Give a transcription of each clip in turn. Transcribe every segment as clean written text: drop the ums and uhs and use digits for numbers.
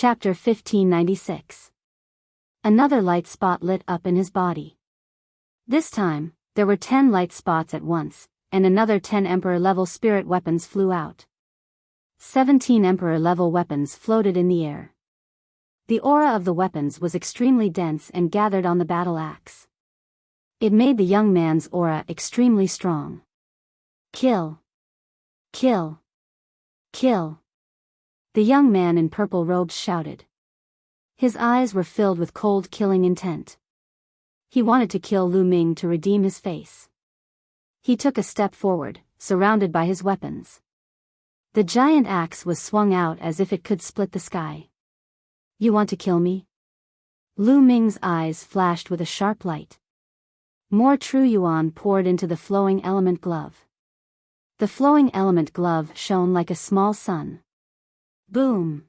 Chapter 1596. Another light spot lit up in his body. This time, there were 10 light spots at once, and another 10 Emperor-level spirit weapons flew out. 17 Emperor-level weapons floated in the air. The aura of the weapons was extremely dense and gathered on the battle axe. It made the young man's aura extremely strong. Kill! Kill! Kill! The young man in purple robes shouted. His eyes were filled with cold killing intent. He wanted to kill Lu Ming to redeem his face. He took a step forward, surrounded by his weapons. The giant axe was swung out as if it could split the sky. You want to kill me? Lu Ming's eyes flashed with a sharp light. More true yuan poured into the flowing element glove. The flowing element glove shone like a small sun. Boom!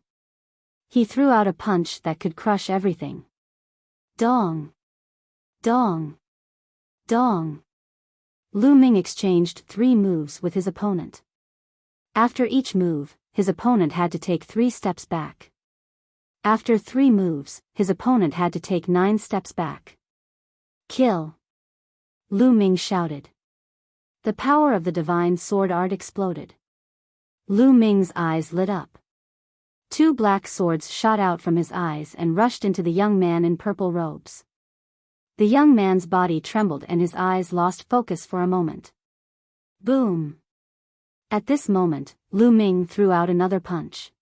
He threw out a punch that could crush everything. Dong! Dong! Dong! Lu Ming exchanged 3 moves with his opponent. After each move, his opponent had to take 3 steps back. After 3 moves, his opponent had to take 9 steps back. Kill! Lu Ming shouted. The power of the divine sword art exploded. Lu Ming's eyes lit up. 2 black swords shot out from his eyes and rushed into the young man in purple robes. The young man's body trembled and his eyes lost focus for a moment. Boom! At this moment, Lu Ming threw out another punch.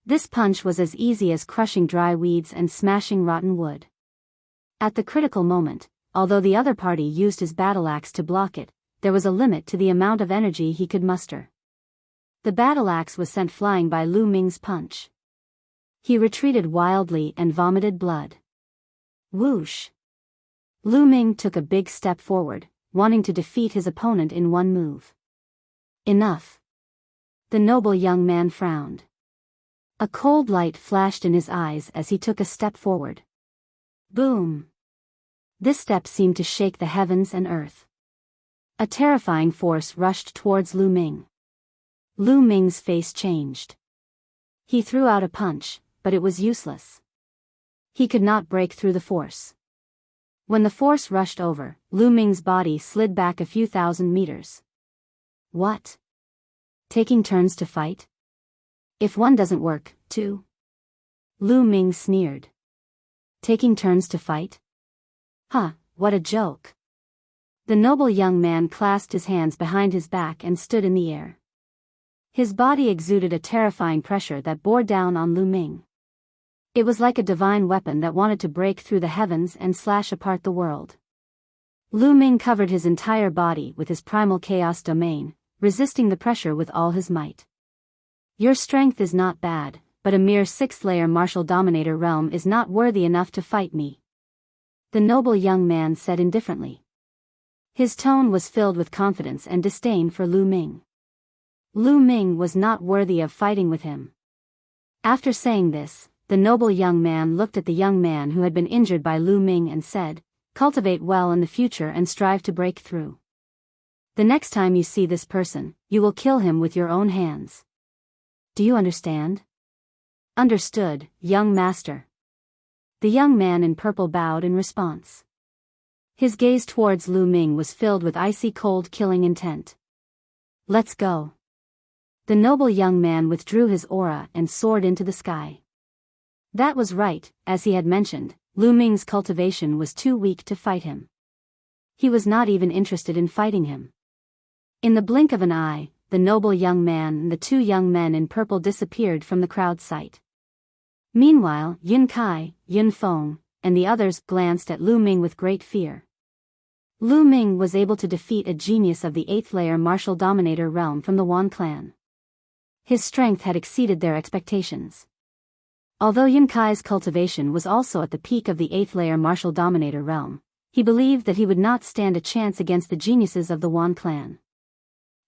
This punch was as easy as crushing dry weeds and smashing rotten wood. At the critical moment, although the other party used his battle axe to block it, there was a limit to the amount of energy he could muster. The battle axe was sent flying by Lu Ming's punch. He retreated wildly and vomited blood. Whoosh! Lu Ming took a big step forward, wanting to defeat his opponent in one move. Enough! The noble young man frowned. A cold light flashed in his eyes as he took a step forward. Boom! This step seemed to shake the heavens and earth. A terrifying force rushed towards Lu Ming. Lu Ming's face changed. He threw out a punch, but it was useless. He could not break through the force. When the force rushed over, Lu Ming's body slid back a few thousand meters. What? Taking turns to fight? If one doesn't work, 2? Lu Ming sneered. Taking turns to fight? Huh, what a joke. The noble young man clasped his hands behind his back and stood in the air. His body exuded a terrifying pressure that bore down on Lu Ming. It was like a divine weapon that wanted to break through the heavens and slash apart the world. Lu Ming covered his entire body with his primal chaos domain, resisting the pressure with all his might. Your strength is not bad, but a mere 6th-layer martial dominator realm is not worthy enough to fight me. The noble young man said indifferently. His tone was filled with confidence and disdain for Lu Ming. Lu Ming was not worthy of fighting with him. After saying this, the noble young man looked at the young man who had been injured by Lu Ming and said, "Cultivate well in the future and strive to break through. The next time you see this person, you will kill him with your own hands. Do you understand?" Understood, young master. The young man in purple bowed in response. His gaze towards Lu Ming was filled with icy cold killing intent. Let's go. The noble young man withdrew his aura and soared into the sky. That was right, as he had mentioned, Lu Ming's cultivation was too weak to fight him. He was not even interested in fighting him. In the blink of an eye, the noble young man and the 2 young men in purple disappeared from the crowd's sight. Meanwhile, Yun Kai, Yun Feng, and the others glanced at Lu Ming with great fear. Lu Ming was able to defeat a genius of the 8th-layer martial dominator realm from the Wan clan. His strength had exceeded their expectations. Although Yun Kai's cultivation was also at the peak of the 8th-layer martial dominator realm, he believed that he would not stand a chance against the geniuses of the Wan clan.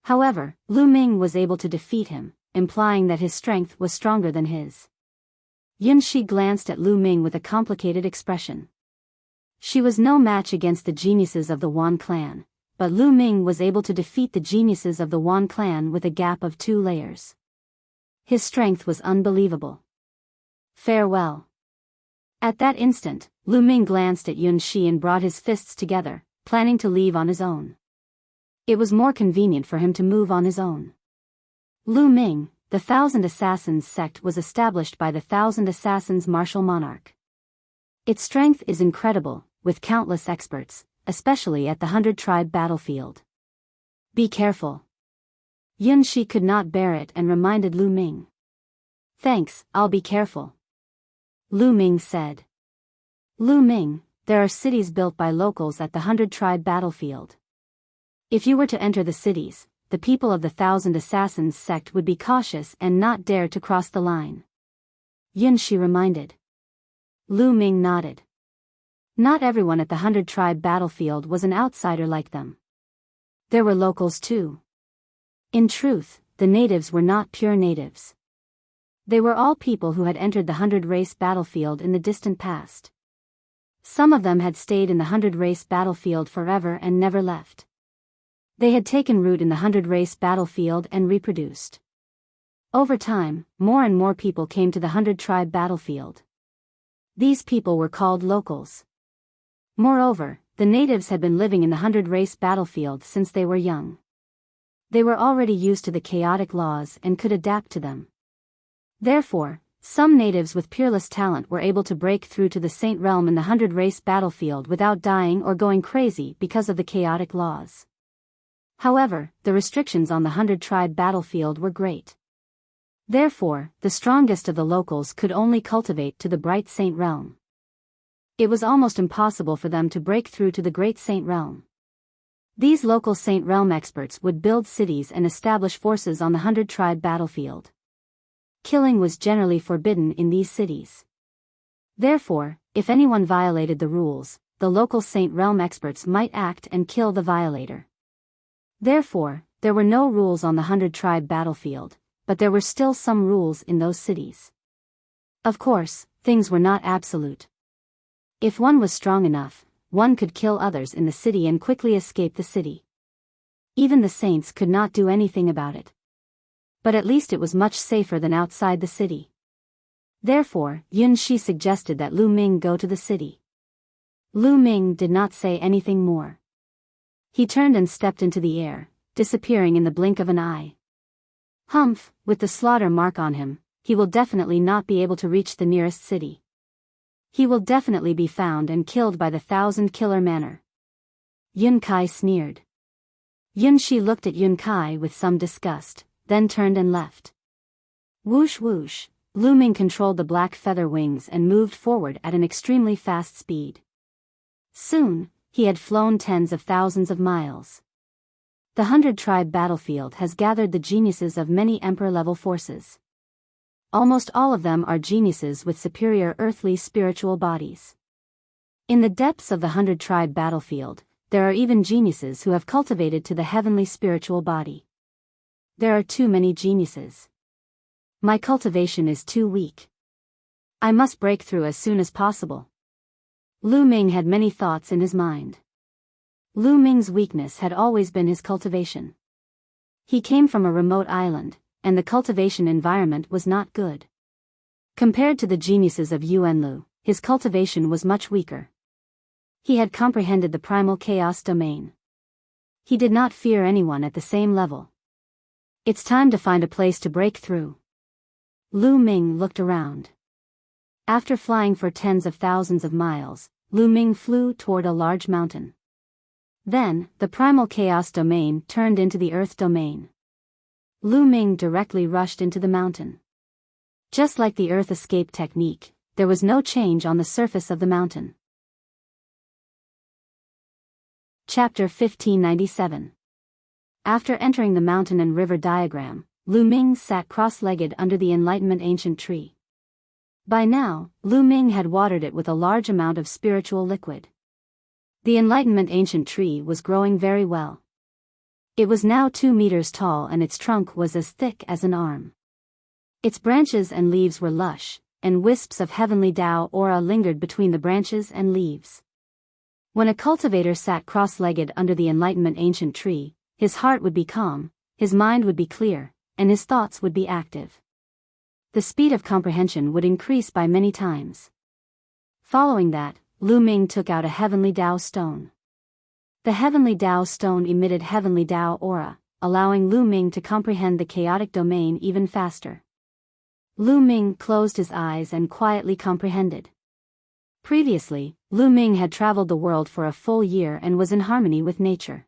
However, Lu Ming was able to defeat him, implying that his strength was stronger than his. Yun Shi glanced at Lu Ming with a complicated expression. She was no match against the geniuses of the Wan clan, but Lu Ming was able to defeat the geniuses of the Wan clan with a gap of 2 layers. His strength was unbelievable. Farewell. At that instant, Lu Ming glanced at Yun Shi and brought his fists together, planning to leave on his own. It was more convenient for him to move on his own. Lu Ming, the Thousand Assassins sect, was established by the Thousand Assassins martial monarch. Its strength is incredible, with countless experts, especially at the 100-tribe battlefield. Be careful. Yun Shi could not bear it and reminded Lu Ming. Thanks, I'll be careful. Lu Ming said. Lu Ming, there are cities built by locals at the 100-tribe battlefield. If you were to enter the cities, the people of the Thousand Assassins sect would be cautious and not dare to cross the line. Yun Shi reminded. Lu Ming nodded. Not everyone at the 100-tribe battlefield was an outsider like them. There were locals too. In truth, the natives were not pure natives. They were all people who had entered the 100-race battlefield in the distant past. Some of them had stayed in the 100-race battlefield forever and never left. They had taken root in the 100-race battlefield and reproduced. Over time, more and more people came to the 100-tribe battlefield. These people were called locals. Moreover, the natives had been living in the 100-race battlefield since they were young. They were already used to the chaotic laws and could adapt to them. Therefore, some natives with peerless talent were able to break through to the Saint Realm in the 100-race battlefield without dying or going crazy because of the chaotic laws. However, the restrictions on the 100-tribe battlefield were great. Therefore, the strongest of the locals could only cultivate to the Bright Saint Realm. It was almost impossible for them to break through to the Great Saint Realm. These local Saint Realm experts would build cities and establish forces on the 100-tribe battlefield. Killing was generally forbidden in these cities. Therefore, if anyone violated the rules, the local Saint Realm experts might act and kill the violator. Therefore, there were no rules on the 100-tribe battlefield, but there were still some rules in those cities. Of course, things were not absolute. If one was strong enough, one could kill others in the city and quickly escape the city. Even the saints could not do anything about it. But at least it was much safer than outside the city. Therefore, Yun Shi suggested that Lu Ming go to the city. Lu Ming did not say anything more. He turned and stepped into the air, disappearing in the blink of an eye. Humph, with the slaughter mark on him, he will definitely not be able to reach the nearest city. He will definitely be found and killed by the 1,000-killer manner. Yun Kai sneered. Yun Shi looked at Yun Kai with some disgust, then turned and left. Whoosh whoosh, Lu Ming controlled the black feather wings and moved forward at an extremely fast speed. Soon, he had flown tens of thousands of miles. The 100-tribe battlefield has gathered the geniuses of many emperor-level forces. Almost all of them are geniuses with superior earthly spiritual bodies. In the depths of the 100-tribe battlefield, there are even geniuses who have cultivated to the heavenly spiritual body. There are too many geniuses. My cultivation is too weak. I must break through as soon as possible. Lu Ming had many thoughts in his mind. Lu Ming's weakness had always been his cultivation. He came from a remote island, and the cultivation environment was not good. Compared to the geniuses of Yuanlu, his cultivation was much weaker. He had comprehended the primal chaos domain. He did not fear anyone at the same level. It's time to find a place to break through. Lu Ming looked around. After flying for tens of thousands of miles, Lu Ming flew toward a large mountain. Then, the primal chaos domain turned into the earth domain. Lu Ming directly rushed into the mountain. Just like the earth escape technique, there was no change on the surface of the mountain. Chapter 1597. After entering the mountain and river diagram, Lu Ming sat cross-legged under the Enlightenment Ancient Tree. By now, Lu Ming had watered it with a large amount of spiritual liquid. The Enlightenment Ancient Tree was growing very well. It was now 2 meters tall and its trunk was as thick as an arm. Its branches and leaves were lush, and wisps of heavenly Tao aura lingered between the branches and leaves. When a cultivator sat cross-legged under the Enlightenment Ancient Tree, his heart would be calm, his mind would be clear, and his thoughts would be active. the speed of comprehension would increase by many times. Following that, Lu Ming took out a heavenly Dao stone. The heavenly Dao stone emitted heavenly Dao aura, allowing Lu Ming to comprehend the chaotic domain even faster. Lu Ming closed his eyes and quietly comprehended. Previously, Lu Ming had traveled the world for a full year and was in harmony with nature.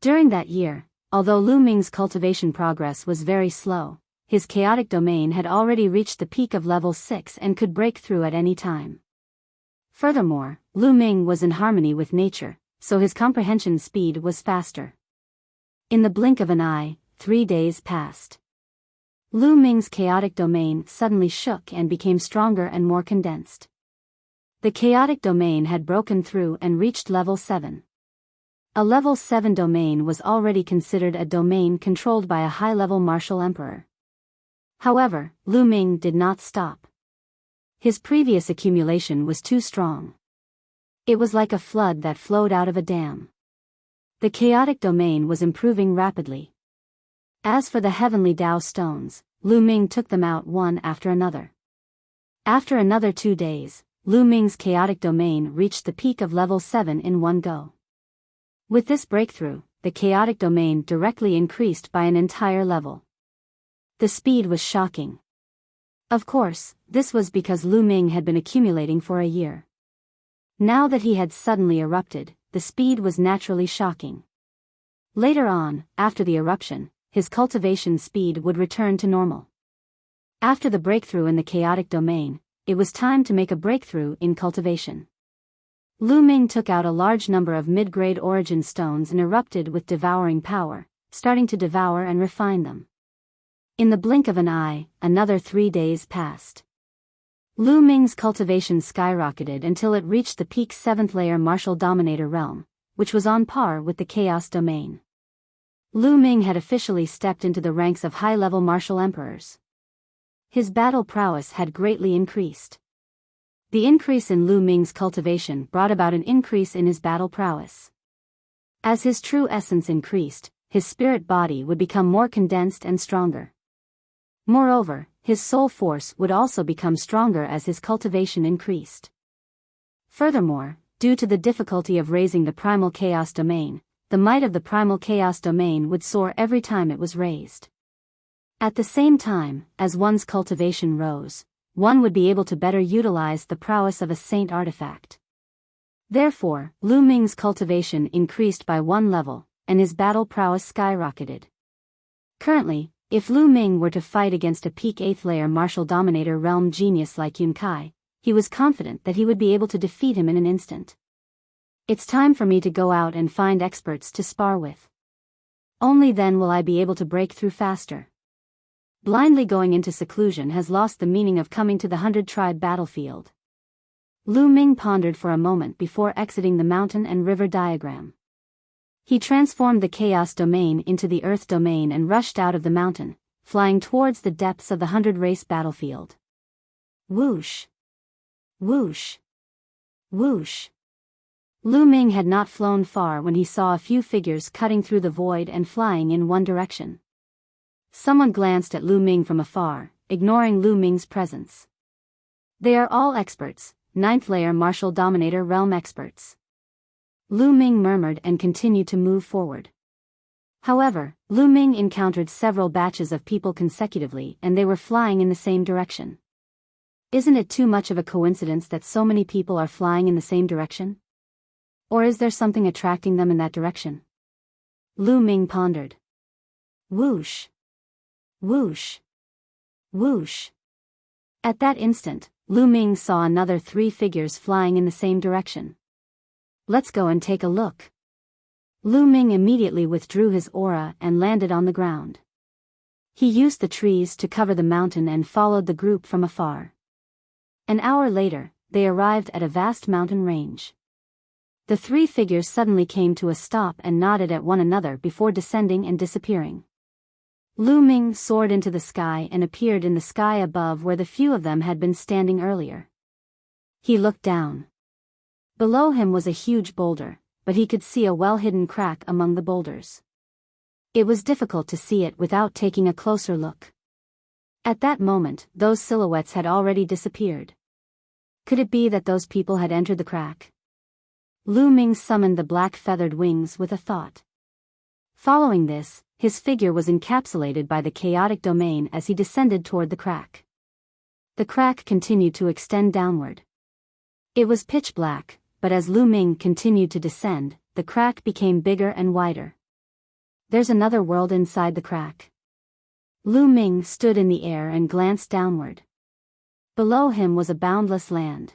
During that year, although Lu Ming's cultivation progress was very slow, his chaotic domain had already reached the peak of level 6 and could break through at any time. Furthermore, Lu Ming was in harmony with nature, so his comprehension speed was faster. In the blink of an eye, 3 days passed. Lu Ming's chaotic domain suddenly shook and became stronger and more condensed. The chaotic domain had broken through and reached level 7. A level 7 domain was already considered a domain controlled by a high-level martial emperor. However, Lu Ming did not stop. His previous accumulation was too strong. It was like a flood that flowed out of a dam. The chaotic domain was improving rapidly. As for the heavenly Dao stones, Lu Ming took them out one after another. After another 2 days, Lu Ming's chaotic domain reached the peak of level 7 in one go. With this breakthrough, the chaotic domain directly increased by an entire level. The speed was shocking. Of course, this was because Lu Ming had been accumulating for a year. Now that he had suddenly erupted, the speed was naturally shocking. Later on, after the eruption, his cultivation speed would return to normal. After the breakthrough in the chaotic domain, it was time to make a breakthrough in cultivation. Lu Ming took out a large number of mid-grade origin stones and erupted with devouring power, starting to devour and refine them. In the blink of an eye, another 3 days passed. Lu Ming's cultivation skyrocketed until it reached the peak 7th layer martial dominator realm, which was on par with the chaos domain. Lu Ming had officially stepped into the ranks of high-level martial emperors. His battle prowess had greatly increased. The increase in Lu Ming's cultivation brought about an increase in his battle prowess. As his true essence increased, his spirit body would become more condensed and stronger. Moreover, his soul force would also become stronger as his cultivation increased. Furthermore, due to the difficulty of raising the primal chaos domain, the might of the primal chaos domain would soar every time it was raised. At the same time, as one's cultivation rose, one would be able to better utilize the prowess of a saint artifact. Therefore, Lu Ming's cultivation increased by 1 level, and his battle prowess skyrocketed. Currently, if Lu Ming were to fight against a peak 8th layer martial dominator realm genius like Yun Kai, he was confident that he would be able to defeat him in an instant. It's time for me to go out and find experts to spar with. Only then will I be able to break through faster. Blindly going into seclusion has lost the meaning of coming to the 100-tribe battlefield. Lu Ming pondered for a moment before exiting the mountain and river diagram. He transformed the chaos domain into the earth domain and rushed out of the mountain, flying towards the depths of the 100-race battlefield. Whoosh! Whoosh! Whoosh! Lu Ming had not flown far when he saw a few figures cutting through the void and flying in one direction. Someone glanced at Lu Ming from afar, ignoring Lu Ming's presence. They are all experts, 9th layer martial dominator realm experts. Lu Ming murmured and continued to move forward. However, Lu Ming encountered several batches of people consecutively and they were flying in the same direction. Isn't it too much of a coincidence that so many people are flying in the same direction? Or is there something attracting them in that direction? Lu Ming pondered. Whoosh! Whoosh! Whoosh! At that instant, Lu Ming saw another 3 figures flying in the same direction. Let's go and take a look. Lu Ming immediately withdrew his aura and landed on the ground. He used the trees to cover the mountain and followed the group from afar. An hour later, they arrived at a vast mountain range. The 3 figures suddenly came to a stop and nodded at one another before descending and disappearing. Lu Ming soared into the sky and appeared in the sky above where the few of them had been standing earlier. He looked down. Below him was a huge boulder, but he could see a well-hidden crack among the boulders. It was difficult to see it without taking a closer look. At that moment, those silhouettes had already disappeared. Could it be that those people had entered the crack? Lu Ming summoned the black feathered wings with a thought. Following this, his figure was encapsulated by the chaotic domain as he descended toward the crack. The crack continued to extend downward. It was pitch black, but as Lu Ming continued to descend, the crack became bigger and wider. There's another world inside the crack. Lu Ming stood in the air and glanced downward. Below him was a boundless land.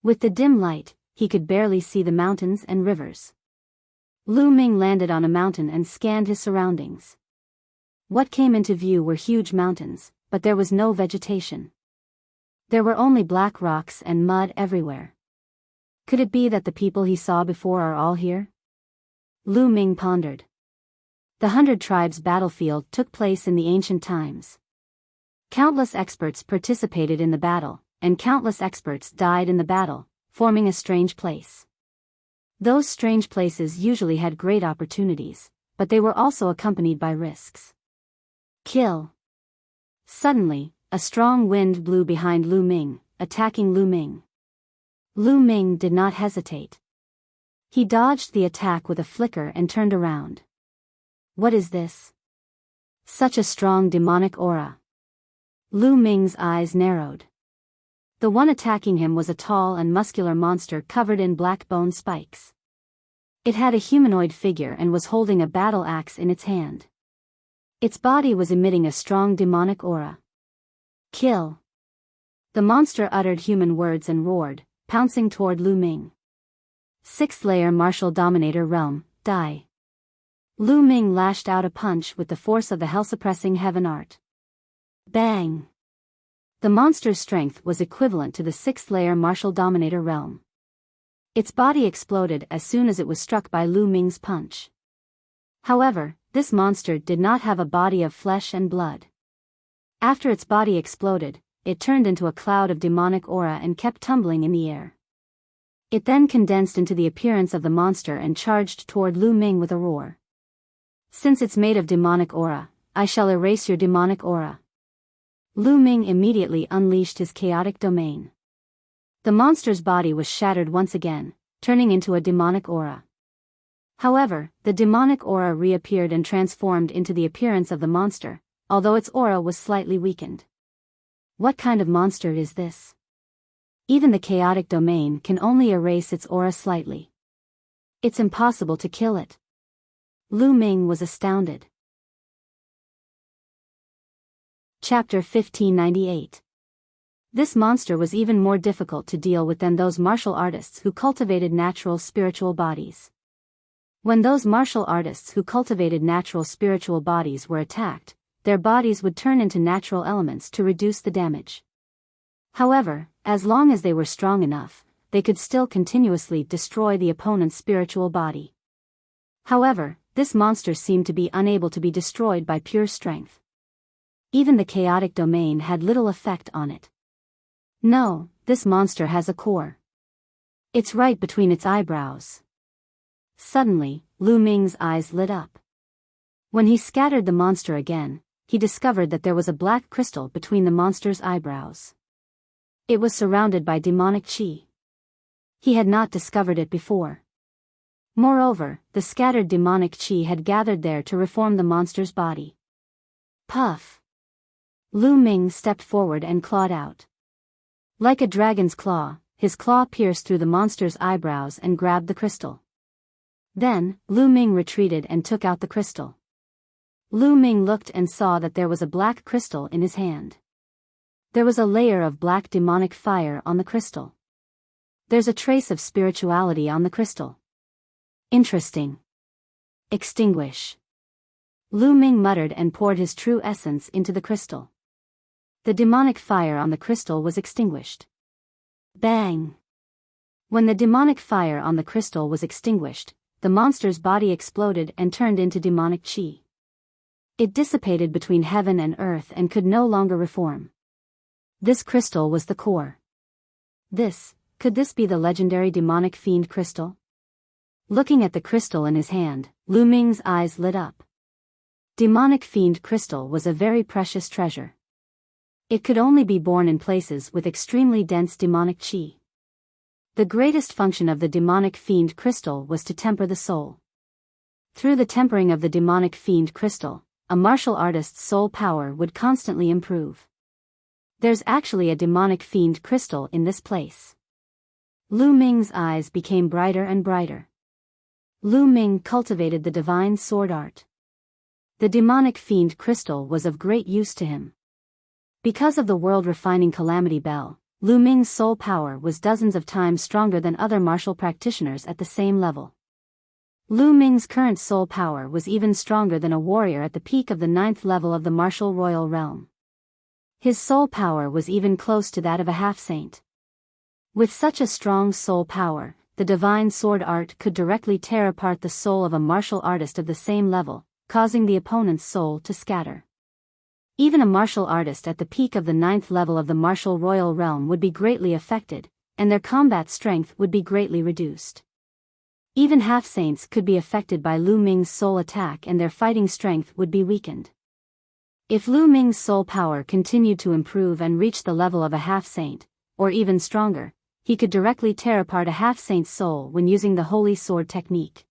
With the dim light, he could barely see the mountains and rivers. Lu Ming landed on a mountain and scanned his surroundings. What came into view were huge mountains, but there was no vegetation. There were only black rocks and mud everywhere. Could it be that the people he saw before are all here? Lu Ming pondered. The 100 Tribes battlefield took place in the ancient times. Countless experts participated in the battle, and countless experts died in the battle, forming a strange place. Those strange places usually had great opportunities, but they were also accompanied by risks. Kill. Suddenly, a strong wind blew behind Lu Ming, attacking Lu Ming. Lu Ming did not hesitate. He dodged the attack with a flicker and turned around. What is this? Such a strong demonic aura. Lu Ming's eyes narrowed. The one attacking him was a tall and muscular monster covered in black bone spikes. It had a humanoid figure and was holding a battle axe in its hand. Its body was emitting a strong demonic aura. Kill. The monster uttered human words and roared, pouncing toward Lu Ming. 6th layer martial dominator realm, die. Lu Ming lashed out a punch with the force of the hell-suppressing heaven art. Bang! The monster's strength was equivalent to the 6th layer martial dominator realm. Its body exploded as soon as it was struck by Lu Ming's punch. However, this monster did not have a body of flesh and blood. After its body exploded, it turned into a cloud of demonic aura and kept tumbling in the air. It then condensed into the appearance of the monster and charged toward Lu Ming with a roar. Since it's made of demonic aura, I shall erase your demonic aura. Lu Ming immediately unleashed his chaotic domain. The monster's body was shattered once again, turning into a demonic aura. However, the demonic aura reappeared and transformed into the appearance of the monster, although its aura was slightly weakened. What kind of monster is this? Even the chaotic domain can only erase its aura slightly. It's impossible to kill it. Lu Ming was astounded. Chapter 1598. This monster was even more difficult to deal with than those martial artists who cultivated natural spiritual bodies. When those martial artists who cultivated natural spiritual bodies were attacked, their bodies would turn into natural elements to reduce the damage. However, as long as they were strong enough, they could still continuously destroy the opponent's spiritual body. However, this monster seemed to be unable to be destroyed by pure strength. Even the chaotic domain had little effect on it. No, this monster has a core. It's right between its eyebrows. Suddenly, Lu Ming's eyes lit up. When he scattered the monster again, he discovered that there was a black crystal between the monster's eyebrows. It was surrounded by demonic chi. He had not discovered it before. Moreover, the scattered demonic chi had gathered there to reform the monster's body. Puff! Lu Ming stepped forward and clawed out. Like a dragon's claw, his claw pierced through the monster's eyebrows and grabbed the crystal. Then, Lu Ming retreated and took out the crystal. Lu Ming looked and saw that there was a black crystal in his hand. There was a layer of black demonic fire on the crystal. There's a trace of spirituality on the crystal. Interesting. Extinguish. Lu Ming muttered and poured his true essence into the crystal. The demonic fire on the crystal was extinguished. Bang! When the demonic fire on the crystal was extinguished, the monster's body exploded and turned into demonic chi. It dissipated between heaven and earth and could no longer reform. This crystal was the core. Could this be the legendary demonic fiend crystal? Looking at the crystal in his hand, Lu Ming's eyes lit up. Demonic fiend crystal was a very precious treasure. It could only be born in places with extremely dense demonic chi. The greatest function of the demonic fiend crystal was to temper the soul. Through the tempering of the demonic fiend crystal, a martial artist's soul power would constantly improve. There's actually a demonic fiend crystal in this place. Lu Ming's eyes became brighter and brighter. Lu Ming cultivated the divine sword art. The demonic fiend crystal was of great use to him. Because of the world-refining calamity bell, Lu Ming's soul power was dozens of times stronger than other martial practitioners at the same level. Lu Ming's current soul power was even stronger than a warrior at the peak of the 9th level of the martial royal realm. His soul power was even close to that of a half-saint. With such a strong soul power, the divine sword art could directly tear apart the soul of a martial artist of the same level, causing the opponent's soul to scatter. Even a martial artist at the peak of the 9th level of the martial royal realm would be greatly affected, and their combat strength would be greatly reduced. Even half-saints could be affected by Lu Ming's soul attack and their fighting strength would be weakened. If Lu Ming's soul power continued to improve and reach the level of a half-saint, or even stronger, he could directly tear apart a half-saint's soul when using the holy sword technique.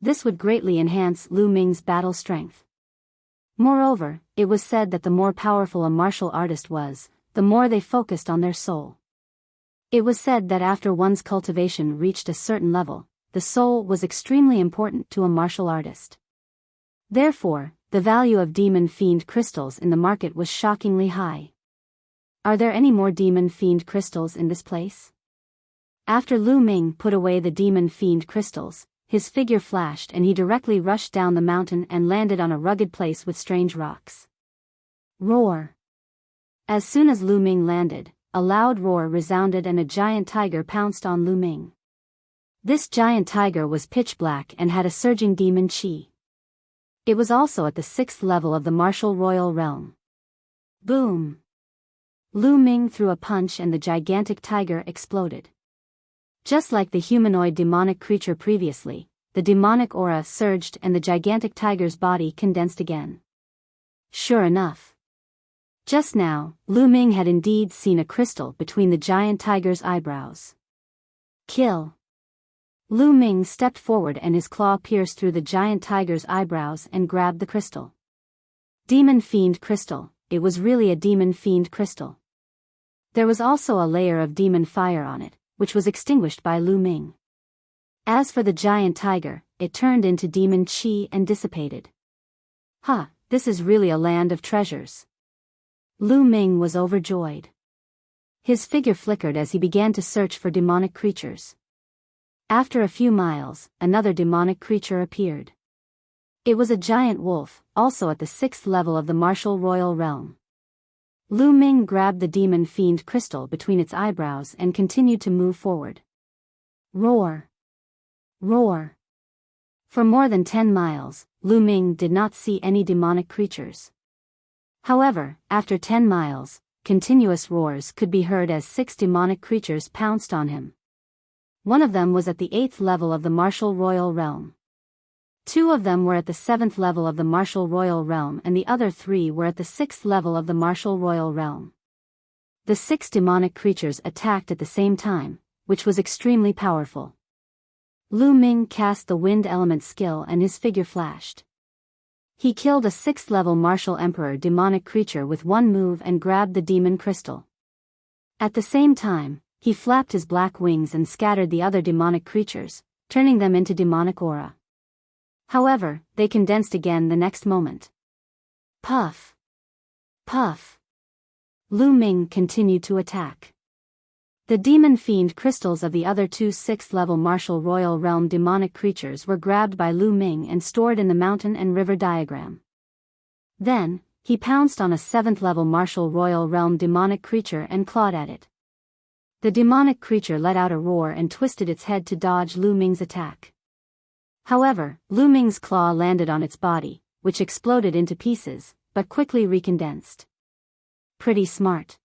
This would greatly enhance Lu Ming's battle strength. Moreover, it was said that the more powerful a martial artist was, the more they focused on their soul. It was said that after one's cultivation reached a certain level, the soul was extremely important to a martial artist. Therefore, the value of demon fiend crystals in the market was shockingly high. Are there any more demon fiend crystals in this place? After Lu Ming put away the demon fiend crystals, his figure flashed and he directly rushed down the mountain and landed on a rugged place with strange rocks. Roar! As soon as Lu Ming landed, a loud roar resounded and a giant tiger pounced on Lu Ming. This giant tiger was pitch black and had a surging demon chi. It was also at the 6th level of the martial royal realm. Boom! Lu Ming threw a punch and the gigantic tiger exploded. Just like the humanoid demonic creature previously, the demonic aura surged and the gigantic tiger's body condensed again. Sure enough. Just now, Lu Ming had indeed seen a crystal between the giant tiger's eyebrows. Kill! Lu Ming stepped forward and his claw pierced through the giant tiger's eyebrows and grabbed the crystal. Demon fiend crystal, it was really a demon fiend crystal. There was also a layer of demon fire on it, which was extinguished by Lu Ming. As for the giant tiger, it turned into demon chi and dissipated. Ha, this is really a land of treasures. Lu Ming was overjoyed. His figure flickered as he began to search for demonic creatures. After a few miles, another demonic creature appeared. It was a giant wolf, also at the 6th level of the martial royal realm. Lu Ming grabbed the demon fiend crystal between its eyebrows and continued to move forward. Roar! Roar! For more than 10 miles, Lu Ming did not see any demonic creatures. However, after 10 miles, continuous roars could be heard as 6 demonic creatures pounced on him. One of them was at the 8th level of the martial royal realm. 2 of them were at the 7th level of the martial royal realm and the other 3 were at the 6th level of the martial royal realm. The 6 demonic creatures attacked at the same time, which was extremely powerful. Lu Ming cast the wind element skill and his figure flashed. He killed a 6th level martial emperor demonic creature with one move and grabbed the demon crystal. At the same time, he flapped his black wings and scattered the other demonic creatures, turning them into demonic aura. However, they condensed again the next moment. Puff! Puff! Lu Ming continued to attack. The demon fiend crystals of the other 2 6th level martial royal realm demonic creatures were grabbed by Lu Ming and stored in the mountain and river diagram. Then, he pounced on a 7th level martial royal realm demonic creature and clawed at it. The demonic creature let out a roar and twisted its head to dodge Lu Ming's attack. However, Lu Ming's claw landed on its body, which exploded into pieces, but quickly recondensed. Pretty smart.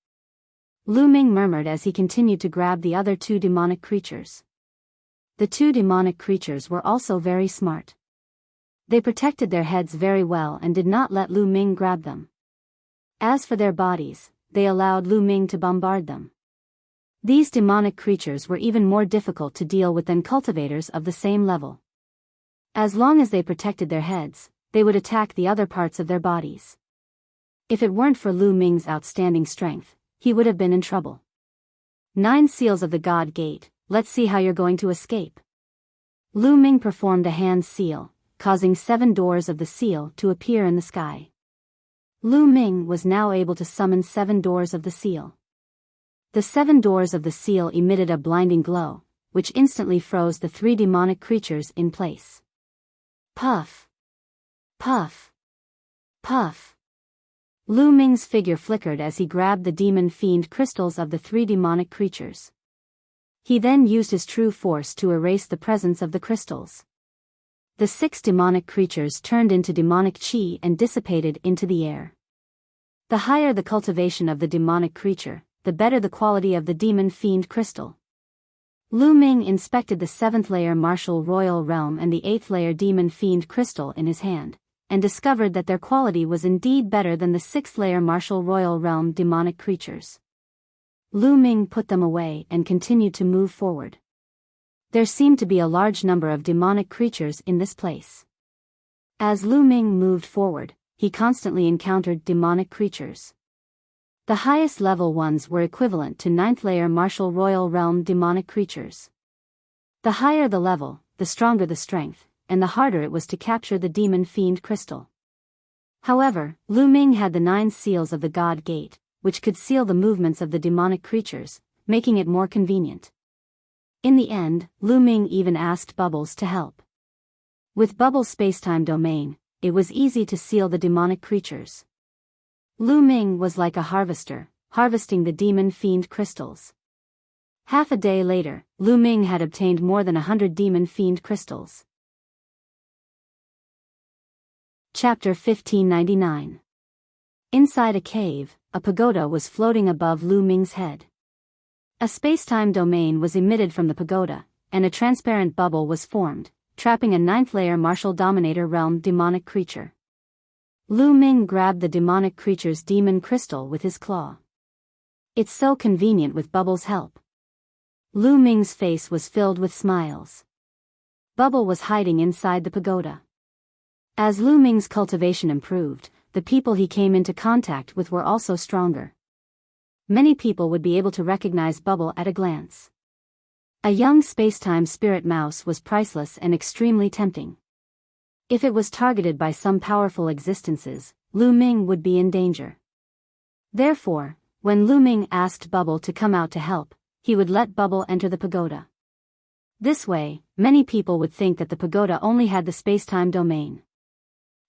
Lu Ming murmured as he continued to grab the other 2 demonic creatures. The 2 demonic creatures were also very smart. They protected their heads very well and did not let Lu Ming grab them. As for their bodies, they allowed Lu Ming to bombard them. These demonic creatures were even more difficult to deal with than cultivators of the same level. As long as they protected their heads, they would attack the other parts of their bodies. If it weren't for Lu Ming's outstanding strength, he would have been in trouble. 9 seals of the God Gate, let's see how you're going to escape. Lu Ming performed a hand seal, causing 7 doors of the seal to appear in the sky. Lu Ming was now able to summon 7 doors of the seal. The 7 doors of the seal emitted a blinding glow, which instantly froze the 3 demonic creatures in place. Puff! Puff! Puff! Lu Ming's figure flickered as he grabbed the demon fiend crystals of the 3 demonic creatures. He then used his true force to erase the presence of the crystals. The 6 demonic creatures turned into demonic chi and dissipated into the air. The higher the cultivation of the demonic creature, the better the quality of the demon fiend crystal. Lu Ming inspected the 7th layer martial royal realm and the 8th layer demon fiend crystal in his hand, and discovered that their quality was indeed better than the 6th layer martial royal realm demonic creatures. Lu Ming put them away and continued to move forward. There seemed to be a large number of demonic creatures in this place. As Lu Ming moved forward, he constantly encountered demonic creatures. The highest level ones were equivalent to 9th layer martial royal realm demonic creatures. The higher the level, the stronger the strength, and the harder it was to capture the demon fiend crystal. However, Lu Ming had the 9 seals of the God Gate, which could seal the movements of the demonic creatures, making it more convenient. In the end, Lu Ming even asked Bubbles to help. With Bubbles' spacetime domain, it was easy to seal the demonic creatures. Lu Ming was like a harvester, harvesting the demon fiend crystals. Half a day later, Lu Ming had obtained more than 100 demon fiend crystals. Chapter 1599. Inside a cave, a pagoda was floating above Lu Ming's head. A spacetime domain was emitted from the pagoda, and a transparent bubble was formed, trapping a 9th layer martial dominator realm demonic creature. Lu Ming grabbed the demonic creature's demon crystal with his claw. It's so convenient with Bubble's help. Lu Ming's face was filled with smiles. Bubble was hiding inside the pagoda. As Lu Ming's cultivation improved, the people he came into contact with were also stronger. Many people would be able to recognize Bubble at a glance. A young spacetime spirit mouse was priceless and extremely tempting. If it was targeted by some powerful existences, Lu Ming would be in danger. Therefore, when Lu Ming asked Bubble to come out to help, he would let Bubble enter the pagoda. This way, many people would think that the pagoda only had the spacetime domain.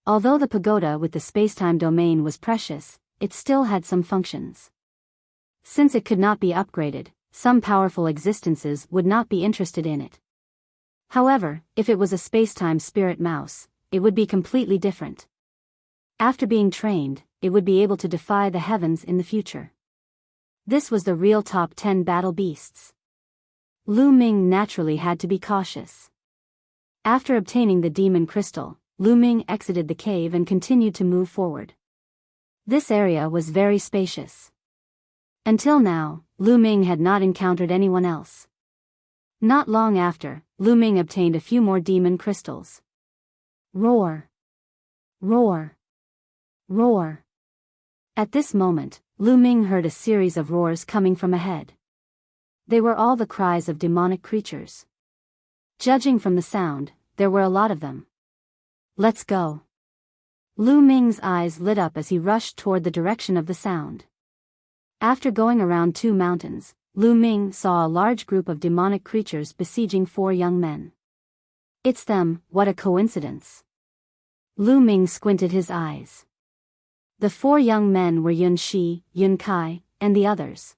Although the pagoda with the spacetime domain was precious, it still had some functions. Since it could not be upgraded, some powerful existences would not be interested in it. However, if it was a spacetime spirit mouse, it would be completely different. After being trained, it would be able to defy the heavens in the future. This was the real top 10 battle beasts. Lu Ming naturally had to be cautious. After obtaining the demon crystal, Lu Ming exited the cave and continued to move forward. This area was very spacious. Until now, Lu Ming had not encountered anyone else. Not long after, Lu Ming obtained a few more demon crystals. Roar! Roar! Roar! At this moment, Lu Ming heard a series of roars coming from ahead. They were all the cries of demonic creatures. Judging from the sound, there were a lot of them. Let's go! Lu Ming's eyes lit up as he rushed toward the direction of the sound. After going around 2 mountains, Lu Ming saw a large group of demonic creatures besieging 4 young men. It's them, what a coincidence. Lu Ming squinted his eyes. The 4 young men were Yun Shi, Yun Kai, and the others.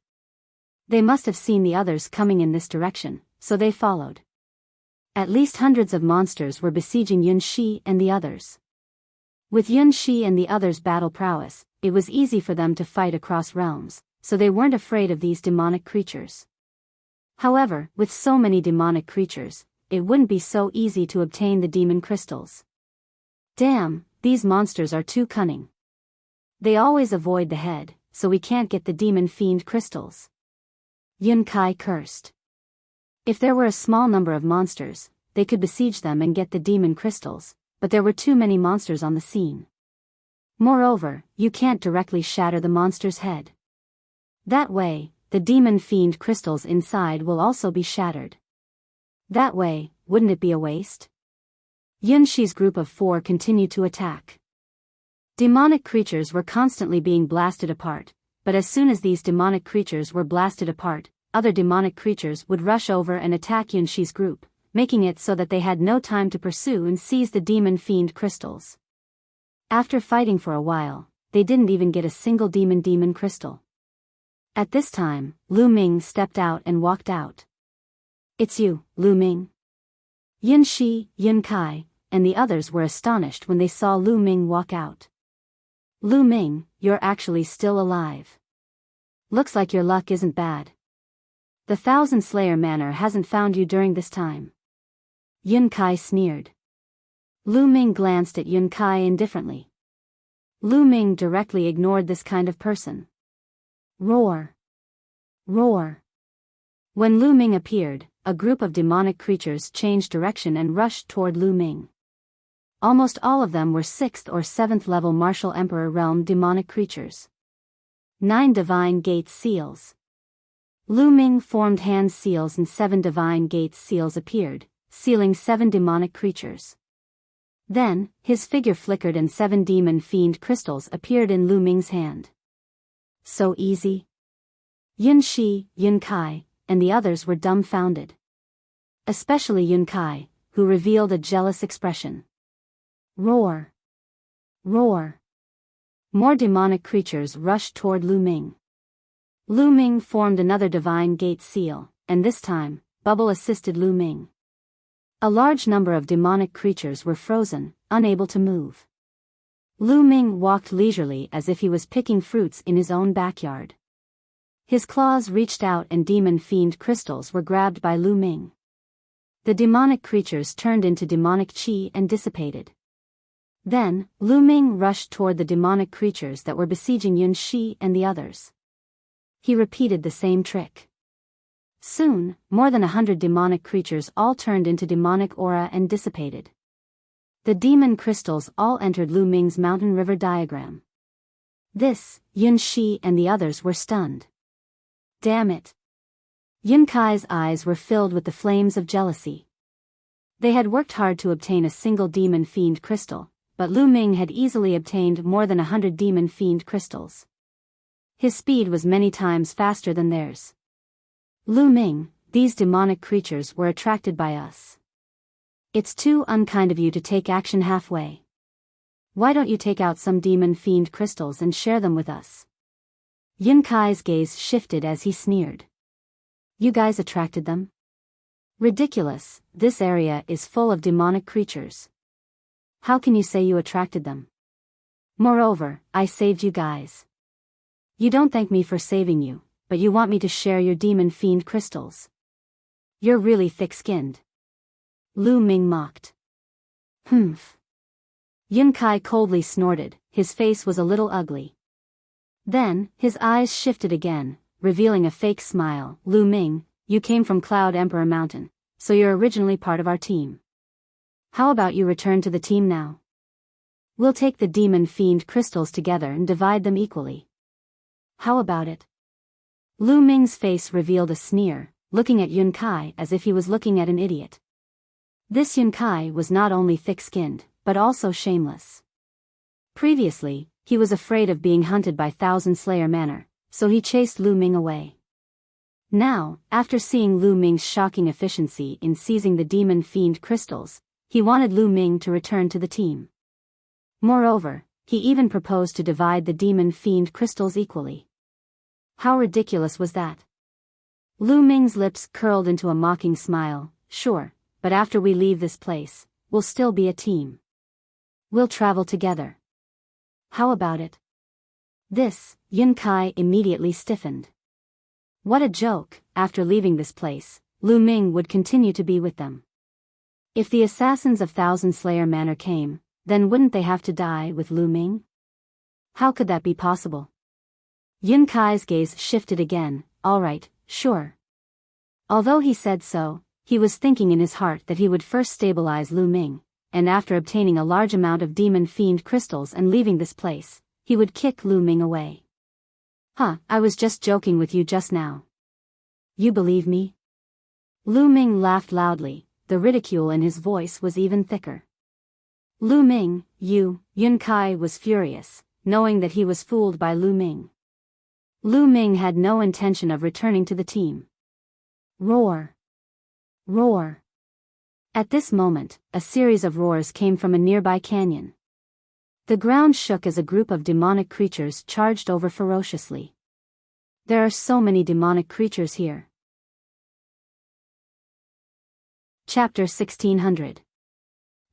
They must have seen the others coming in this direction, so they followed. At least hundreds of monsters were besieging Yun Shi and the others. With Yun Shi and the others' battle prowess, it was easy for them to fight across realms, so they weren't afraid of these demonic creatures. However, with so many demonic creatures, it wouldn't be so easy to obtain the demon crystals. Damn, these monsters are too cunning. They always avoid the head, so we can't get the demon fiend crystals. Yun Kai cursed. If there were a small number of monsters, they could besiege them and get the demon crystals, but there were too many monsters on the scene. Moreover, you can't directly shatter the monster's head. That way, the demon fiend crystals inside will also be shattered. That way, wouldn't it be a waste? Yun Shi's group of 4 continued to attack. Demonic creatures were constantly being blasted apart, but as soon as these demonic creatures were blasted apart, other demonic creatures would rush over and attack Yun Shi's group, making it so that they had no time to pursue and seize the demon fiend crystals. After fighting for a while, they didn't even get a single demon crystal. At this time, Lu Ming stepped out and walked out. "It's you, Lu Ming." Yun Shi, Yun Kai, and the others were astonished when they saw Lu Ming walk out. "Lu Ming, you're actually still alive. Looks like your luck isn't bad. The Thousand Slayer Manor hasn't found you during this time." Yun Kai sneered. Lu Ming glanced at Yun Kai indifferently. Lu Ming directly ignored this kind of person. Roar! Roar! When Lu Ming appeared, a group of demonic creatures changed direction and rushed toward Lu Ming. Almost all of them were 6th or 7th level Martial Emperor Realm demonic creatures. 9 Divine Gate Seals. Lu Ming formed hand seals and 7 Divine Gate Seals appeared, sealing 7 demonic creatures. Then, his figure flickered and 7 demon fiend crystals appeared in Lu Ming's hand. So easy? Yun Shi, Yun Kai, and the others were dumbfounded. Especially Yun Kai, who revealed a jealous expression. Roar! Roar! More demonic creatures rushed toward Lu Ming. Lu Ming formed another Divine Gate Seal, and this time, Bubble assisted Lu Ming. A large number of demonic creatures were frozen, unable to move. Lu Ming walked leisurely as if he was picking fruits in his own backyard. His claws reached out and demon fiend crystals were grabbed by Lu Ming. The demonic creatures turned into demonic chi and dissipated. Then, Lu Ming rushed toward the demonic creatures that were besieging Yun Shi and the others. He repeated the same trick. Soon, more than 100 demonic creatures all turned into demonic aura and dissipated. The demon crystals all entered Lu Ming's mountain river diagram. This, Yun Shi and the others were stunned. Damn it! Yun Kai's eyes were filled with the flames of jealousy. They had worked hard to obtain a single demon fiend crystal, but Lu Ming had easily obtained more than 100 demon fiend crystals. His speed was many times faster than theirs. Lu Ming, these demonic creatures were attracted by us. It's too unkind of you to take action halfway. Why don't you take out some demon fiend crystals and share them with us? Yun Kai's gaze shifted as he sneered. You guys attracted them? Ridiculous, this area is full of demonic creatures. How can you say you attracted them? Moreover, I saved you guys. You don't thank me for saving you, but you want me to share your demon fiend crystals. You're really thick-skinned. Lu Ming mocked. Humph. Yun Kai coldly snorted, his face was a little ugly. Then, his eyes shifted again, revealing a fake smile. Lu Ming, you came from Cloud Emperor Mountain, so you're originally part of our team. How about you return to the team now? We'll take the demon fiend crystals together and divide them equally. How about it? Lu Ming's face revealed a sneer, looking at Yun Kai as if he was looking at an idiot. This Yun Kai was not only thick-skinned, but also shameless. Previously, he was afraid of being hunted by Thousand Slayer Manor, so he chased Lu Ming away. Now, after seeing Lu Ming's shocking efficiency in seizing the demon fiend crystals, he wanted Lu Ming to return to the team. Moreover, he even proposed to divide the demon fiend crystals equally. How ridiculous was that? Lu Ming's lips curled into a mocking smile. Sure, but after we leave this place, we'll still be a team. We'll travel together. How about it? This, Yun Kai immediately stiffened. What a joke, after leaving this place, Lu Ming would continue to be with them. If the assassins of Thousand Slayer Manor came, then wouldn't they have to die with Lu Ming? How could that be possible? Yun Kai's gaze shifted again. All right, sure. Although he said so, he was thinking in his heart that he would first stabilize Lu Ming, and after obtaining a large amount of demon fiend crystals and leaving this place, he would kick Lu Ming away. I was just joking with you just now. You believe me? Lu Ming laughed loudly, the ridicule in his voice was even thicker. Lu Ming, Yun Kai was furious, knowing that he was fooled by Lu Ming. Lu Ming had no intention of returning to the team. Roar! Roar! At this moment, a series of roars came from a nearby canyon. The ground shook as a group of demonic creatures charged over ferociously. There are so many demonic creatures here. Chapter 1600.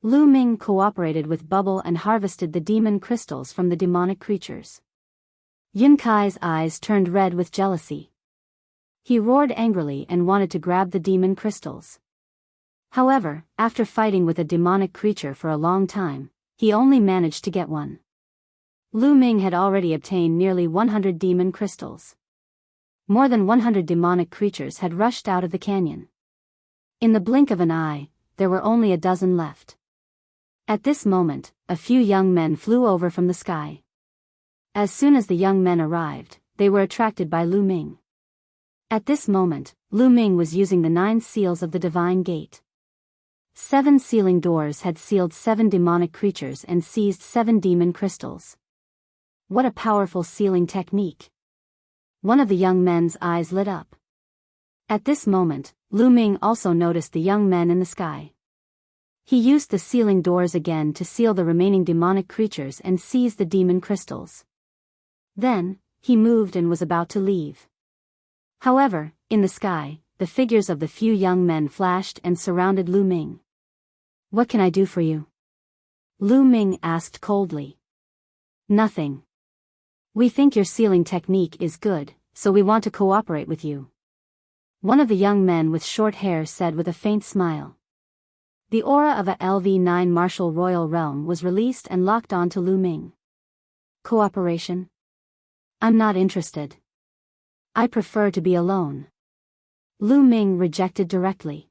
Lu Ming cooperated with Bubble and harvested the demon crystals from the demonic creatures. Yun Kai's eyes turned red with jealousy. He roared angrily and wanted to grab the demon crystals. However, after fighting with a demonic creature for a long time, he only managed to get one. Lu Ming had already obtained nearly 100 demon crystals. More than 100 demonic creatures had rushed out of the canyon. In the blink of an eye, there were only a dozen left. At this moment, a few young men flew over from the sky. As soon as the young men arrived, they were attracted by Lu Ming. At this moment, Lu Ming was using the 9 seals of the Divine Gate. 7 sealing doors had sealed 7 demonic creatures and seized 7 demon crystals. What a powerful sealing technique! One of the young men's eyes lit up. At this moment, Lu Ming also noticed the young men in the sky. He used the sealing doors again to seal the remaining demonic creatures and seize the demon crystals. Then, he moved and was about to leave. However, in the sky, the figures of the few young men flashed and surrounded Lu Ming. What can I do for you? Lu Ming asked coldly. Nothing. We think your sealing technique is good, so we want to cooperate with you. One of the young men with short hair said with a faint smile. The aura of a LV9 Martial Royal Realm was released and locked onto Lu Ming. Cooperation? I'm not interested. I prefer to be alone. Lu Ming rejected directly.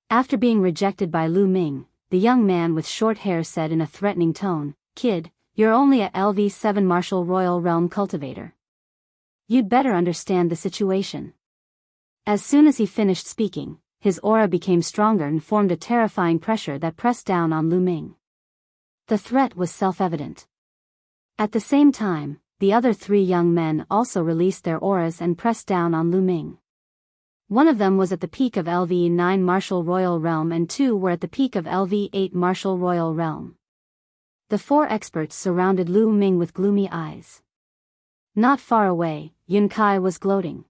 After being rejected by Lu Ming, the young man with short hair said in a threatening tone, Kid, you're only a LV7 Martial Royal Realm cultivator. You'd better understand the situation. As soon as he finished speaking, his aura became stronger and formed a terrifying pressure that pressed down on Lu Ming. The threat was self-evident. At the same time, the other 3 young men also released their auras and pressed down on Lu Ming. One of them was at the peak of LV9 Martial Royal Realm and 2 were at the peak of LV8 Martial Royal Realm. The 4 experts surrounded Lu Ming with gloomy eyes. Not far away, Yun Kai was gloating.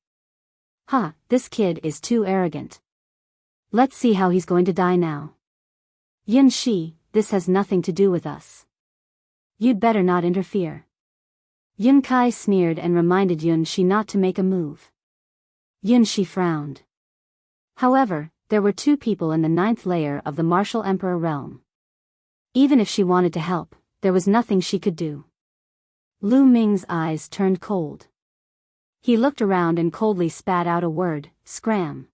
This kid is too arrogant. Let's see how he's going to die now. Yun Shi, this has nothing to do with us. You'd better not interfere. Yun Kai sneered and reminded Yun Shi not to make a move. Yun Shi frowned. However, there were 2 people in the 9th layer of the Martial Emperor realm. Even if she wanted to help, there was nothing she could do. Lu Ming's eyes turned cold. He looked around and coldly spat out a word, scram.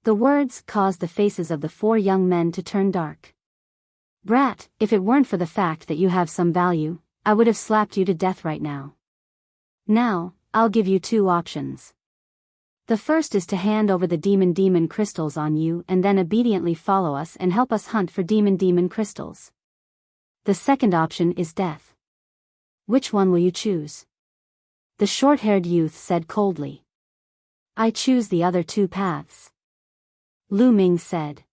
The words caused the faces of the 4 young men to turn dark. Brat, if it weren't for the fact that you have some value, I would have slapped you to death right now. Now, I'll give you 2 options. The first is to hand over the demon crystals on you and then obediently follow us and help us hunt for demon crystals. The second option is death. Which one will you choose? The short-haired youth said coldly. I choose the other 2 paths. Lu Ming said.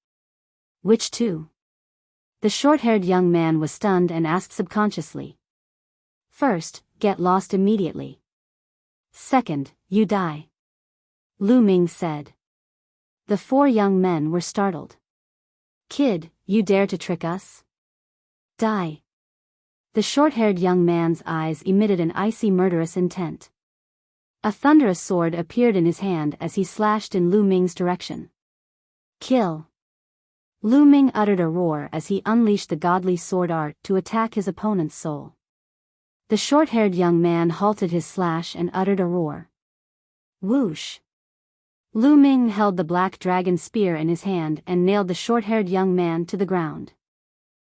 Which 2? The short-haired young man was stunned and asked subconsciously. First, get lost immediately. Second, you die. Lu Ming said. The 4 young men were startled. Kid, you dare to trick us? Die. The short-haired young man's eyes emitted an icy murderous intent. A thunderous sword appeared in his hand as he slashed in Lu Ming's direction. Kill. Lu Ming uttered a roar as he unleashed the godly sword art to attack his opponent's soul. The short-haired young man halted his slash and uttered a roar. Whoosh! Lu Ming held the black dragon spear in his hand and nailed the short-haired young man to the ground.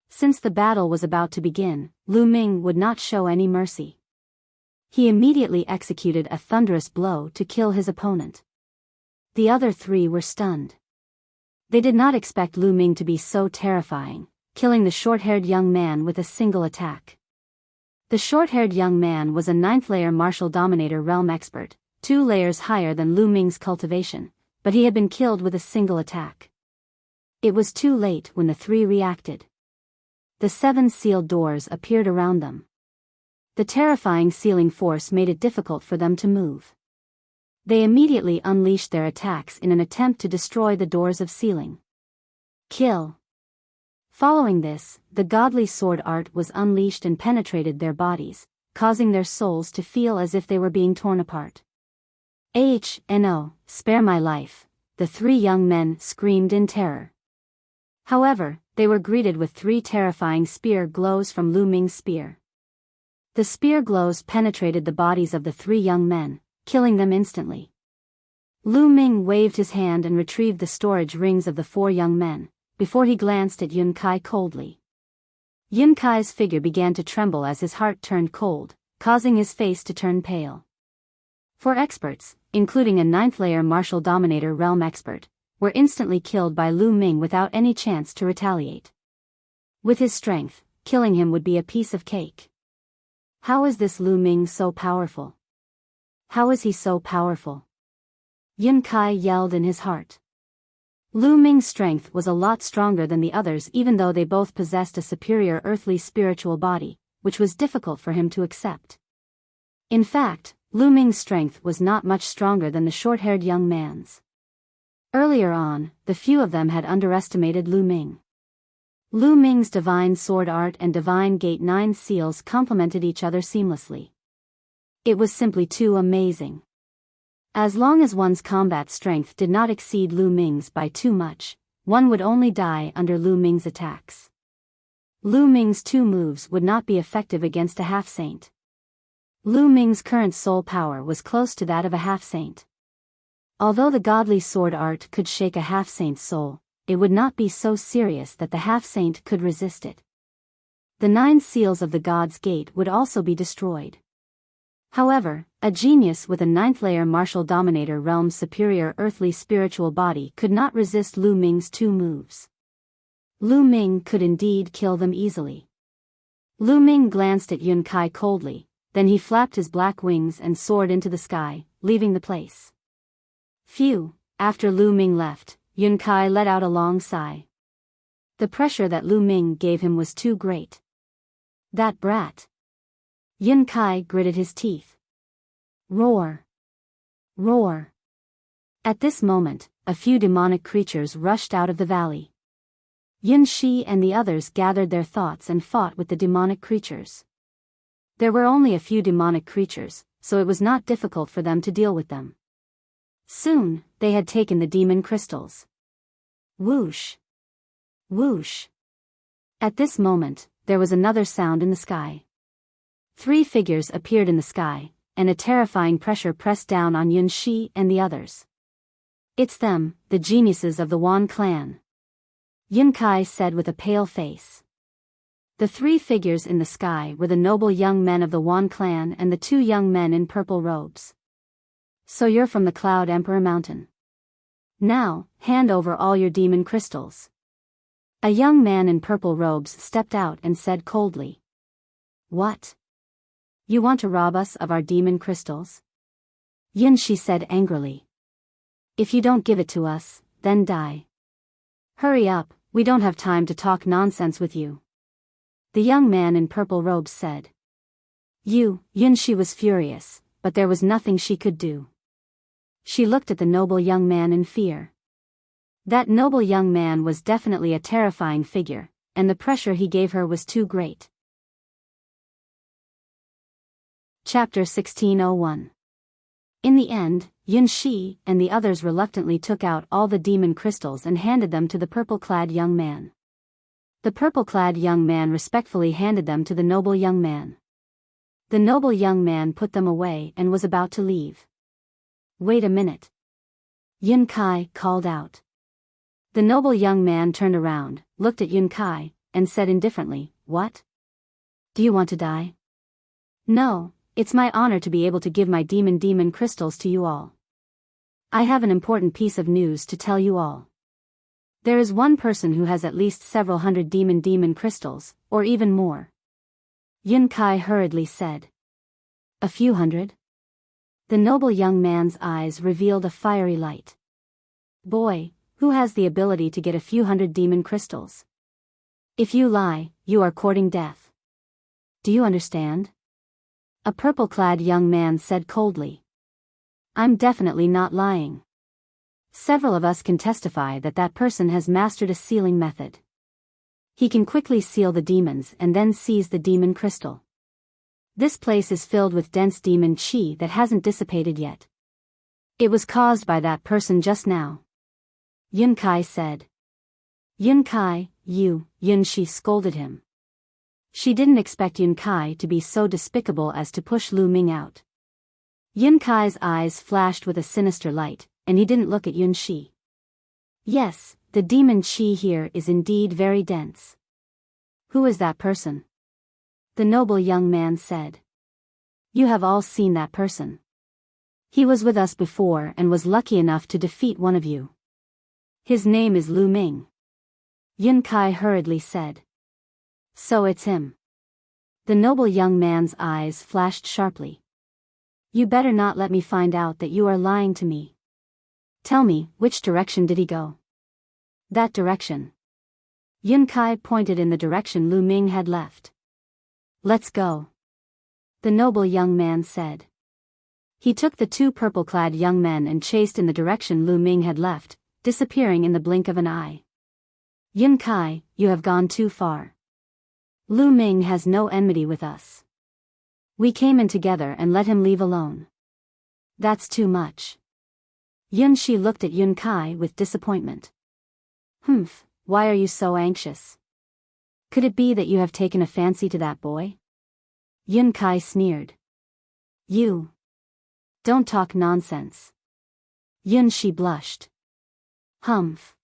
Since the battle was about to begin, Lu Ming would not show any mercy. He immediately executed a thunderous blow to kill his opponent. The other three were stunned. They did not expect Lu Ming to be so terrifying, killing the short-haired young man with a single attack. The short-haired young man was a 9th-layer martial dominator realm expert, 2 layers higher than Lu Ming's cultivation, but he had been killed with a single attack. It was too late when the three reacted. The 7 sealed doors appeared around them. The terrifying sealing force made it difficult for them to move. They immediately unleashed their attacks in an attempt to destroy the doors of sealing. Kill. Following this, the godly sword art was unleashed and penetrated their bodies, causing their souls to feel as if they were being torn apart. No, spare my life, the 3 young men screamed in terror. However, they were greeted with 3 terrifying spear glows from Lu Ming's spear. The spear glows penetrated the bodies of the 3 young men, killing them instantly. Lu Ming waved his hand and retrieved the storage rings of the 4 young men, before he glanced at Yun Kai coldly. Yun Kai's figure began to tremble as his heart turned cold, causing his face to turn pale. 4 experts, including a 9th-layer martial dominator realm expert, were instantly killed by Lu Ming without any chance to retaliate. With his strength, killing him would be a piece of cake. How is this Lu Ming so powerful? How is he so powerful? Yun Kai yelled in his heart. Lu Ming's strength was a lot stronger than the others, even though they both possessed a superior earthly spiritual body, which was difficult for him to accept. In fact, Lu Ming's strength was not much stronger than the short-haired young man's. Earlier on, the few of them had underestimated Lu Ming. Lu Ming's divine sword art and divine gate 9 seals complemented each other seamlessly. It was simply too amazing. As long as one's combat strength did not exceed Lu Ming's by too much, one would only die under Lu Ming's attacks. Lu Ming's 2 moves would not be effective against a half-saint. Lu Ming's current soul power was close to that of a half-saint. Although the godly sword art could shake a half-saint's soul, it would not be so serious that the half-saint could resist it. The 9 seals of the God's Gate would also be destroyed. However, a genius with a 9th-layer martial dominator realm's superior earthly spiritual body could not resist Lu Ming's 2 moves. Lu Ming could indeed kill them easily. Lu Ming glanced at Yun Kai coldly, then he flapped his black wings and soared into the sky, leaving the place. Phew, after Lu Ming left, Yun Kai let out a long sigh. The pressure that Lu Ming gave him was too great. That brat. Yun Kai gritted his teeth. Roar. Roar. At this moment, a few demonic creatures rushed out of the valley. Yun Shi and the others gathered their thoughts and fought with the demonic creatures. There were only a few demonic creatures, so it was not difficult for them to deal with them. Soon, they had taken the demon crystals. Whoosh. Whoosh. At this moment, there was another sound in the sky. 3 figures appeared in the sky, and a terrifying pressure pressed down on Yun Shi and the others. It's them, the geniuses of the Wan clan. Yun Kai said with a pale face. The 3 figures in the sky were the noble young men of the Wan clan and the 2 young men in purple robes. So you're from the Cloud Emperor Mountain. Now, hand over all your demon crystals. A young man in purple robes stepped out and said coldly. What? You want to rob us of our demon crystals? Yun Shi said angrily. If you don't give it to us, then die. Hurry up, we don't have time to talk nonsense with you. The young man in purple robes said. Yun Shi was furious, but there was nothing she could do. She looked at the noble young man in fear. That noble young man was definitely a terrifying figure, and the pressure he gave her was too great. Chapter 1601. In the end, Yun Shi and the others reluctantly took out all the demon crystals and handed them to the purple-clad young man. The purple-clad young man respectfully handed them to the noble young man. The noble young man put them away and was about to leave. Wait a minute. Yun Kai called out. The noble young man turned around, looked at Yun Kai, and said indifferently, "What? Do you want to die?" "No, it's my honor to be able to give my demon crystals to you all. I have an important piece of news to tell you all. There is one person who has at least several hundred demon crystals, or even more." Yun Kai hurriedly said. "A few hundred?" The noble young man's eyes revealed a fiery light. "Boy, who has the ability to get a few hundred demon crystals? If you lie, you are courting death. Do you understand?" A purple-clad young man said coldly. "I'm definitely not lying. Several of us can testify that that person has mastered a sealing method. He can quickly seal the demons and then seize the demon crystal. This place is filled with dense demon chi that hasn't dissipated yet. It was caused by that person just now," Yun Kai said. "Yun Kai, you," Yun Shi scolded him. She didn't expect Yun Kai to be so despicable as to push Lu Ming out. Yun Kai's eyes flashed with a sinister light, and he didn't look at Yun Shi. "Yes, the demon chi here is indeed very dense." "Who is that person?" the noble young man said. "You have all seen that person. He was with us before and was lucky enough to defeat one of you. His name is Lu Ming," Yun Kai hurriedly said. "So it's him." The noble young man's eyes flashed sharply. "You better not let me find out that you are lying to me. Tell me, which direction did he go?" "That direction." Yun Kai pointed in the direction Lu Ming had left. "Let's go," the noble young man said. He took the two purple-clad young men and chased in the direction Lu Ming had left, disappearing in the blink of an eye. "Yun Kai, you have gone too far. Lu Ming has no enmity with us. We came in together and let him leave alone. That's too much." Yun Shi looked at Yun Kai with disappointment. "Humph, why are you so anxious? Could it be that you have taken a fancy to that boy?" Yun Kai sneered. "You. Don't talk nonsense." Yun Shi blushed. "Humph.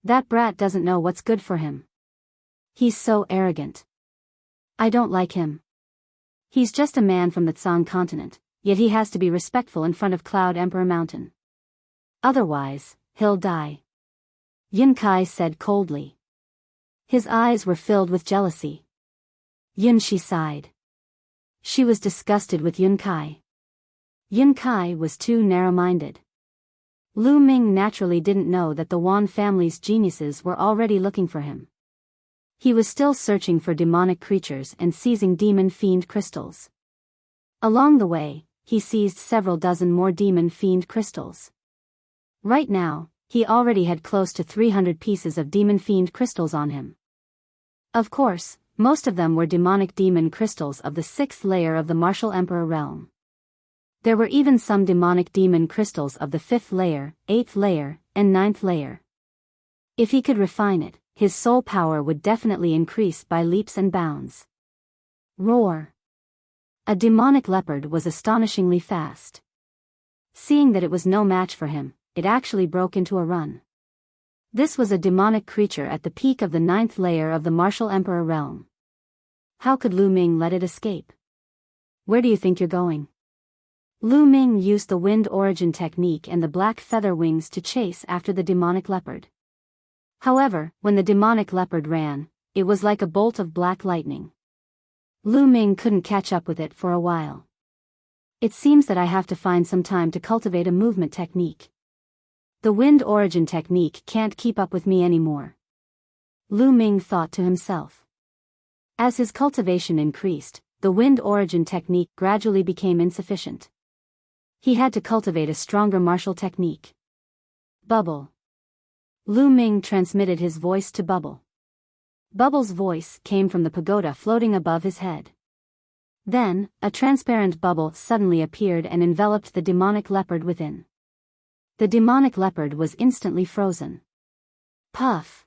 That brat doesn't know what's good for him. He's so arrogant. I don't like him. He's just a man from the Tsang continent, yet he has to be respectful in front of Cloud Emperor Mountain. Otherwise, he'll die," Yun Kai said coldly. His eyes were filled with jealousy. Yun Shi sighed. She was disgusted with Yun Kai. Yun Kai was too narrow-minded. Lu Ming naturally didn't know that the Wan family's geniuses were already looking for him. He was still searching for demonic creatures and seizing demon fiend crystals. Along the way, he seized several dozen more demon fiend crystals. Right now, he already had close to 300 pieces of demon fiend crystals on him. Of course, most of them were demonic demon crystals of the 6th layer of the Martial Emperor realm. There were even some demonic demon crystals of the 5th layer, 8th layer, and 9th layer. If he could refine it, his soul power would definitely increase by leaps and bounds. Roar! A demonic leopard was astonishingly fast. Seeing that it was no match for him, it actually broke into a run. This was a demonic creature at the peak of the 9th layer of the Martial Emperor realm. How could Lu Ming let it escape? "Where do you think you're going?" Lu Ming used the wind origin technique and the black feather wings to chase after the demonic leopard. However, when the demonic leopard ran, it was like a bolt of black lightning. Lu Ming couldn't catch up with it for a while. "It seems that I have to find some time to cultivate a movement technique. The wind origin technique can't keep up with me anymore," Lu Ming thought to himself. As his cultivation increased, the wind origin technique gradually became insufficient. He had to cultivate a stronger martial technique. "Bubble." Lu Ming transmitted his voice to Bubble. Bubble's voice came from the pagoda floating above his head. Then, a transparent bubble suddenly appeared and enveloped the demonic leopard within. The demonic leopard was instantly frozen. Puff!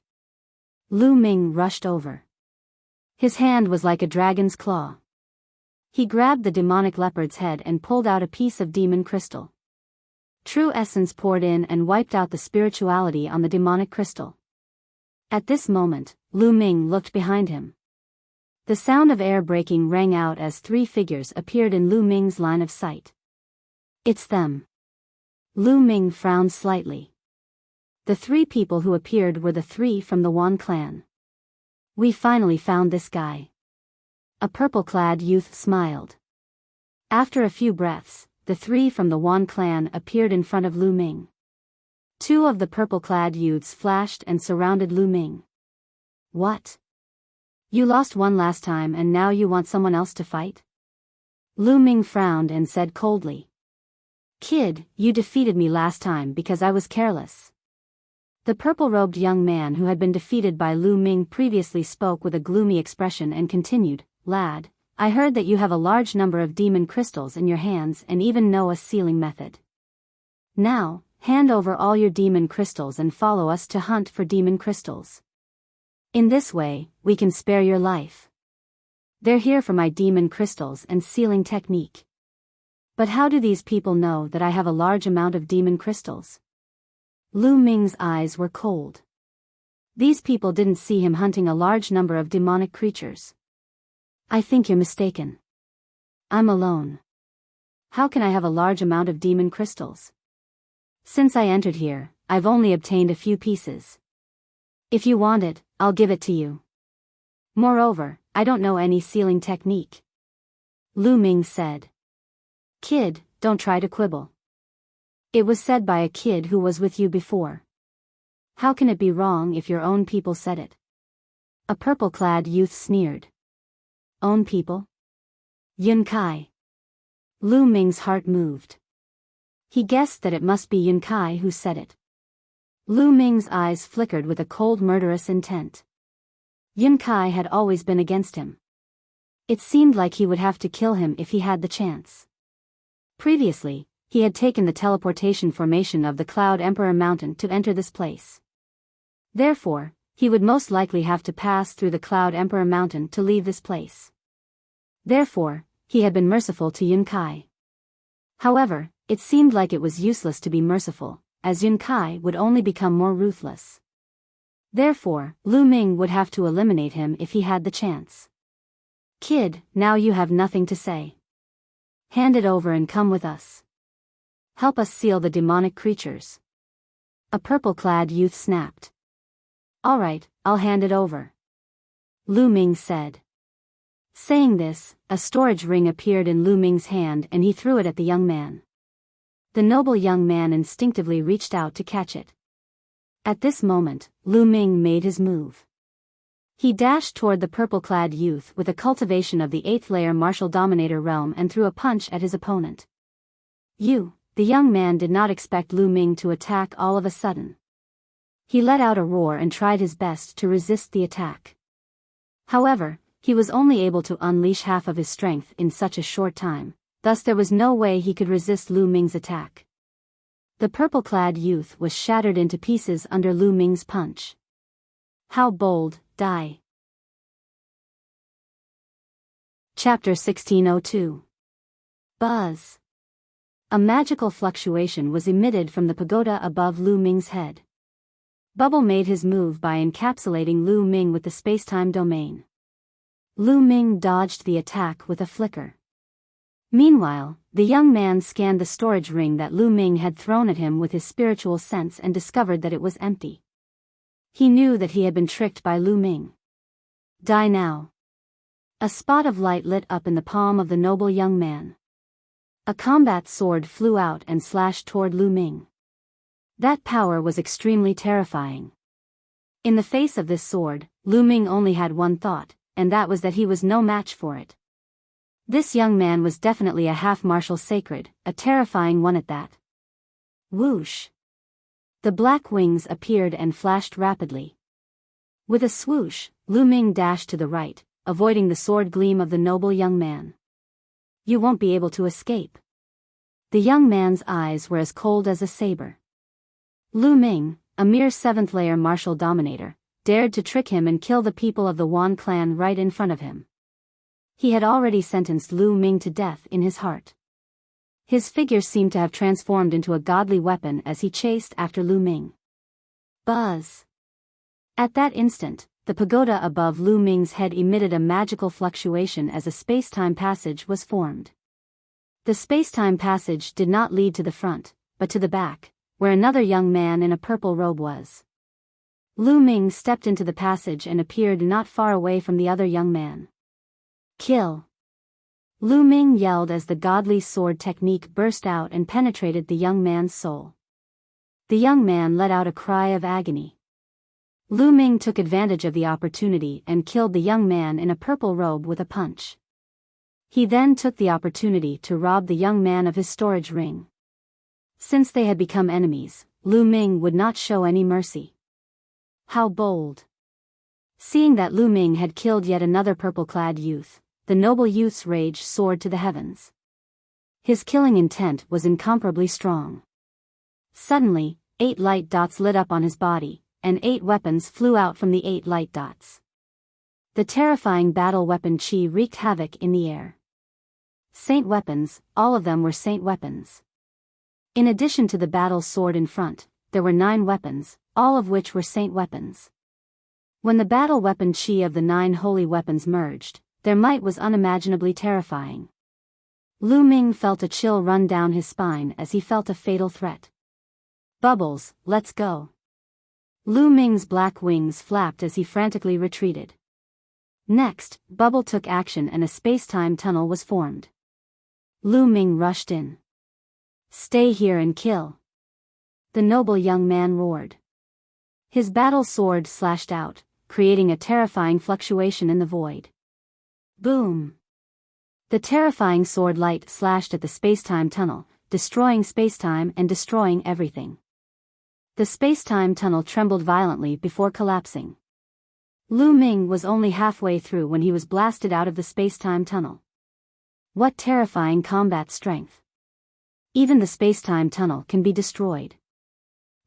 Lu Ming rushed over. His hand was like a dragon's claw. He grabbed the demonic leopard's head and pulled out a piece of demon crystal. True essence poured in and wiped out the spirituality on the demonic crystal. At this moment, Lu Ming looked behind him. The sound of air breaking rang out as 3 figures appeared in Lu Ming's line of sight. It's them. Lu Ming frowned slightly. The 3 people who appeared were the 3 from the Wan clan. We finally found this guy. A purple-clad youth smiled. After a few breaths, the 3 from the Wan clan appeared in front of Lu Ming. 2 of the purple-clad youths flashed and surrounded Lu Ming. What? You lost one last time and now you want someone else to fight? Lu Ming frowned and said coldly. Kid, you defeated me last time because I was careless. The purple-robed young man who had been defeated by Lu Ming previously spoke with a gloomy expression and continued, Lad, I heard that you have a large number of demon crystals in your hands and even know a sealing method. Now, hand over all your demon crystals and follow us to hunt for demon crystals. In this way, we can spare your life. They're here for my demon crystals and sealing technique. But how do these people know that I have a large amount of demon crystals? Lu Ming's eyes were cold. These people didn't see him hunting a large number of demonic creatures. I think you're mistaken. I'm alone. How can I have a large amount of demon crystals? Since I entered here, I've only obtained a few pieces. If you want it, I'll give it to you. Moreover, I don't know any sealing technique. Lu Ming said. Kid, don't try to quibble. It was said by a kid who was with you before. How can it be wrong if your own people said it? A purple-clad youth sneered. Own people? Yun Kai. Lu Ming's heart moved. He guessed that it must be Yun Kai who said it. Lu Ming's eyes flickered with a cold murderous intent. Yun Kai had always been against him. It seemed like he would have to kill him if he had the chance. Previously, he had taken the teleportation formation of the Cloud Emperor Mountain to enter this place. Therefore, he would most likely have to pass through the Cloud Emperor Mountain to leave this place. Therefore, he had been merciful to Yun Kai. However, it seemed like it was useless to be merciful, as Yun Kai would only become more ruthless. Therefore, Lu Ming would have to eliminate him if he had the chance. Kid, now you have nothing to say. Hand it over and come with us. Help us seal the demonic creatures. A purple-clad youth snapped. All right, I'll hand it over. Lu Ming said. Saying this, a storage ring appeared in Lu Ming's hand and he threw it at the young man. The noble young man instinctively reached out to catch it. At this moment, Lu Ming made his move. He dashed toward the purple-clad youth with a cultivation of the 8th layer martial dominator realm and threw a punch at his opponent. The young man did not expect Lu Ming to attack all of a sudden. He let out a roar and tried his best to resist the attack. However, he was only able to unleash half of his strength in such a short time, thus there was no way he could resist Lu Ming's attack. The purple-clad youth was shattered into pieces under Lu Ming's punch. How bold, die. Chapter 1602. Buzz. A magical fluctuation was emitted from the pagoda above Lu Ming's head. Bubble made his move by encapsulating Lu Ming with the space-time domain. Lu Ming dodged the attack with a flicker. Meanwhile, the young man scanned the storage ring that Lu Ming had thrown at him with his spiritual sense and discovered that it was empty. He knew that he had been tricked by Lu Ming. Die now. A spot of light lit up in the palm of the noble young man. A combat sword flew out and slashed toward Lu Ming. That power was extremely terrifying. In the face of this sword, Lu Ming only had one thought, and that was that he was no match for it. This young man was definitely a half-martial sacred, a terrifying one at that. Whoosh! The black wings appeared and flashed rapidly. With a swoosh, Lu Ming dashed to the right, avoiding the sword gleam of the noble young man. You won't be able to escape. The young man's eyes were as cold as a saber. Lu Ming, a mere 7th layer martial dominator, dared to trick him and kill the people of the Wan clan right in front of him. He had already sentenced Lu Ming to death in his heart. His figure seemed to have transformed into a godly weapon as he chased after Lu Ming. Buzz! At that instant, the pagoda above Lu Ming's head emitted a magical fluctuation as a space-time passage was formed. The space-time passage did not lead to the front, but to the back, where another young man in a purple robe was. Lu Ming stepped into the passage and appeared not far away from the other young man. Kill! Lu Ming yelled as the godly sword technique burst out and penetrated the young man's soul. The young man let out a cry of agony. Lu Ming took advantage of the opportunity and killed the young man in a purple robe with a punch. He then took the opportunity to rob the young man of his storage ring. Since they had become enemies, Lu Ming would not show any mercy. How bold! Seeing that Lu Ming had killed yet another purple-clad youth, the noble youth's rage soared to the heavens. His killing intent was incomparably strong. Suddenly, 8 light dots lit up on his body, and 8 weapons flew out from the 8 light dots. The terrifying battle weapon chi wreaked havoc in the air. Saint weapons, all of them were saint weapons. In addition to the battle sword in front, there were 9 weapons, all of which were saint weapons. When the battle weapon chi of the 9 holy weapons merged, their might was unimaginably terrifying. Lu Ming felt a chill run down his spine as he felt a fatal threat. Bubbles, let's go. Lu Ming's black wings flapped as he frantically retreated. Next, Bubble took action and a space-time tunnel was formed. Lu Ming rushed in. Stay here and kill! The noble young man roared. His battle sword slashed out, creating a terrifying fluctuation in the void. Boom! The terrifying sword light slashed at the space-time tunnel, destroying space-time and destroying everything. The space-time tunnel trembled violently before collapsing. Lu Ming was only halfway through when he was blasted out of the space-time tunnel. What terrifying combat strength! Even the space-time tunnel can be destroyed.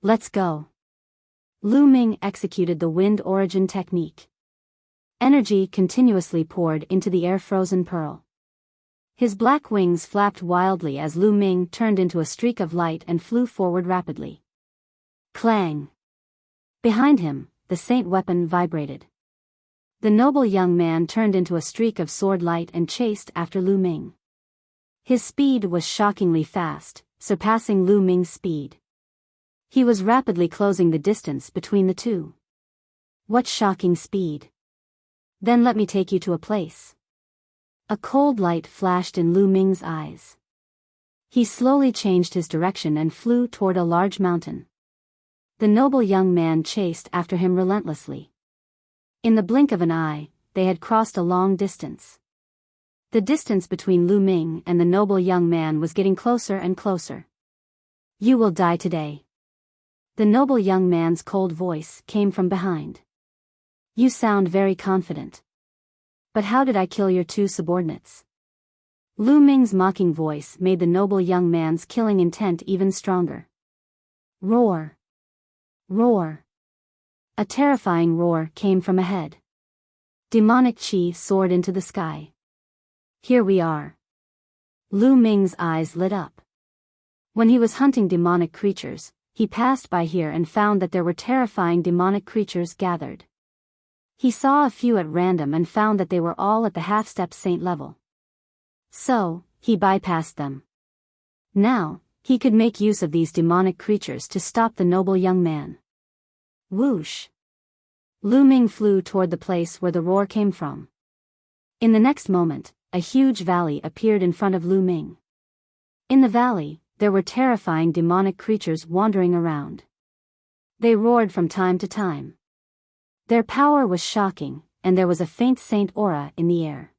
Let's go. Lu Ming executed the wind origin technique. Energy continuously poured into the air-frozen pearl. His black wings flapped wildly as Lu Ming turned into a streak of light and flew forward rapidly. Clang! Behind him, the saint weapon vibrated. The noble young man turned into a streak of sword light and chased after Lu Ming. His speed was shockingly fast, surpassing Lu Ming's speed. He was rapidly closing the distance between the two. What shocking speed! Then let me take you to a place. A cold light flashed in Lu Ming's eyes. He slowly changed his direction and flew toward a large mountain. The noble young man chased after him relentlessly. In the blink of an eye, they had crossed a long distance. The distance between Lu Ming and the noble young man was getting closer and closer. You will die today. The noble young man's cold voice came from behind. You sound very confident. But how did I kill your 2 subordinates? Lu Ming's mocking voice made the noble young man's killing intent even stronger. Roar! Roar! A terrifying roar came from ahead. Demonic chi soared into the sky. Here we are. Lu Ming's eyes lit up. When he was hunting demonic creatures, he passed by here and found that there were terrifying demonic creatures gathered. He saw a few at random and found that they were all at the half-step saint level. So, he bypassed them. Now, he could make use of these demonic creatures to stop the noble young man. Whoosh! Lu Ming flew toward the place where the roar came from. In the next moment, a huge valley appeared in front of Lu Ming. In the valley, there were terrifying demonic creatures wandering around. They roared from time to time. Their power was shocking, and there was a faint saint aura in the air.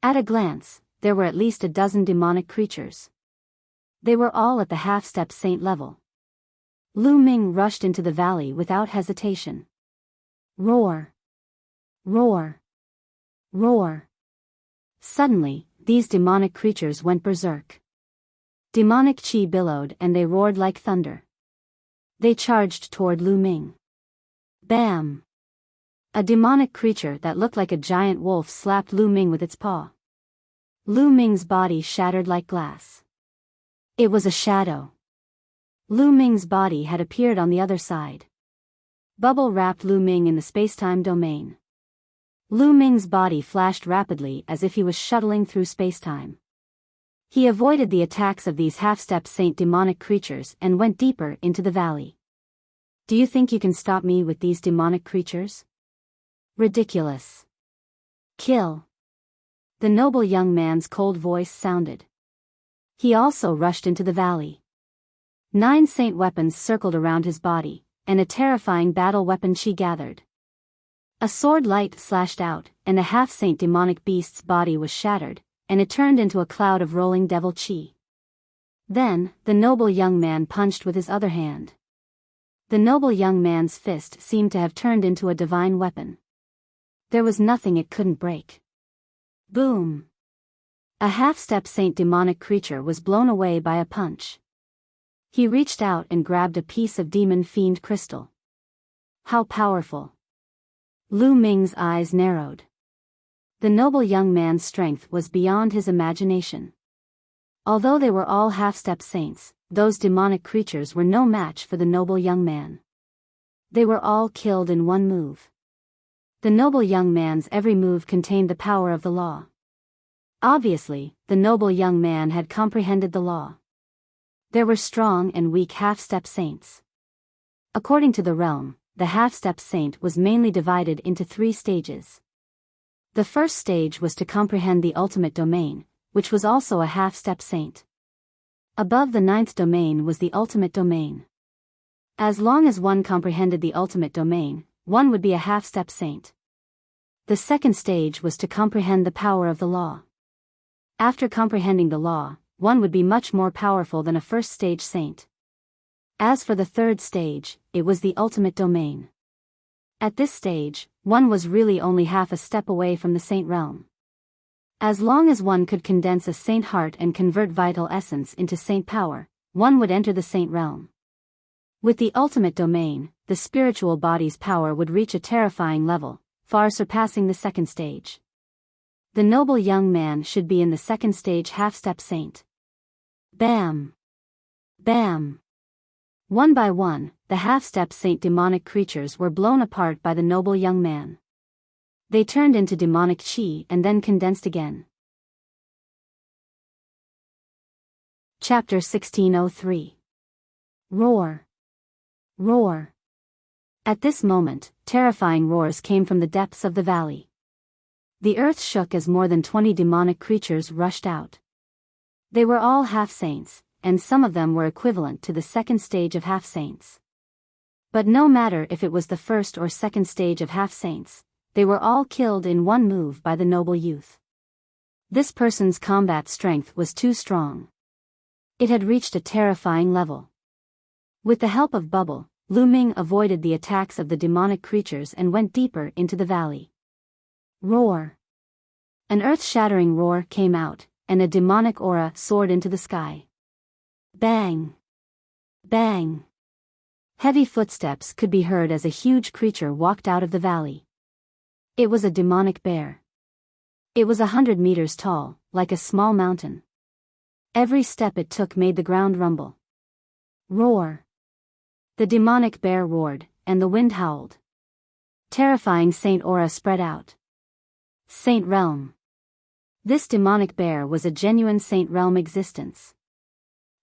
At a glance, there were at least a dozen demonic creatures. They were all at the half-step saint level. Lu Ming rushed into the valley without hesitation. Roar! Roar! Roar! Suddenly, these demonic creatures went berserk. Demonic chi billowed and they roared like thunder. They charged toward Lu Ming. Bam! A demonic creature that looked like a giant wolf slapped Lu Ming with its paw. Lu Ming's body shattered like glass. It was a shadow. Lu Ming's body had appeared on the other side. Bubble wrapped Lu Ming in the spacetime domain. Lu Ming's body flashed rapidly as if he was shuttling through spacetime. He avoided the attacks of these half-step saint demonic creatures and went deeper into the valley. Do you think you can stop me with these demonic creatures? Ridiculous. Kill. The noble young man's cold voice sounded. He also rushed into the valley. 9 saint weapons circled around his body, and a terrifying battle weapon she gathered. A sword light slashed out, and a half-saint demonic beast's body was shattered, and it turned into a cloud of rolling devil chi. Then, the noble young man punched with his other hand. The noble young man's fist seemed to have turned into a divine weapon. There was nothing it couldn't break. Boom! A half-step saint demonic creature was blown away by a punch. He reached out and grabbed a piece of demon fiend crystal. How powerful! Lu Ming's eyes narrowed. The noble young man's strength was beyond his imagination. Although they were all half-step saints, those demonic creatures were no match for the noble young man. They were all killed in one move. The noble young man's every move contained the power of the law. Obviously, the noble young man had comprehended the law. There were strong and weak half-step saints. According to the realm, the half-step saint was mainly divided into 3 stages. The first stage was to comprehend the ultimate domain, which was also a half-step saint. Above the 9th domain was the ultimate domain. As long as one comprehended the ultimate domain, one would be a half-step saint. The second stage was to comprehend the power of the law. After comprehending the law, one would be much more powerful than a first-stage saint. As for the third stage, it was the ultimate domain. At this stage, one was really only half a step away from the saint realm. As long as one could condense a saint heart and convert vital essence into saint power, one would enter the saint realm. With the ultimate domain, the spiritual body's power would reach a terrifying level, far surpassing the second stage. The noble young man should be in the second stage half-step saint. Bam! Bam! One by one, the half-step saint demonic creatures were blown apart by the noble young man. They turned into demonic chi and then condensed again. Chapter 1603. Roar! Roar! At this moment, terrifying roars came from the depths of the valley. The earth shook as more than 20 demonic creatures rushed out. They were all half-saints, and some of them were equivalent to the second stage of half-saints. But no matter if it was the first or second stage of half-saints, they were all killed in one move by the noble youth. This person's combat strength was too strong. It had reached a terrifying level. With the help of Bubble, Lu Ming avoided the attacks of the demonic creatures and went deeper into the valley. Roar! An earth-shattering roar came out, and a demonic aura soared into the sky. Bang! Bang! Heavy footsteps could be heard as a huge creature walked out of the valley. It was a demonic bear. It was 100 meters tall, like a small mountain. Every step it took made the ground rumble. Roar! The demonic bear roared, and the wind howled. Terrifying saint aura spread out. Saint realm. This demonic bear was a genuine saint realm existence.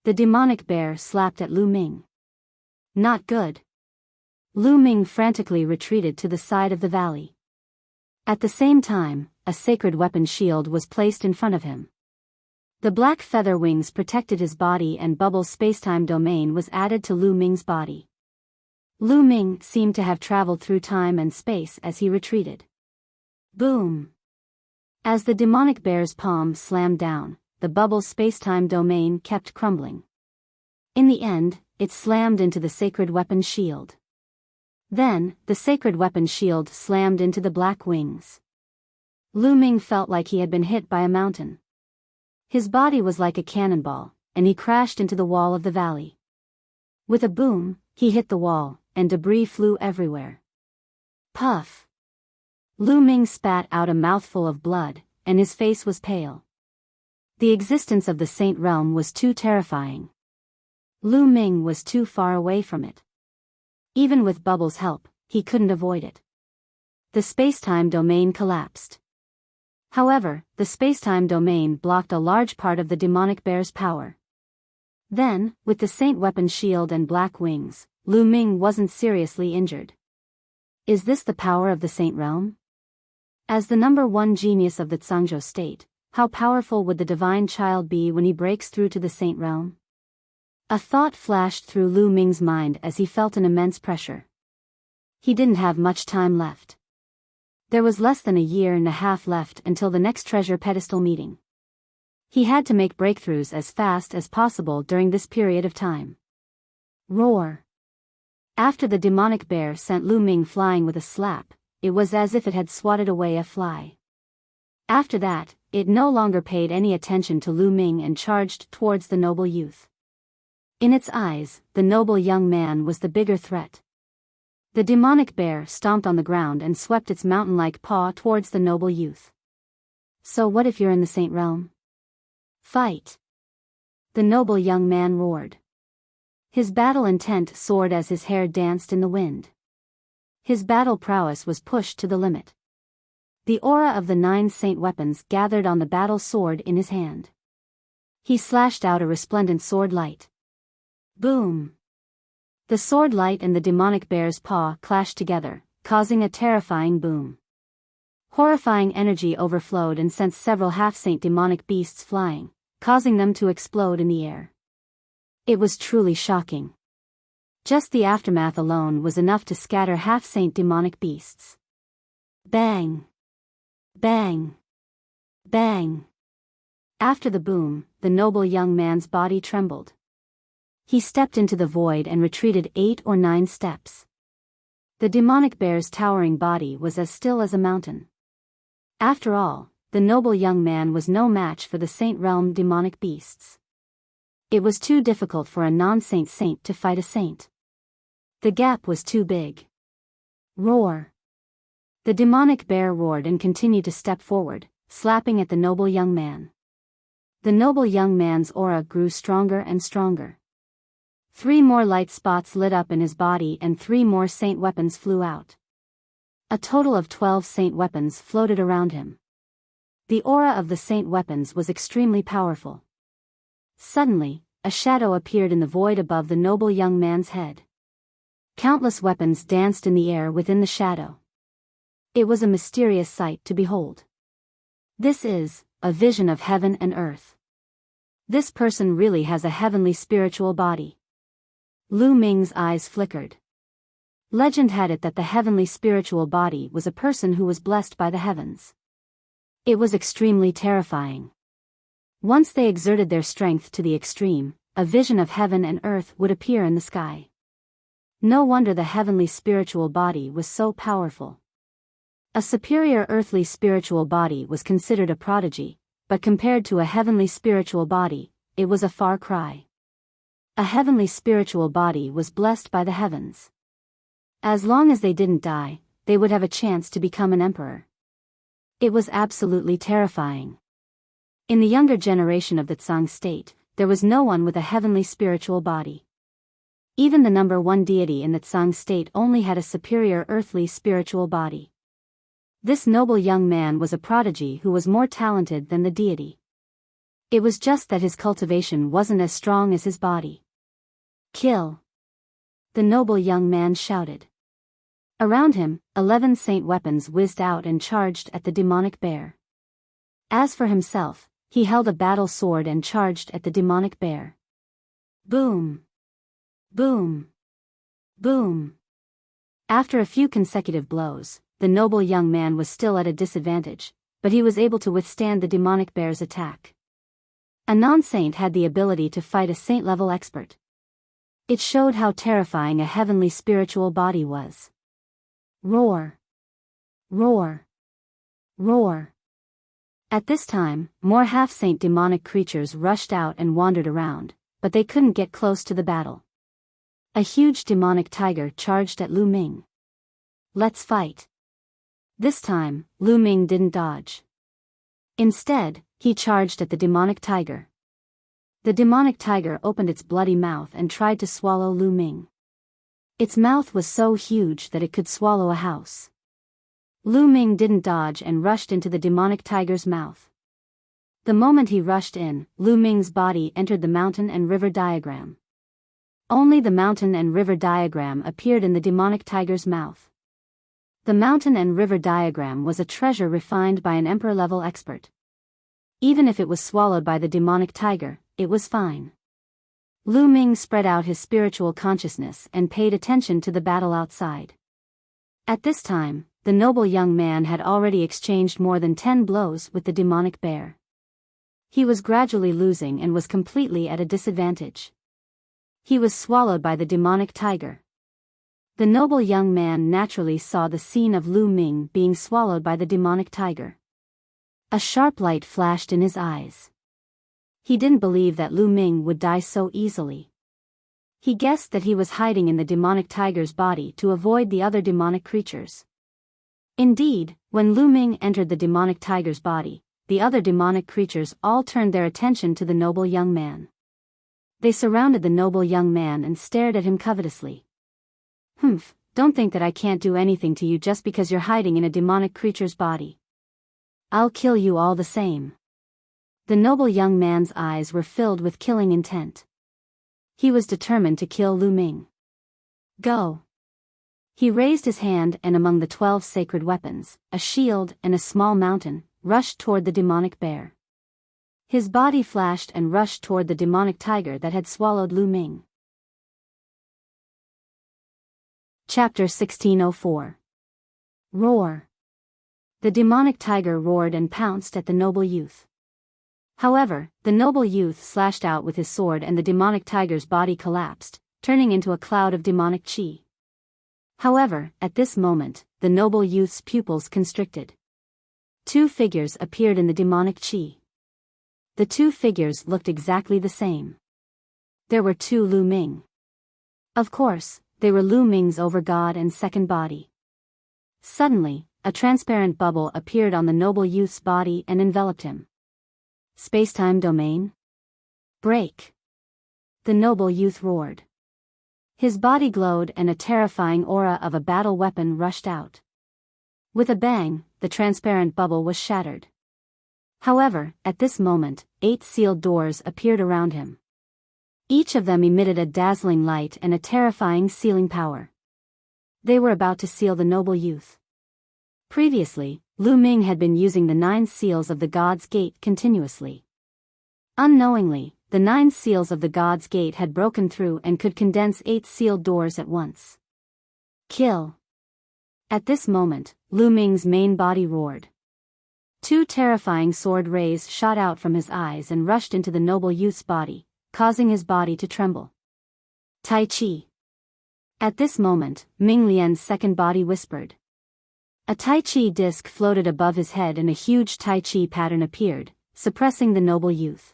The demonic bear slapped at Lu Ming. Not good. Lu Ming frantically retreated to the side of the valley. At the same time, a sacred weapon shield was placed in front of him. The black feather wings protected his body and Bubble's spacetime domain was added to Lu Ming's body. Lu Ming seemed to have traveled through time and space as he retreated. Boom! As the demonic bear's palm slammed down, the Bubble's spacetime domain kept crumbling. In the end, it slammed into the sacred weapon shield. Then, the sacred weapon shield slammed into the black wings. Lu Ming felt like he had been hit by a mountain. His body was like a cannonball, and he crashed into the wall of the valley. With a boom, he hit the wall, and debris flew everywhere. Puff! Lu Ming spat out a mouthful of blood, and his face was pale. The existence of the Saint Realm was too terrifying. Lu Ming was too far away from it. Even with Bubble's help, he couldn't avoid it. The space-time domain collapsed. However, the space-time domain blocked a large part of the demonic bear's power. Then, with the Saint Weapon shield and black wings, Lu Ming wasn't seriously injured. Is this the power of the Saint Realm? As the number one genius of the Zhangzhou state, how powerful would the divine child be when he breaks through to the Saint Realm? A thought flashed through Lu Ming's mind as he felt an immense pressure. He didn't have much time left. There was less than a year and a half left until the next treasure pedestal meeting. He had to make breakthroughs as fast as possible during this period of time. Roar! After the demonic bear sent Lu Ming flying with a slap, it was as if it had swatted away a fly. After that, it no longer paid any attention to Lu Ming and charged towards the noble youth. In its eyes, the noble young man was the bigger threat. The demonic bear stomped on the ground and swept its mountain-like paw towards the noble youth. So what if you're in the Saint Realm? Fight! The noble young man roared. His battle intent soared as his hair danced in the wind. His battle prowess was pushed to the limit. The aura of the 9 saint weapons gathered on the battle sword in his hand. He slashed out a resplendent sword light. Boom! The sword light and the demonic bear's paw clashed together, causing a terrifying boom. Horrifying energy overflowed and sent several half-saint demonic beasts flying, causing them to explode in the air. It was truly shocking. Just the aftermath alone was enough to scatter half-saint demonic beasts. Bang! Bang! Bang! After the boom, the noble young man's body trembled. He stepped into the void and retreated 8 or 9 steps. The demonic bear's towering body was as still as a mountain. After all, the noble young man was no match for the Saint Realm demonic beasts. It was too difficult for a non-saint saint to fight a saint. The gap was too big. Roar! The demonic bear roared and continued to step forward, slapping at the noble young man. The noble young man's aura grew stronger and stronger. 3 more light spots lit up in his body and 3 more saint weapons flew out. A total of 12 saint weapons floated around him. The aura of the saint weapons was extremely powerful. Suddenly, a shadow appeared in the void above the noble young man's head. Countless weapons danced in the air within the shadow. It was a mysterious sight to behold. This is a vision of heaven and earth. This person really has a heavenly spiritual body. Lu Ming's eyes flickered. Legend had it that the heavenly spiritual body was a person who was blessed by the heavens. It was extremely terrifying. Once they exerted their strength to the extreme, a vision of heaven and earth would appear in the sky. No wonder the heavenly spiritual body was so powerful. A superior earthly spiritual body was considered a prodigy, but compared to a heavenly spiritual body, it was a far cry. A heavenly spiritual body was blessed by the heavens. As long as they didn't die, they would have a chance to become an emperor. It was absolutely terrifying. In the younger generation of the Zhang state, there was no one with a heavenly spiritual body. Even the number one deity in the Zhang state only had a superior earthly spiritual body. This noble young man was a prodigy who was more talented than the deity. It was just that his cultivation wasn't as strong as his body. Kill! The noble young man shouted. Around him, 11 saint weapons whizzed out and charged at the demonic bear. As for himself, he held a battle sword and charged at the demonic bear. Boom! Boom! Boom! After a few consecutive blows, the noble young man was still at a disadvantage, but he was able to withstand the demonic bear's attack. A non-saint had the ability to fight a saint-level expert. It showed how terrifying a heavenly spiritual body was. Roar! Roar! Roar! At this time, more half-saint demonic creatures rushed out and wandered around, but they couldn't get close to the battle. A huge demonic tiger charged at Lu Ming. Let's fight! This time, Lu Ming didn't dodge. Instead, he charged at the demonic tiger. The demonic tiger opened its bloody mouth and tried to swallow Lu Ming. Its mouth was so huge that it could swallow a house. Lu Ming didn't dodge and rushed into the demonic tiger's mouth. The moment he rushed in, Lu Ming's body entered the mountain and river diagram. Only the mountain and river diagram appeared in the demonic tiger's mouth. The mountain and river diagram was a treasure refined by an emperor-level expert. Even if it was swallowed by the demonic tiger, it was fine. Lu Ming spread out his spiritual consciousness and paid attention to the battle outside. At this time, the noble young man had already exchanged more than 10 blows with the demonic bear. He was gradually losing and was completely at a disadvantage. He was swallowed by the demonic tiger. The noble young man naturally saw the scene of Lu Ming being swallowed by the demonic tiger. A sharp light flashed in his eyes. He didn't believe that Lu Ming would die so easily. He guessed that he was hiding in the demonic tiger's body to avoid the other demonic creatures. Indeed, when Lu Ming entered the demonic tiger's body, the other demonic creatures all turned their attention to the noble young man. They surrounded the noble young man and stared at him covetously. "Humph, don't think that I can't do anything to you just because you're hiding in a demonic creature's body. I'll kill you all the same." The noble young man's eyes were filled with killing intent. He was determined to kill Lu Ming. "Go." He raised his hand and among the 12 sacred weapons, a shield and a small mountain, rushed toward the demonic bear. His body flashed and rushed toward the demonic tiger that had swallowed Lu Ming. Chapter 1604. Roar. The demonic tiger roared and pounced at the noble youth. However, the noble youth slashed out with his sword and the demonic tiger's body collapsed, turning into a cloud of demonic chi. However, at this moment, the noble youth's pupils constricted. 2 figures appeared in the demonic chi. The 2 figures looked exactly the same. There were 2 Lu Ming. Of course, they were Lu Ming's over-god and second body. Suddenly, a transparent bubble appeared on the noble youth's body and enveloped him. Space-time domain? Break! The noble youth roared. His body glowed and a terrifying aura of a battle weapon rushed out. With a bang, the transparent bubble was shattered. However, at this moment, 8 sealed doors appeared around him. Each of them emitted a dazzling light and a terrifying sealing power. They were about to seal the noble youth. Previously, Lu Ming had been using the 9 seals of the God's Gate continuously. Unknowingly, the 9 seals of the God's Gate had broken through and could condense 8 sealed doors at once. Kill! At this moment, Lu Ming's main body roared. 2 terrifying sword rays shot out from his eyes and rushed into the noble youth's body, causing his body to tremble. Tai Chi! At this moment, Ming Lian's second body whispered. A Tai Chi disc floated above his head and a huge Tai Chi pattern appeared, suppressing the noble youth.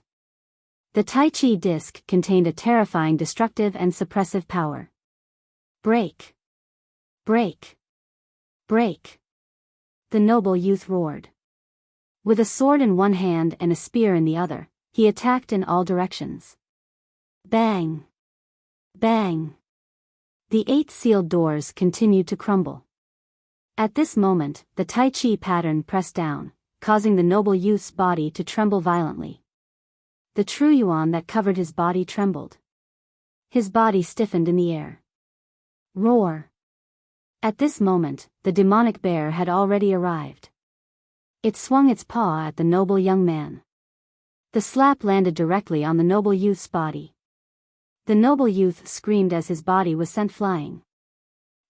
The Tai Chi disc contained a terrifying destructive and suppressive power. Break! Break! Break! The noble youth roared. With a sword in one hand and a spear in the other, he attacked in all directions. Bang! Bang! The 8 sealed doors continued to crumble. At this moment, the Tai Chi pattern pressed down, causing the noble youth's body to tremble violently. The true yuan that covered his body trembled. His body stiffened in the air. Roar! At this moment, the demonic bear had already arrived. It swung its paw at the noble young man. The slap landed directly on the noble youth's body. The noble youth screamed as his body was sent flying.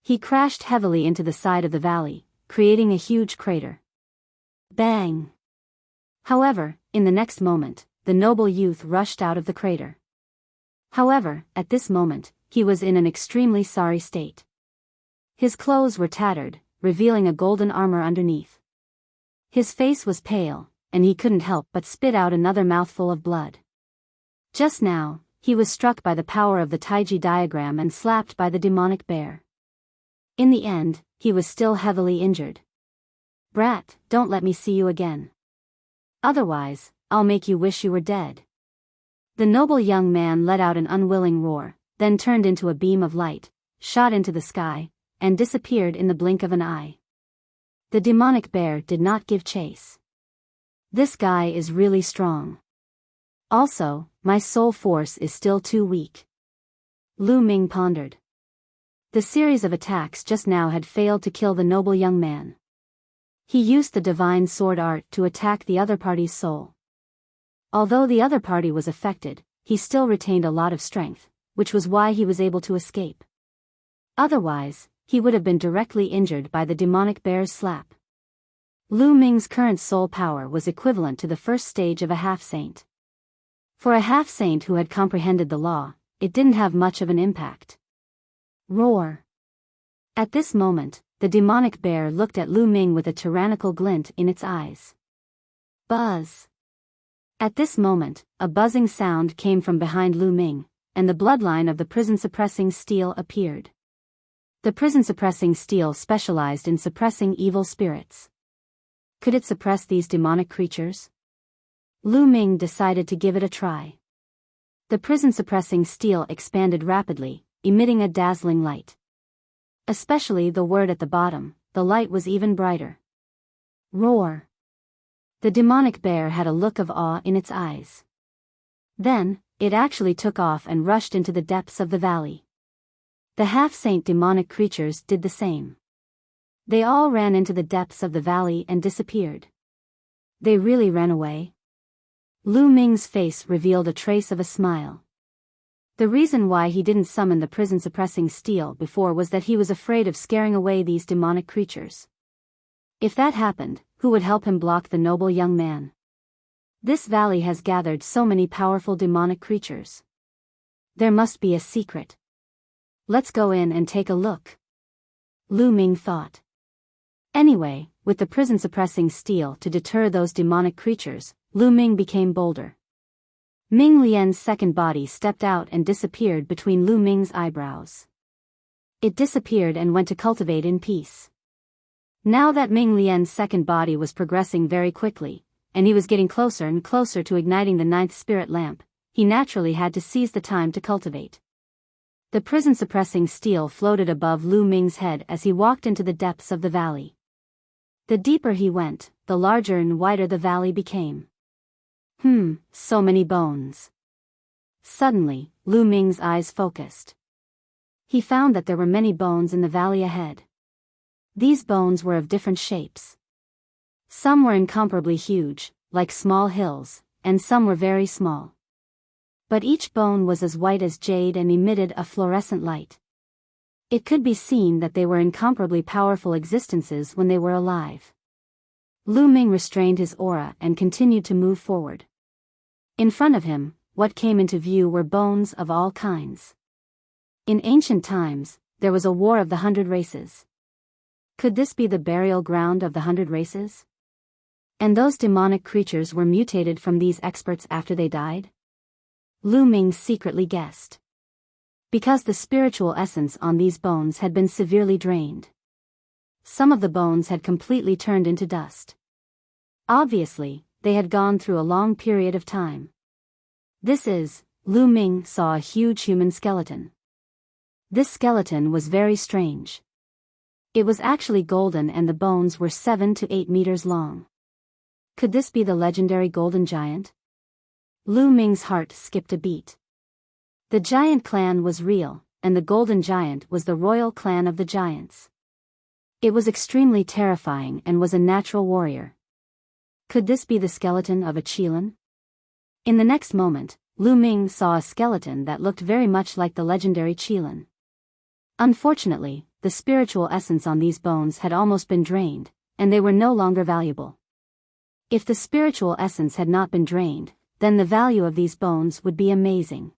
He crashed heavily into the side of the valley, creating a huge crater. Bang! However, in the next moment, the noble youth rushed out of the crater. However, at this moment, he was in an extremely sorry state. His clothes were tattered, revealing a golden armor underneath. His face was pale, and he couldn't help but spit out another mouthful of blood. Just now, he was struck by the power of the Taiji diagram and slapped by the demonic bear. In the end, he was still heavily injured. Brat, don't let me see you again. Otherwise, I'll make you wish you were dead. The noble young man let out an unwilling roar, then turned into a beam of light, shot into the sky, and disappeared in the blink of an eye. The demonic bear did not give chase. This guy is really strong. Also, my soul force is still too weak. Lu Ming pondered. The series of attacks just now had failed to kill the noble young man. He used the divine sword art to attack the other party's soul. Although the other party was affected, he still retained a lot of strength, which was why he was able to escape. Otherwise, he would have been directly injured by the demonic bear's slap. Lu Ming's current soul power was equivalent to the first stage of a half-saint. For a half-saint who had comprehended the law, it didn't have much of an impact. Roar. At this moment, the demonic bear looked at Lu Ming with a tyrannical glint in its eyes. Buzz. At this moment, a buzzing sound came from behind Lu Ming, and the bloodline of the prison-suppressing steel appeared. The prison-suppressing steel specialized in suppressing evil spirits. Could it suppress these demonic creatures? Lu Ming decided to give it a try. The prison-suppressing steel expanded rapidly, emitting a dazzling light. Especially the word at the bottom, the light was even brighter. Roar. The demonic bear had a look of awe in its eyes. Then, it actually took off and rushed into the depths of the valley. The half-saint demonic creatures did the same. They all ran into the depths of the valley and disappeared. They really ran away? Lu Ming's face revealed a trace of a smile. The reason why he didn't summon the prison-suppressing steel before was that he was afraid of scaring away these demonic creatures. If that happened, who would help him block the noble young man? This valley has gathered so many powerful demonic creatures. There must be a secret. Let's go in and take a look. Lu Ming thought. Anyway, with the prison-suppressing steel to deter those demonic creatures, Lu Ming became bolder. Ming Lian's second body stepped out and disappeared between Lu Ming's eyebrows. It disappeared and went to cultivate in peace. Now that Ming Lian's second body was progressing very quickly, and he was getting closer and closer to igniting the ninth spirit lamp, he naturally had to seize the time to cultivate. The prison-suppressing steel floated above Lu Ming's head as he walked into the depths of the valley. The deeper he went, the larger and wider the valley became. So many bones. Suddenly, Lu Ming's eyes focused. He found that there were many bones in the valley ahead. These bones were of different shapes. Some were incomparably huge, like small hills, and some were very small. But each bone was as white as jade and emitted a fluorescent light. It could be seen that they were incomparably powerful existences when they were alive. Lu Ming restrained his aura and continued to move forward. In front of him, what came into view were bones of all kinds. In ancient times, there was a war of the 100 races. Could this be the burial ground of the 100 races? And those demonic creatures were mutated from these experts after they died? Lu Ming secretly guessed. Because the spiritual essence on these bones had been severely drained. Some of the bones had completely turned into dust. Obviously, they had gone through a long period of time. Lu Ming saw a huge human skeleton. This skeleton was very strange. It was actually golden and the bones were 7 to 8 meters long. Could this be the legendary golden giant? Lu Ming's heart skipped a beat. The giant clan was real, and the golden giant was the royal clan of the giants. It was extremely terrifying and was a natural warrior. Could this be the skeleton of a Qilin? In the next moment, Lu Ming saw a skeleton that looked very much like the legendary Qilin. Unfortunately, the spiritual essence on these bones had almost been drained, and they were no longer valuable. If the spiritual essence had not been drained, then the value of these bones would be amazing.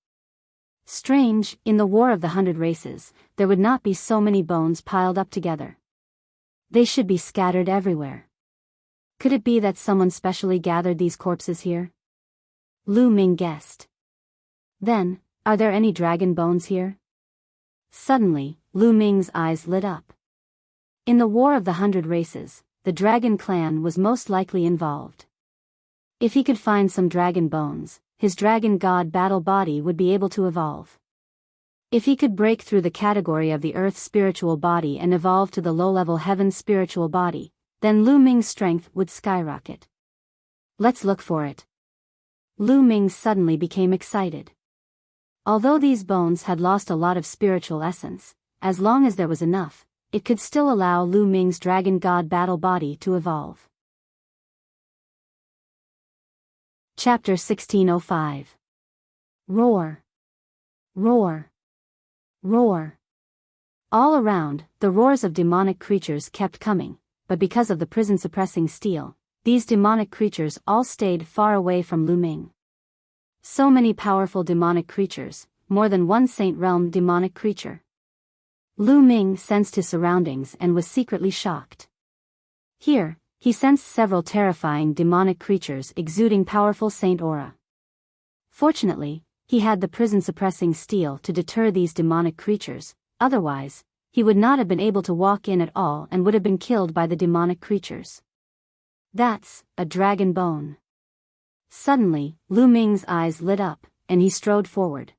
Strange, in the War of the 100 Races, there would not be so many bones piled up together. They should be scattered everywhere. Could it be that someone specially gathered these corpses here? Lu Ming guessed. Then, are there any dragon bones here? Suddenly, Lu Ming's eyes lit up. In the War of the 100 Races, the dragon clan was most likely involved. If he could find some dragon bones, his dragon god battle body would be able to evolve. If he could break through the category of the earth spiritual body and evolve to the low-level heaven spiritual body, then Lu Ming's strength would skyrocket. Let's look for it. Lu Ming suddenly became excited. Although these bones had lost a lot of spiritual essence, as long as there was enough, it could still allow Lu Ming's dragon god battle body to evolve. Chapter 1605. Roar. Roar. Roar. All around, the roars of demonic creatures kept coming, but because of the prison-suppressing steel, these demonic creatures all stayed far away from Lu Ming. So many powerful demonic creatures, more than one Saint Realm demonic creature. Lu Ming sensed his surroundings and was secretly shocked. Here, he sensed several terrifying demonic creatures exuding powerful saint aura. Fortunately, he had the prison-suppressing steel to deter these demonic creatures, otherwise, he would not have been able to walk in at all and would have been killed by the demonic creatures. That's a dragon bone. Suddenly, Lu Ming's eyes lit up, and he strode forward.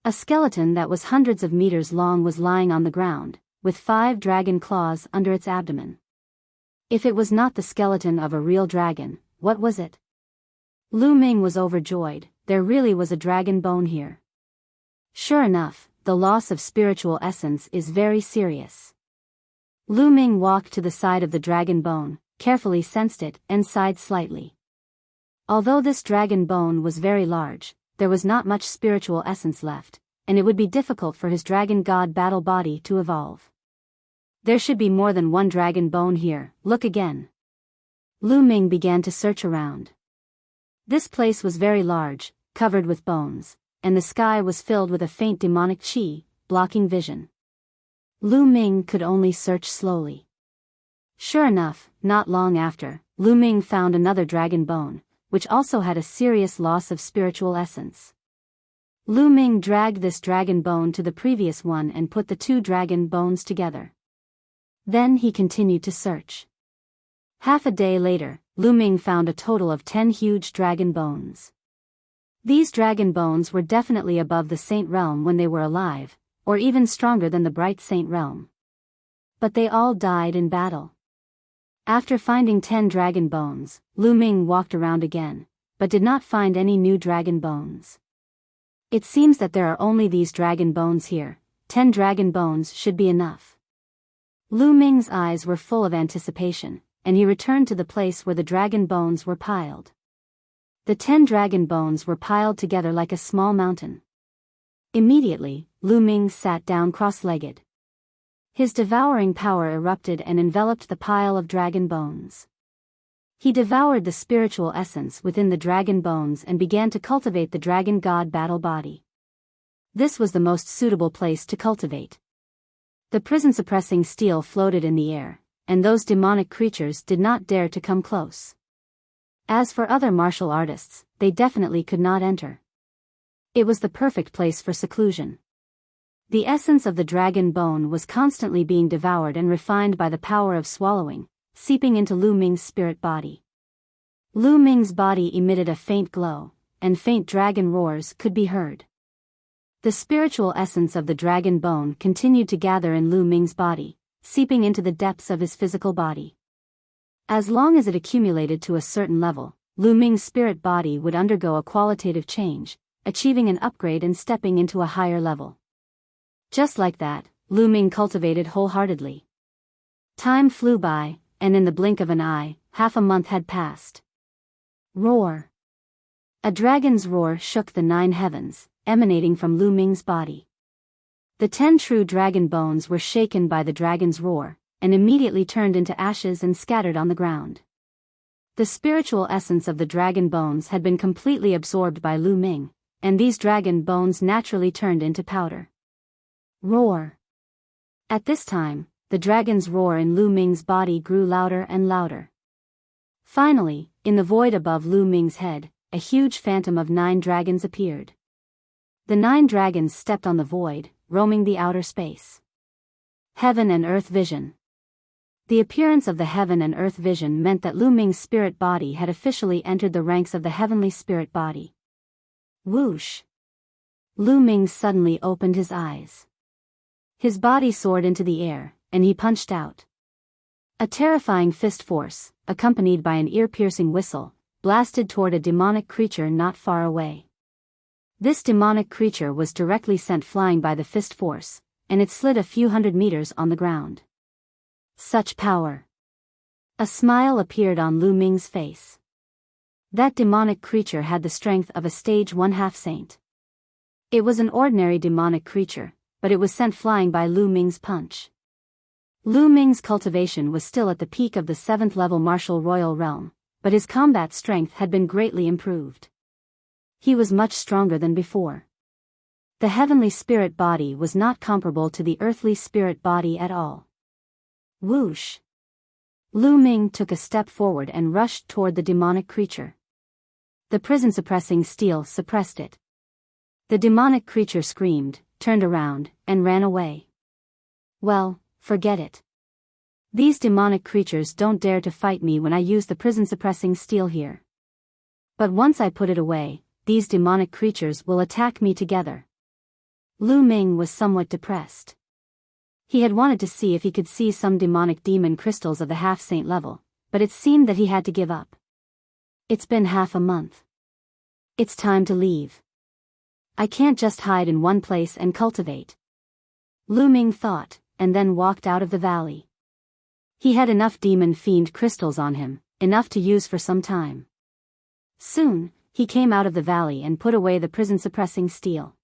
A skeleton that was hundreds of meters long was lying on the ground, with 5 dragon claws under its abdomen. If it was not the skeleton of a real dragon, what was it? Lu Ming was overjoyed. There really was a dragon bone here. Sure enough, the loss of spiritual essence is very serious. Lu Ming walked to the side of the dragon bone, carefully sensed it, and sighed slightly. Although this dragon bone was very large, there was not much spiritual essence left, and it would be difficult for his dragon god battle body to evolve. There should be more than one dragon bone here, look again. Lu Ming began to search around. This place was very large, covered with bones, and the sky was filled with a faint demonic chi, blocking vision. Lu Ming could only search slowly. Sure enough, not long after, Lu Ming found another dragon bone, which also had a serious loss of spiritual essence. Lu Ming dragged this dragon bone to the previous one and put the 2 dragon bones together. Then he continued to search. Half a day later, Lu Ming found a total of 10 huge dragon bones. These dragon bones were definitely above the Saint Realm when they were alive, or even stronger than the Bright Saint Realm. But they all died in battle. After finding 10 dragon bones, Lu Ming walked around again, but did not find any new dragon bones. It seems that there are only these dragon bones here. 10 dragon bones should be enough. Lu Ming's eyes were full of anticipation, and he returned to the place where the dragon bones were piled. The 10 dragon bones were piled together like a small mountain. Immediately, Lu Ming sat down cross-legged. His devouring power erupted and enveloped the pile of dragon bones. He devoured the spiritual essence within the dragon bones and began to cultivate the dragon god battle body. This was the most suitable place to cultivate. The prison-suppressing steel floated in the air, and those demonic creatures did not dare to come close. As for other martial artists, they definitely could not enter. It was the perfect place for seclusion. The essence of the dragon bone was constantly being devoured and refined by the power of swallowing, seeping into Lu Ming's spirit body. Lu Ming's body emitted a faint glow, and faint dragon roars could be heard. The spiritual essence of the dragon bone continued to gather in Lu Ming's body, seeping into the depths of his physical body. As long as it accumulated to a certain level, Lu Ming's spirit body would undergo a qualitative change, achieving an upgrade and stepping into a higher level. Just like that, Lu Ming cultivated wholeheartedly. Time flew by, and in the blink of an eye, half a month had passed. Roar. A dragon's roar shook the 9 heavens, emanating from Lu Ming's body. The 10 true dragon bones were shaken by the dragon's roar, and immediately turned into ashes and scattered on the ground. The spiritual essence of the dragon bones had been completely absorbed by Lu Ming, and these dragon bones naturally turned into powder. Roar. At this time, the dragon's roar in Lu Ming's body grew louder and louder. Finally, in the void above Lu Ming's head, a huge phantom of 9 dragons appeared. The 9 dragons stepped on the void, roaming the outer space. Heaven and earth vision. The appearance of the heaven and earth vision meant that Lu Ming's spirit body had officially entered the ranks of the heavenly spirit body. Whoosh! Lu Ming suddenly opened his eyes. His body soared into the air, and he punched out. A terrifying fist force, accompanied by an ear-piercing whistle, blasted toward a demonic creature not far away. This demonic creature was directly sent flying by the fist force, and it slid a few hundred meters on the ground. Such power! A smile appeared on Lu Ming's face. That demonic creature had the strength of a stage 1 half-saint. It was an ordinary demonic creature, but it was sent flying by Lu Ming's punch. Lu Ming's cultivation was still at the peak of the 7th level martial royal realm, but his combat strength had been greatly improved. He was much stronger than before. The heavenly spirit body was not comparable to the earthly spirit body at all. Whoosh! Lu Ming took a step forward and rushed toward the demonic creature. The prison-suppressing steel suppressed it. The demonic creature screamed, turned around, and ran away. Well, forget it. These demonic creatures don't dare to fight me when I use the prison-suppressing steel here. But once I put it away, these demonic creatures will attack me together. Lu Ming was somewhat depressed. He had wanted to see if he could see some demonic demon crystals of the half-saint level, but it seemed that he had to give up. It's been half a month. It's time to leave. I can't just hide in one place and cultivate. Lu Ming thought, and then walked out of the valley. He had enough demon fiend crystals on him, enough to use for some time. Soon, he came out of the valley and put away the prison-suppressing steel.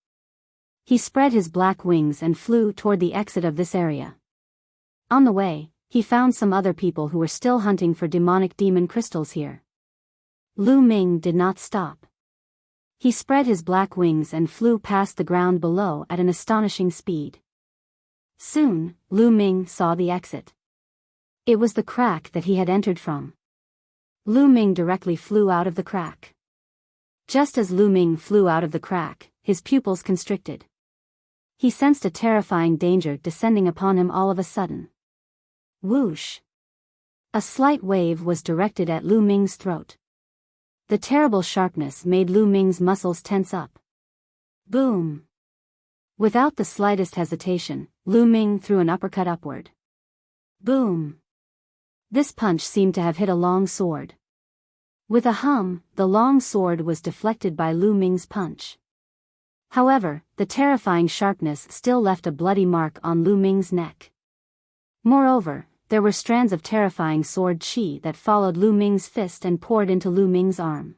He spread his black wings and flew toward the exit of this area. On the way, he found some other people who were still hunting for demonic demon crystals here. Lu Ming did not stop. He spread his black wings and flew past the ground below at an astonishing speed. Soon, Lu Ming saw the exit. It was the crack that he had entered from. Lu Ming directly flew out of the crack. Just as Lu Ming flew out of the crack, his pupils constricted. He sensed a terrifying danger descending upon him all of a sudden. Whoosh! A slight wave was directed at Lu Ming's throat. The terrible sharpness made Lu Ming's muscles tense up. Boom! Without the slightest hesitation, Lu Ming threw an uppercut upward. Boom! This punch seemed to have hit a long sword. With a hum, the long sword was deflected by Lu Ming's punch. However, the terrifying sharpness still left a bloody mark on Lu Ming's neck. Moreover, there were strands of terrifying sword chi that followed Lu Ming's fist and poured into Lu Ming's arm.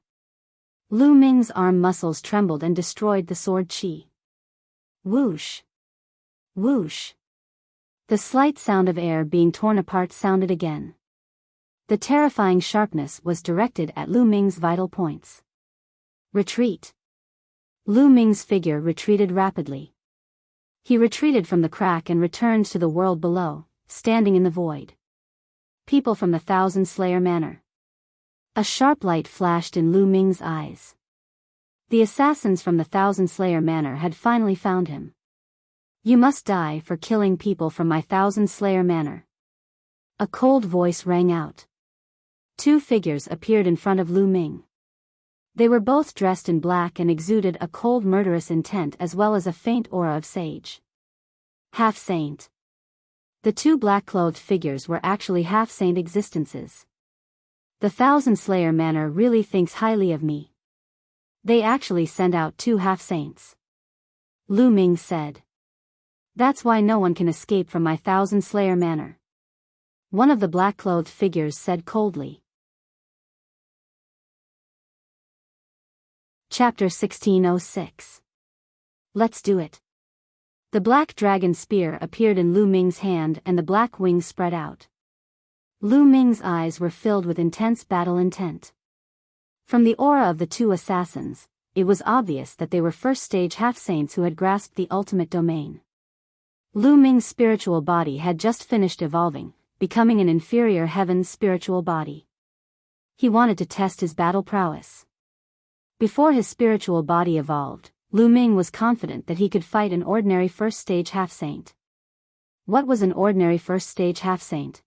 Lu Ming's arm muscles trembled and destroyed the sword chi. Whoosh! Whoosh! The slight sound of air being torn apart sounded again. The terrifying sharpness was directed at Lu Ming's vital points. Retreat! Lu Ming's figure retreated rapidly. He retreated from the crack and returned to the world below, standing in the void. People from the Thousand Slayer Manor. A sharp light flashed in Lu Ming's eyes. The assassins from the Thousand Slayer Manor had finally found him. You must die for killing people from my Thousand Slayer Manor. A cold voice rang out. Two figures appeared in front of Lu Ming. They were both dressed in black and exuded a cold murderous intent as well as a faint aura of sage. Half-saint. The two black-clothed figures were actually half-saint existences. The Thousand Slayer Manor really thinks highly of me. They actually send out two half-saints. Lu Ming said. That's why no one can escape from my Thousand Slayer Manor. One of the black-clothed figures said coldly. Chapter 1606. Let's do it. The black dragon spear appeared in Lu Ming's hand and the black wings spread out. Lu Ming's eyes were filled with intense battle intent. From the aura of the two assassins, it was obvious that they were first-stage half-saints who had grasped the ultimate domain. Lu Ming's spiritual body had just finished evolving, becoming an inferior heaven spiritual body. He wanted to test his battle prowess. Before his spiritual body evolved, Lu Ming was confident that he could fight an ordinary first-stage half-saint. What was an ordinary first-stage half-saint?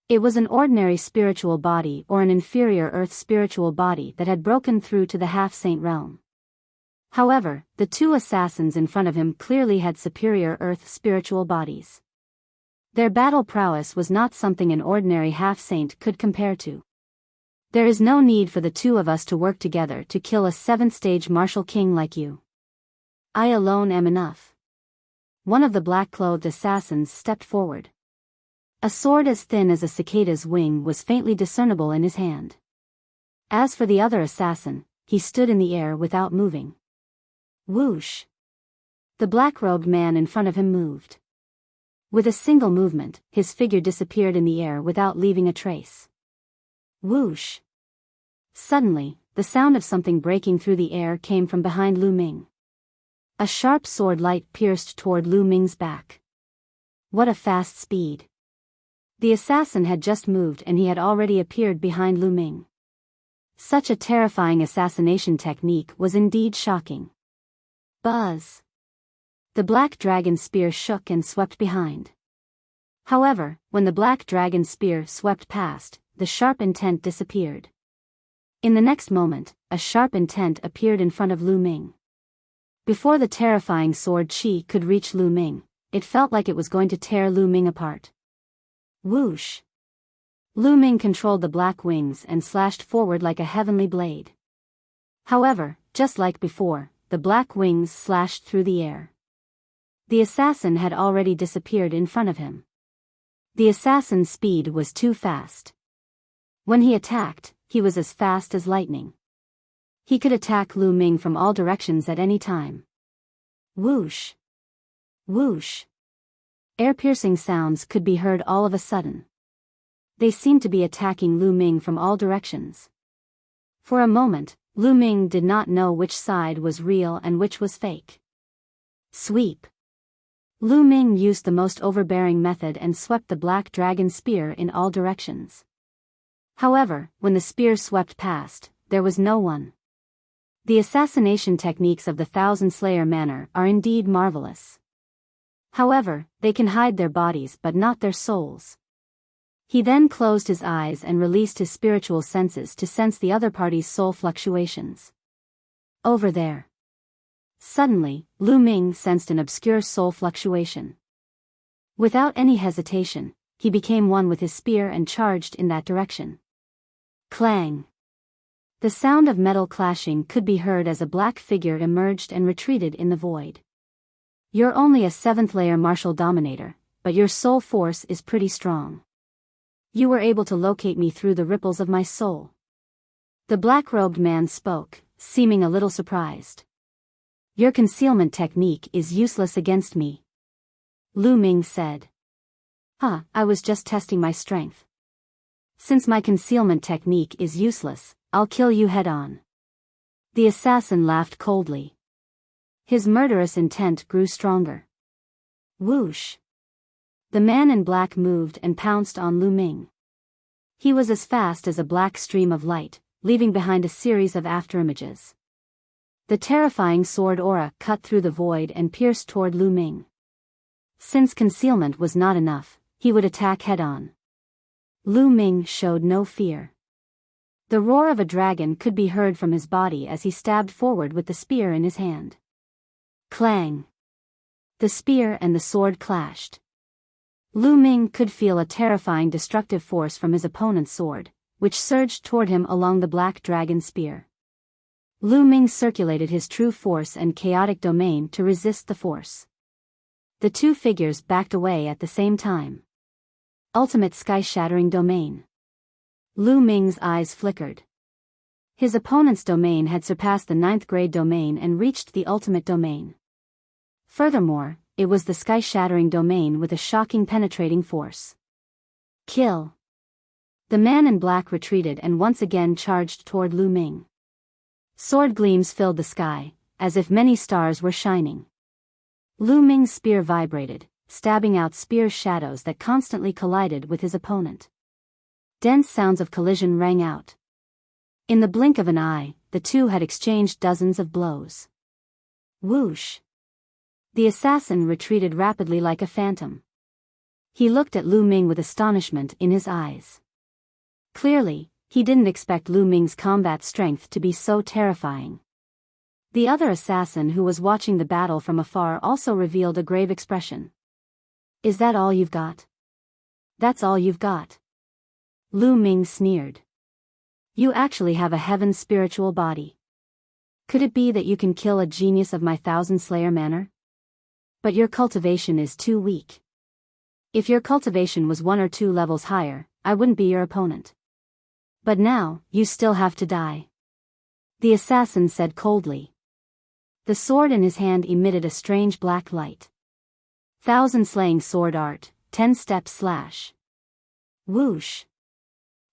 It was an ordinary spiritual body or an inferior earth spiritual body that had broken through to the half-saint realm. However, the two assassins in front of him clearly had superior earth spiritual bodies. Their battle prowess was not something an ordinary half-saint could compare to. There is no need for the two of us to work together to kill a 7th-stage martial king like you. I alone am enough. One of the black-clothed assassins stepped forward. A sword as thin as a cicada's wing was faintly discernible in his hand. As for the other assassin, he stood in the air without moving. Whoosh! The black-robed man in front of him moved. With a single movement, his figure disappeared in the air without leaving a trace. Whoosh! Suddenly, the sound of something breaking through the air came from behind Lu Ming. A sharp sword light pierced toward Lu Ming's back. What a fast speed! The assassin had just moved and he had already appeared behind Lu Ming. Such a terrifying assassination technique was indeed shocking. Buzz! The black dragon spear shook and swept behind. However, when the black dragon spear swept past, the sharp intent disappeared. In the next moment, a sharp intent appeared in front of Lu Ming. Before the terrifying sword chi could reach Lu Ming, it felt like it was going to tear Lu Ming apart. Whoosh! Lu Ming controlled the black wings and slashed forward like a heavenly blade. However, just like before, the black wings slashed through the air. The assassin had already disappeared in front of him. The assassin's speed was too fast. When he attacked, he was as fast as lightning. He could attack Lu Ming from all directions at any time. Whoosh! Whoosh! Air-piercing sounds could be heard all of a sudden. They seemed to be attacking Lu Ming from all directions. For a moment, Lu Ming did not know which side was real and which was fake. Sweep! Lu Ming used the most overbearing method and swept the black dragon spear in all directions. However, when the spear swept past, there was no one. The assassination techniques of the Thousand Slayer manner are indeed marvelous. However, they can hide their bodies but not their souls. He then closed his eyes and released his spiritual senses to sense the other party's soul fluctuations. Over there. Suddenly, Lu Ming sensed an obscure soul fluctuation. Without any hesitation, he became one with his spear and charged in that direction. Clang! The sound of metal clashing could be heard as a black figure emerged and retreated in the void. You're only a 7th layer martial dominator, but your soul force is pretty strong. You were able to locate me through the ripples of my soul. The black-robed man spoke, seeming a little surprised. Your concealment technique is useless against me. Lu Ming said. I was just testing my strength. Since my concealment technique is useless, I'll kill you head-on. The assassin laughed coldly. His murderous intent grew stronger. Whoosh! The man in black moved and pounced on Lu Ming. He was as fast as a black stream of light, leaving behind a series of afterimages. The terrifying sword aura cut through the void and pierced toward Lu Ming. Since concealment was not enough, he would attack head-on. Lu Ming showed no fear. The roar of a dragon could be heard from his body as he stabbed forward with the spear in his hand. Clang! The spear and the sword clashed. Lu Ming could feel a terrifying destructive force from his opponent's sword, which surged toward him along the black dragon spear. Lu Ming circulated his true force and chaotic domain to resist the force. The two figures backed away at the same time. Ultimate sky-shattering domain. Lu Ming's eyes flickered. His opponent's domain had surpassed the 9th grade domain and reached the ultimate domain. Furthermore, it was the sky-shattering domain with a shocking penetrating force. Kill! The man in black retreated and once again charged toward Lu Ming. Sword gleams filled the sky, as if many stars were shining. Lu Ming's spear vibrated, stabbing out spear shadows that constantly collided with his opponent. Dense sounds of collision rang out. In the blink of an eye, the two had exchanged dozens of blows. Whoosh! The assassin retreated rapidly like a phantom. He looked at Lu Ming with astonishment in his eyes. Clearly, he didn't expect Lu Ming's combat strength to be so terrifying. The other assassin who was watching the battle from afar also revealed a grave expression. Is that all you've got? That's all you've got? Lu Ming sneered. You actually have a heaven's spiritual body. Could it be that you can kill a genius of my thousand slayer manner? But your cultivation is too weak. If your cultivation was 1 or 2 levels higher, I wouldn't be your opponent. But now, you still have to die. The assassin said coldly. The sword in his hand emitted a strange black light. 1,000 slaying sword art, 10-step slash. Whoosh.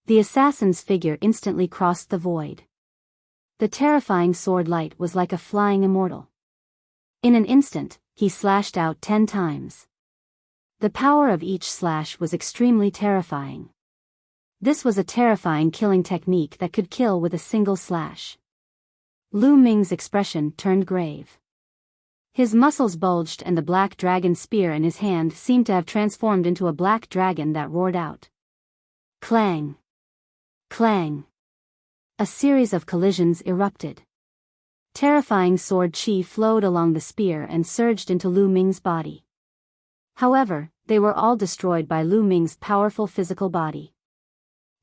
The assassin's figure instantly crossed the void. The terrifying sword light was like a flying immortal. In an instant, he slashed out 10 times. The power of each slash was extremely terrifying. This was a terrifying killing technique that could kill with a single slash. Lu Ming's expression turned grave. His muscles bulged and the black dragon spear in his hand seemed to have transformed into a black dragon that roared out. Clang! Clang! A series of collisions erupted. Terrifying sword chi flowed along the spear and surged into Lu Ming's body. However, they were all destroyed by Lu Ming's powerful physical body.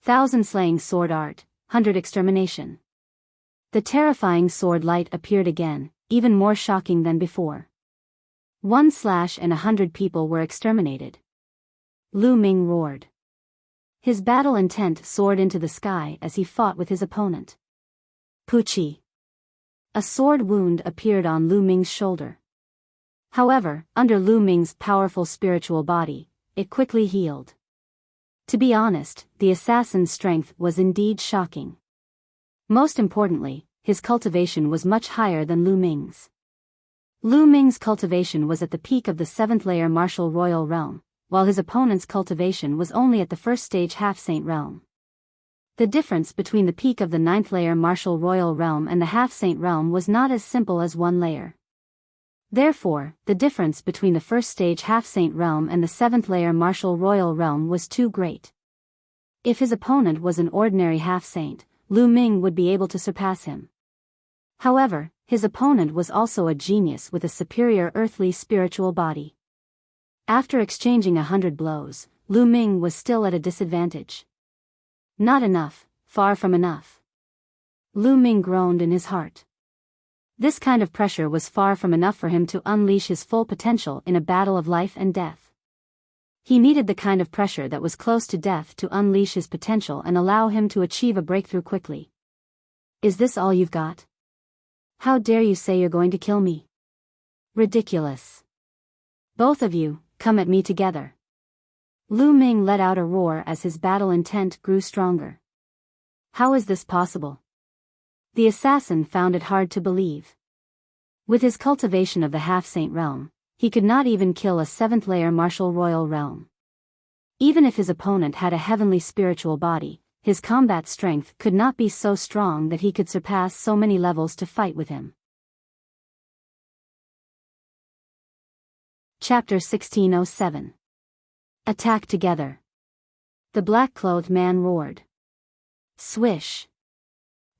1,000 slaying sword art, 100 extermination. The terrifying sword light appeared again, even more shocking than before. 1 slash and 100 people were exterminated. Lu Ming roared. His battle intent soared into the sky as he fought with his opponent. Puchi. A sword wound appeared on Lu Ming's shoulder. However, under Lu Ming's powerful spiritual body, it quickly healed. To be honest, the assassin's strength was indeed shocking. Most importantly, his cultivation was much higher than Lu Ming's. Lu Ming's cultivation was at the peak of the 7th layer martial royal realm, while his opponent's cultivation was only at the 1st stage half-saint realm. The difference between the peak of the 9th layer martial royal realm and the half-saint realm was not as simple as 1 layer. Therefore, the difference between the 1st stage half-saint realm and the 7th layer martial royal realm was too great. If his opponent was an ordinary half-saint, Lu Ming would be able to surpass him. However, his opponent was also a genius with a superior earthly spiritual body. After exchanging 100 blows, Lu Ming was still at a disadvantage. Not enough, far from enough. Lu Ming groaned in his heart. This kind of pressure was far from enough for him to unleash his full potential in a battle of life and death. He needed the kind of pressure that was close to death to unleash his potential and allow him to achieve a breakthrough quickly. Is this all you've got? How dare you say you're going to kill me? Ridiculous. Both of you, come at me together. Lu Ming let out a roar as his battle intent grew stronger. How is this possible? The assassin found it hard to believe. With his cultivation of the half-saint realm, he could not even kill a 7th layer martial royal realm. Even if his opponent had a heavenly spiritual body, his combat strength could not be so strong that he could surpass so many levels to fight with him. Chapter 1607. Attack together. The black-clothed man roared. Swish.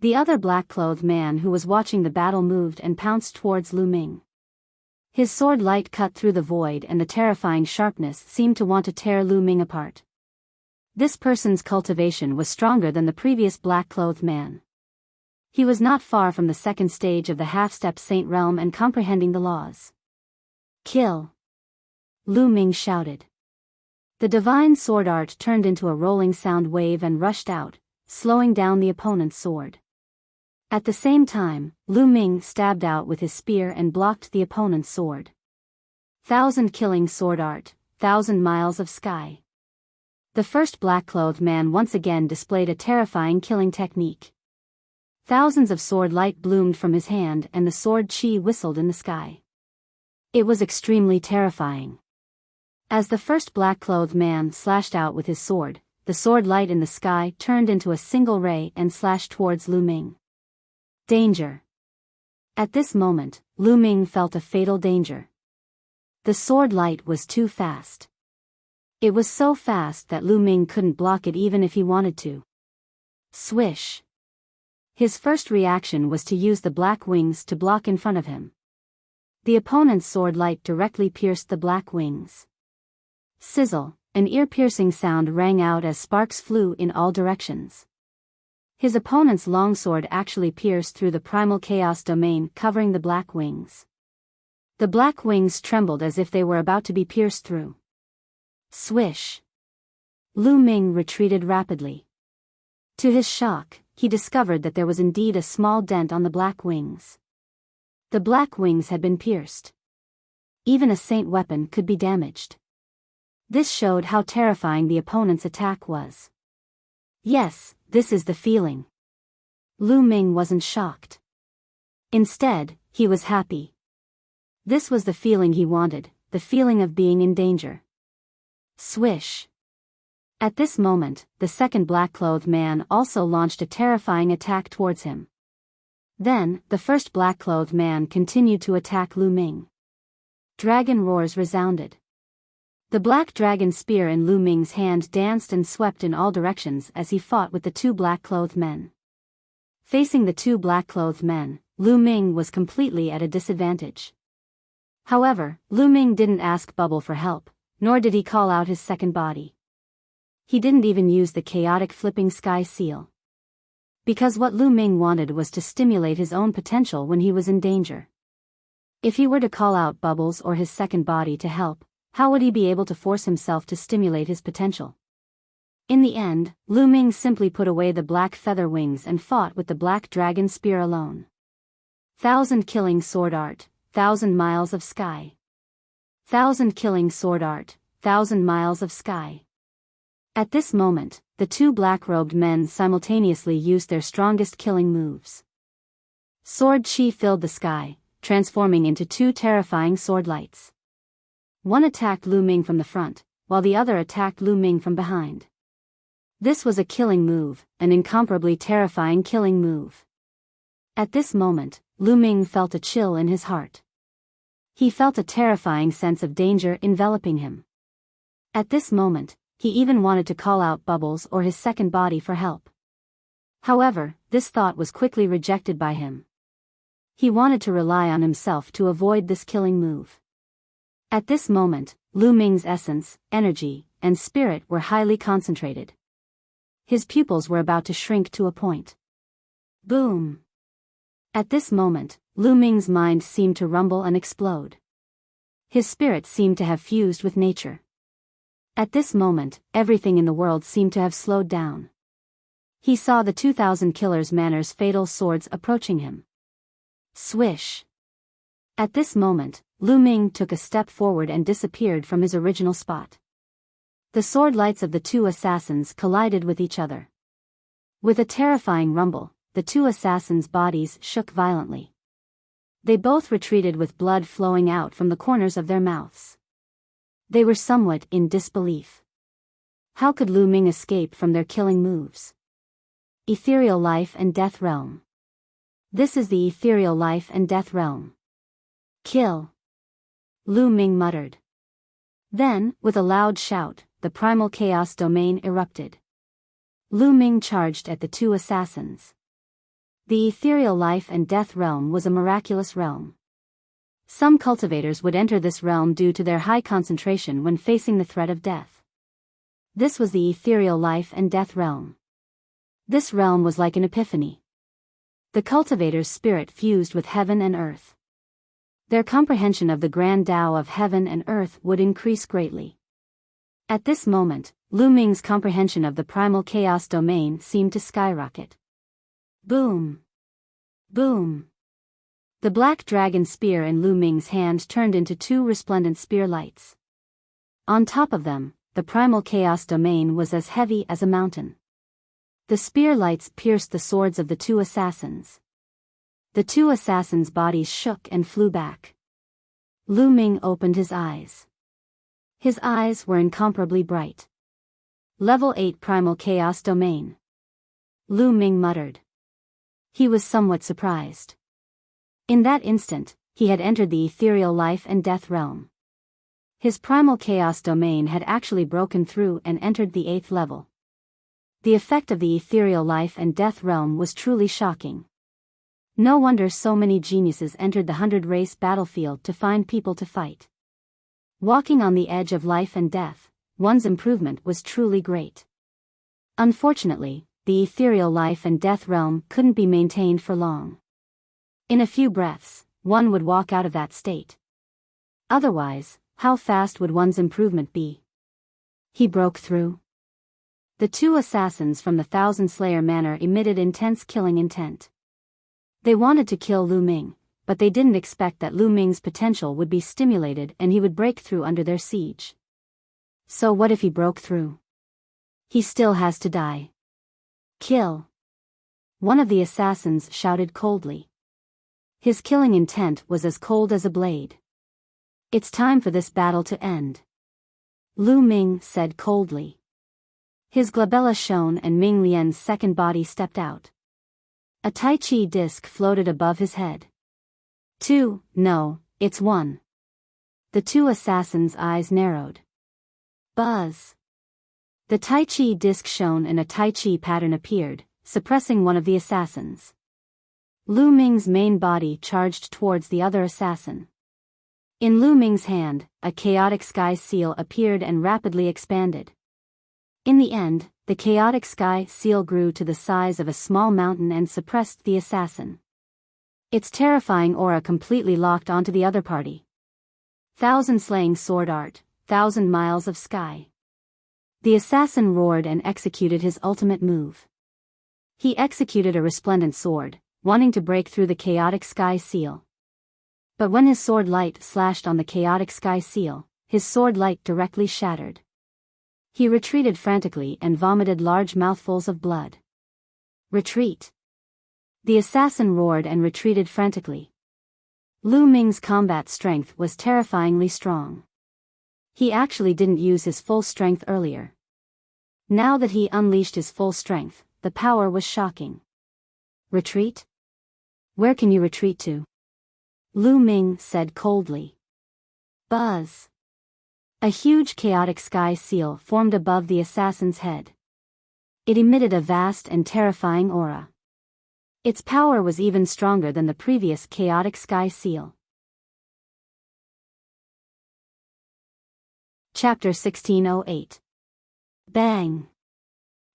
The other black-clothed man who was watching the battle moved and pounced towards Lu Ming. His sword light cut through the void and the terrifying sharpness seemed to want to tear Lu Ming apart. This person's cultivation was stronger than the previous black-clothed man. He was not far from the 2nd stage of the half-step saint realm and comprehending the laws. Kill! Lu Ming shouted. The divine sword art turned into a rolling sound wave and rushed out, slowing down the opponent's sword. At the same time, Lu Ming stabbed out with his spear and blocked the opponent's sword. 1,000 killing sword art, 1,000 miles of sky. The first black-clothed man once again displayed a terrifying killing technique. Thousands of sword light bloomed from his hand and the sword chi whistled in the sky. It was extremely terrifying. As the first black-clothed man slashed out with his sword, the sword light in the sky turned into a single ray and slashed towards Lu Ming. Danger. At this moment, Lu Ming felt a fatal danger. The sword light was too fast. It was so fast that Lu Ming couldn't block it even if he wanted to. Swish. His first reaction was to use the black wings to block in front of him. The opponent's sword light directly pierced the black wings. Sizzle, an ear-piercing sound rang out as sparks flew in all directions. His opponent's longsword actually pierced through the primal chaos domain, covering the black wings. The black wings trembled as if they were about to be pierced through. Swish. Lu Ming retreated rapidly. To his shock, he discovered that there was indeed a small dent on the black wings. The black wings had been pierced. Even a saint weapon could be damaged. This showed how terrifying the opponent's attack was. Yes, this is the feeling. Lu Ming wasn't shocked. Instead, he was happy. This was the feeling he wanted, the feeling of being in danger. Swish. At this moment, the second black-clothed man also launched a terrifying attack towards him. Then, the first black-clothed man continued to attack Lu Ming. Dragon roars resounded. The black dragon spear in Lu Ming's hand danced and swept in all directions as he fought with the two black-clothed men. Facing the two black-clothed men, Lu Ming was completely at a disadvantage. However, Lu Ming didn't ask Bubble for help, nor did he call out his second body. He didn't even use the chaotic flipping sky seal. Because what Lu Ming wanted was to stimulate his own potential when he was in danger. If he were to call out Bubbles or his second body to help, how would he be able to force himself to stimulate his potential? In the end, Lu Ming simply put away the black feather wings and fought with the black dragon spear alone. 1,000 killing sword art, 1,000 miles of sky. 1,000 killing sword art, 1,000 miles of sky. At this moment, the two black-robed men simultaneously used their strongest killing moves. Sword chi filled the sky, transforming into two terrifying sword lights. One attacked Lu Ming from the front, while the other attacked Lu Ming from behind. This was a killing move, an incomparably terrifying killing move. At this moment, Lu Ming felt a chill in his heart. He felt a terrifying sense of danger enveloping him. At this moment, he even wanted to call out Bubbles or his second body for help. However, this thought was quickly rejected by him. He wanted to rely on himself to avoid this killing move. At this moment, Lu Ming's essence, energy, and spirit were highly concentrated. His pupils were about to shrink to a point. Boom! At this moment, Lu Ming's mind seemed to rumble and explode. His spirit seemed to have fused with nature. At this moment, everything in the world seemed to have slowed down. He saw the 2,000 Killers' Manor's fatal swords approaching him. Swish! At this moment, Lu Ming took a step forward and disappeared from his original spot. The sword lights of the two assassins collided with each other. With a terrifying rumble, the two assassins' bodies shook violently. They both retreated with blood flowing out from the corners of their mouths. They were somewhat in disbelief. How could Lu Ming escape from their killing moves? Ethereal life and death realm. This is the ethereal life and death realm. Kill! Lu Ming muttered. Then, with a loud shout, the primal chaos domain erupted. Lu Ming charged at the two assassins. The ethereal life and death realm was a miraculous realm. Some cultivators would enter this realm due to their high concentration when facing the threat of death. This was the ethereal life and death realm. This realm was like an epiphany. The cultivator's spirit fused with heaven and earth. Their comprehension of the grand Tao of heaven and earth would increase greatly. At this moment, Lu Ming's comprehension of the primal chaos domain seemed to skyrocket. Boom! Boom! The black dragon spear in Lu Ming's hand turned into two resplendent spear lights. On top of them, the primal chaos domain was as heavy as a mountain. The spear lights pierced the swords of the two assassins. The two assassins' bodies shook and flew back. Lu Ming opened his eyes. His eyes were incomparably bright. Level 8 Primal Chaos Domain. Lu Ming muttered. He was somewhat surprised. In that instant, he had entered the ethereal life and death realm. His primal chaos domain had actually broken through and entered the 8th level. The effect of the ethereal life and death realm was truly shocking. No wonder so many geniuses entered the 100-race battlefield to find people to fight. Walking on the edge of life and death, one's improvement was truly great. Unfortunately, the ethereal life and death realm couldn't be maintained for long. In a few breaths, one would walk out of that state. Otherwise, how fast would one's improvement be? He broke through. The 2 assassins from the Thousand Slayer Manor emitted intense killing intent. They wanted to kill Lu Ming, but they didn't expect that Lu Ming's potential would be stimulated and he would break through under their siege. So what if he broke through? He still has to die. Kill. One of the assassins shouted coldly. His killing intent was as cold as a blade. It's time for this battle to end. Lu Ming said coldly. His glabella shone and Ming Lian's second body stepped out. A Tai Chi disc floated above his head. 2, no, it's 1. The 2 assassins' eyes narrowed. Buzz. The Tai Chi disc shone and a Tai Chi pattern appeared, suppressing one of the assassins. Lu Ming's main body charged towards the other assassin. In Lu Ming's hand, a chaotic sky seal appeared and rapidly expanded. In the end, the chaotic sky seal grew to the size of a small mountain and suppressed the assassin. Its terrifying aura completely locked onto the other party. 1,000 slaying sword art, 1,000 miles of sky. The assassin roared and executed his ultimate move. He executed a resplendent sword, wanting to break through the chaotic sky seal. But when his sword light slashed on the chaotic sky seal, his sword light directly shattered. He retreated frantically and vomited large mouthfuls of blood. Retreat. The assassin roared and retreated frantically. Lu Ming's combat strength was terrifyingly strong. He actually didn't use his full strength earlier. Now that he unleashed his full strength, the power was shocking. Retreat? Where can you retreat to? Lu Ming said coldly. Buzz. A huge chaotic sky seal formed above the assassin's head. It emitted a vast and terrifying aura. Its power was even stronger than the previous chaotic sky seal. Chapter 1608. Bang!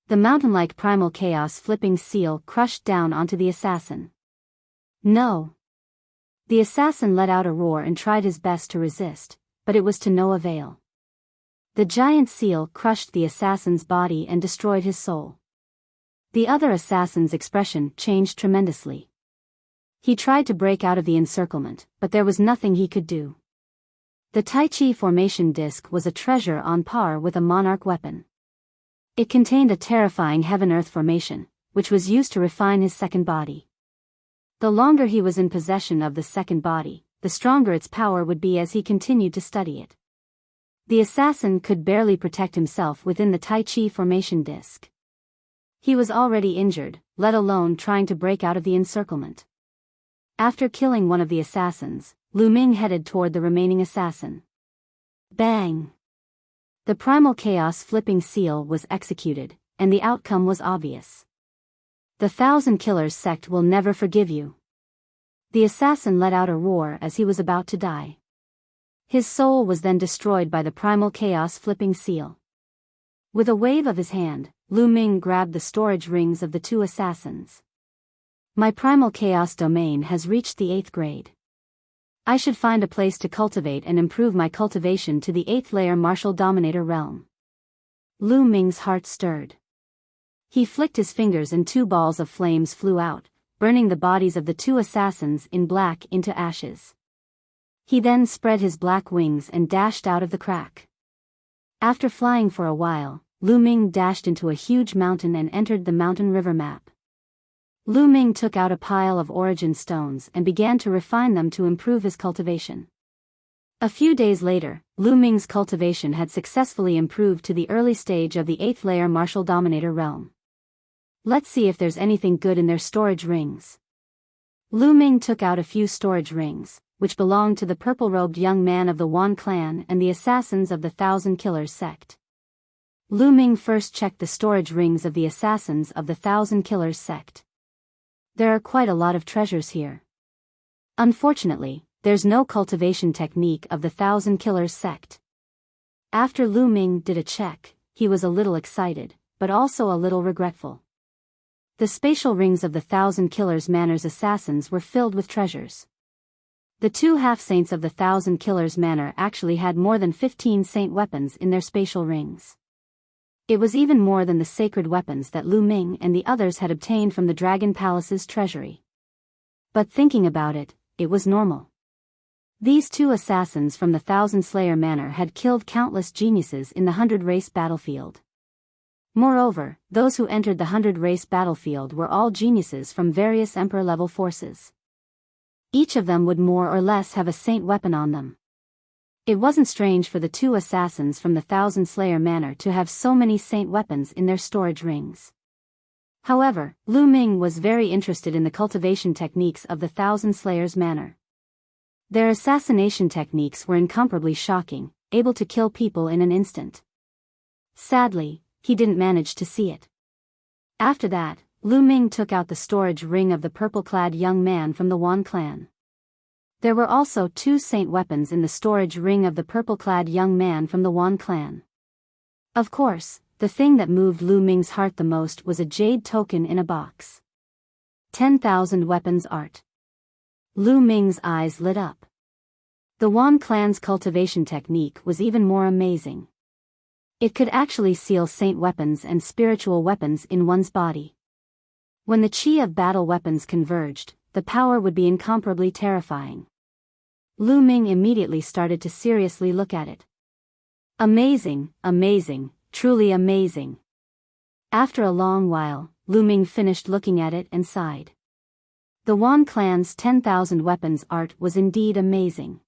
The mountain-like primal chaos flipping seal crushed down onto the assassin. No! The assassin let out a roar and tried his best to resist, but it was to no avail. The giant seal crushed the assassin's body and destroyed his soul. The other assassin's expression changed tremendously. He tried to break out of the encirclement, but there was nothing he could do. The Tai Chi formation disc was a treasure on par with a Monarch weapon. It contained a terrifying heaven-earth formation, which was used to refine his second body. The longer he was in possession of the second body, the stronger its power would be as he continued to study it. The assassin could barely protect himself within the Tai Chi formation disc. He was already injured, let alone trying to break out of the encirclement. After killing one of the assassins, Lu Ming headed toward the remaining assassin. Bang! The primal chaos flipping seal was executed, and the outcome was obvious. The 1,000 Killers sect will never forgive you. The assassin let out a roar as he was about to die. His soul was then destroyed by the primal chaos flipping seal. With a wave of his hand, Lu Ming grabbed the storage rings of the 2 assassins. My primal chaos domain has reached the 8th grade. I should find a place to cultivate and improve my cultivation to the 8th layer martial dominator realm. Lu Ming's heart stirred. He flicked his fingers and 2 balls of flames flew out, burning the bodies of the 2 assassins in black into ashes. He then spread his black wings and dashed out of the crack. After flying for a while, Lu Ming dashed into a huge mountain and entered the mountain river map. Lu Ming took out a pile of origin stones and began to refine them to improve his cultivation. A few days later, Lu Ming's cultivation had successfully improved to the early stage of the 8th layer martial dominator realm. Let's see if there's anything good in their storage rings. Lu Ming took out a few storage rings, which belonged to the purple-robed young man of the Wan clan and the assassins of the Thousand Killers sect. Lu Ming first checked the storage rings of the assassins of the Thousand Killers sect. There are quite a lot of treasures here. Unfortunately, there's no cultivation technique of the Thousand Killers sect. After Lu Ming did a check, he was a little excited, but also a little regretful. The spatial rings of the Thousand Killers Manor's assassins were filled with treasures. The two half-saints of the Thousand Killers Manor actually had more than 15 saint weapons in their spatial rings. It was even more than the sacred weapons that Lu Ming and the others had obtained from the Dragon Palace's treasury. But thinking about it, it was normal. These two assassins from the Thousand Slayer Manor had killed countless geniuses in the 100-race battlefield. Moreover, those who entered the 100-race battlefield were all geniuses from various Emperor-level forces. Each of them would more or less have a saint weapon on them. It wasn't strange for the two assassins from the Thousand Slayer Manor to have so many saint weapons in their storage rings. However, Lu Ming was very interested in the cultivation techniques of the Thousand Slayers Manor. Their assassination techniques were incomparably shocking, able to kill people in an instant. Sadly, he didn't manage to see it. After that, Lu Ming took out the storage ring of the purple-clad young man from the Wan clan. There were also two saint weapons in the storage ring of the purple-clad young man from the Wan clan. Of course, the thing that moved Lu Ming's heart the most was a jade token in a box. 10,000 weapons art. Lu Ming's eyes lit up. The Wan clan's cultivation technique was even more amazing. It could actually seal saint weapons and spiritual weapons in one's body. When the chi of battle weapons converged, the power would be incomparably terrifying. Lu Ming immediately started to seriously look at it. Amazing, amazing, truly amazing. After a long while, Lu Ming finished looking at it and sighed. The Wan clan's 10,000 weapons art was indeed amazing.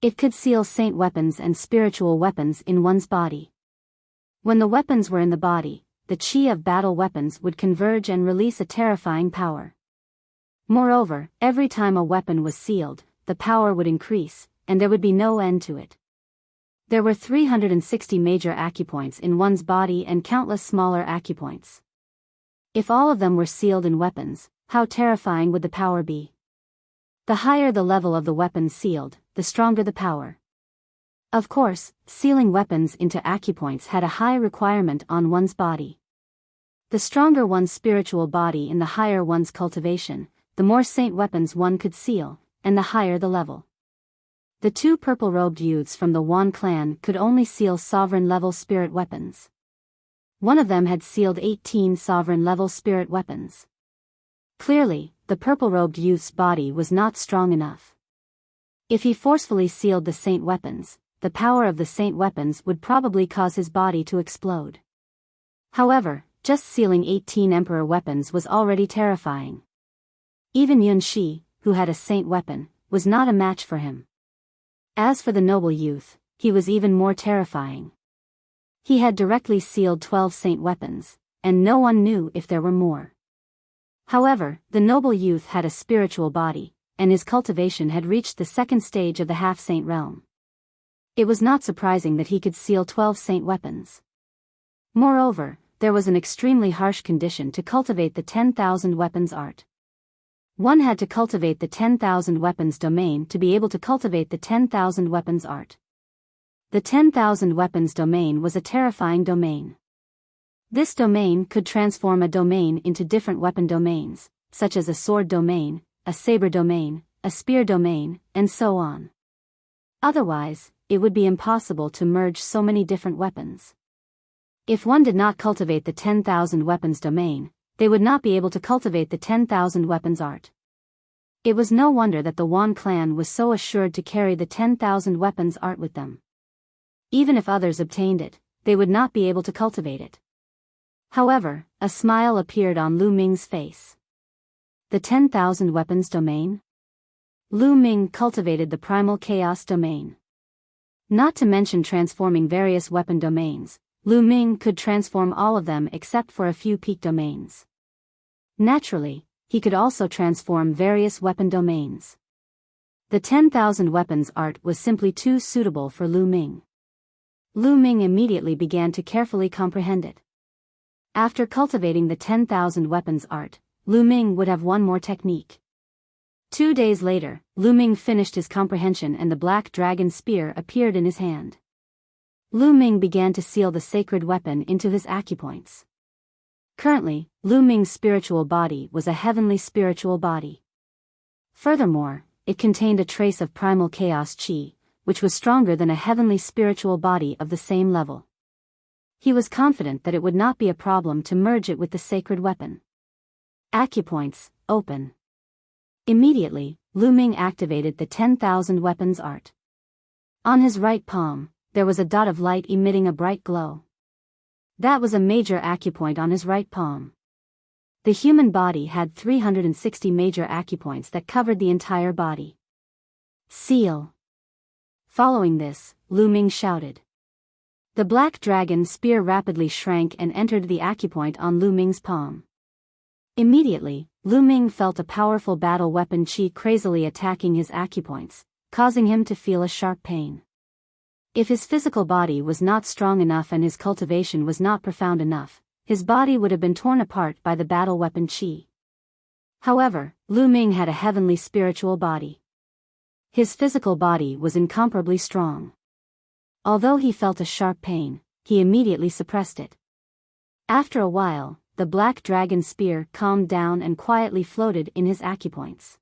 It could seal saint weapons and spiritual weapons in one's body. When the weapons were in the body, the chi of battle weapons would converge and release a terrifying power. Moreover, every time a weapon was sealed, the power would increase, and there would be no end to it. There were 360 major acupoints in one's body and countless smaller acupoints. If all of them were sealed in weapons, how terrifying would the power be? The higher the level of the weapon sealed, the stronger the power. Of course, sealing weapons into acupoints had a high requirement on one's body. The stronger one's spiritual body and the higher one's cultivation, the more saint weapons one could seal, and the higher the level. The two purple-robed youths from the Wan clan could only seal sovereign-level spirit weapons. One of them had sealed 18 sovereign-level spirit weapons. Clearly, the purple-robed youth's body was not strong enough. If he forcefully sealed the saint weapons, the power of the saint weapons would probably cause his body to explode. However, just sealing 18 emperor weapons was already terrifying. Even Yun Shi, who had a saint weapon, was not a match for him. As for the noble youth, he was even more terrifying. He had directly sealed 12 saint weapons, and no one knew if there were more. However, the noble youth had a spiritual body, and his cultivation had reached the second stage of the half-saint realm. It was not surprising that he could seal 12 saint weapons. Moreover, there was an extremely harsh condition to cultivate the 10,000 weapons art. One had to cultivate the 10,000 weapons domain to be able to cultivate the 10,000 weapons art. The 10,000 weapons domain was a terrifying domain. This domain could transform a domain into different weapon domains, such as a sword domain, a saber domain, a spear domain, and so on. Otherwise, it would be impossible to merge so many different weapons. If one did not cultivate the 10,000 weapons domain, they would not be able to cultivate the 10,000 weapons art. It was no wonder that the Wan clan was so assured to carry the 10,000 weapons art with them. Even if others obtained it, they would not be able to cultivate it. However, a smile appeared on Lu Ming's face. The 10,000 weapons domain? Lu Ming cultivated the primal chaos domain. Not to mention transforming various weapon domains, Lu Ming could transform all of them except for a few peak domains. Naturally, he could also transform various weapon domains. The 10,000 weapons art was simply too suitable for Lu Ming. Lu Ming immediately began to carefully comprehend it. After cultivating the 10,000 weapons art, Lu Ming would have one more technique. 2 days later, Lu Ming finished his comprehension and the black dragon spear appeared in his hand. Lu Ming began to seal the sacred weapon into his acupoints. Currently, Lu Ming's spiritual body was a heavenly spiritual body. Furthermore, it contained a trace of primal chaos chi, which was stronger than a heavenly spiritual body of the same level. He was confident that it would not be a problem to merge it with the sacred weapon. Acupoints, open. Immediately, Lu Ming activated the 10,000 weapons art. On his right palm, there was a dot of light emitting a bright glow. That was a major acupoint on his right palm. The human body had 360 major acupoints that covered the entire body. Seal. Following this, Lu Ming shouted. The black dragon spear rapidly shrank and entered the acupoint on Lu Ming's palm. Immediately, Lu Ming felt a powerful battle weapon chi crazily attacking his acupoints, causing him to feel a sharp pain. If his physical body was not strong enough and his cultivation was not profound enough, his body would have been torn apart by the battle weapon chi. However, Lu Ming had a heavenly spiritual body. His physical body was incomparably strong. Although he felt a sharp pain, he immediately suppressed it. After a while, the black dragon spear calmed down and quietly floated in his acupoints.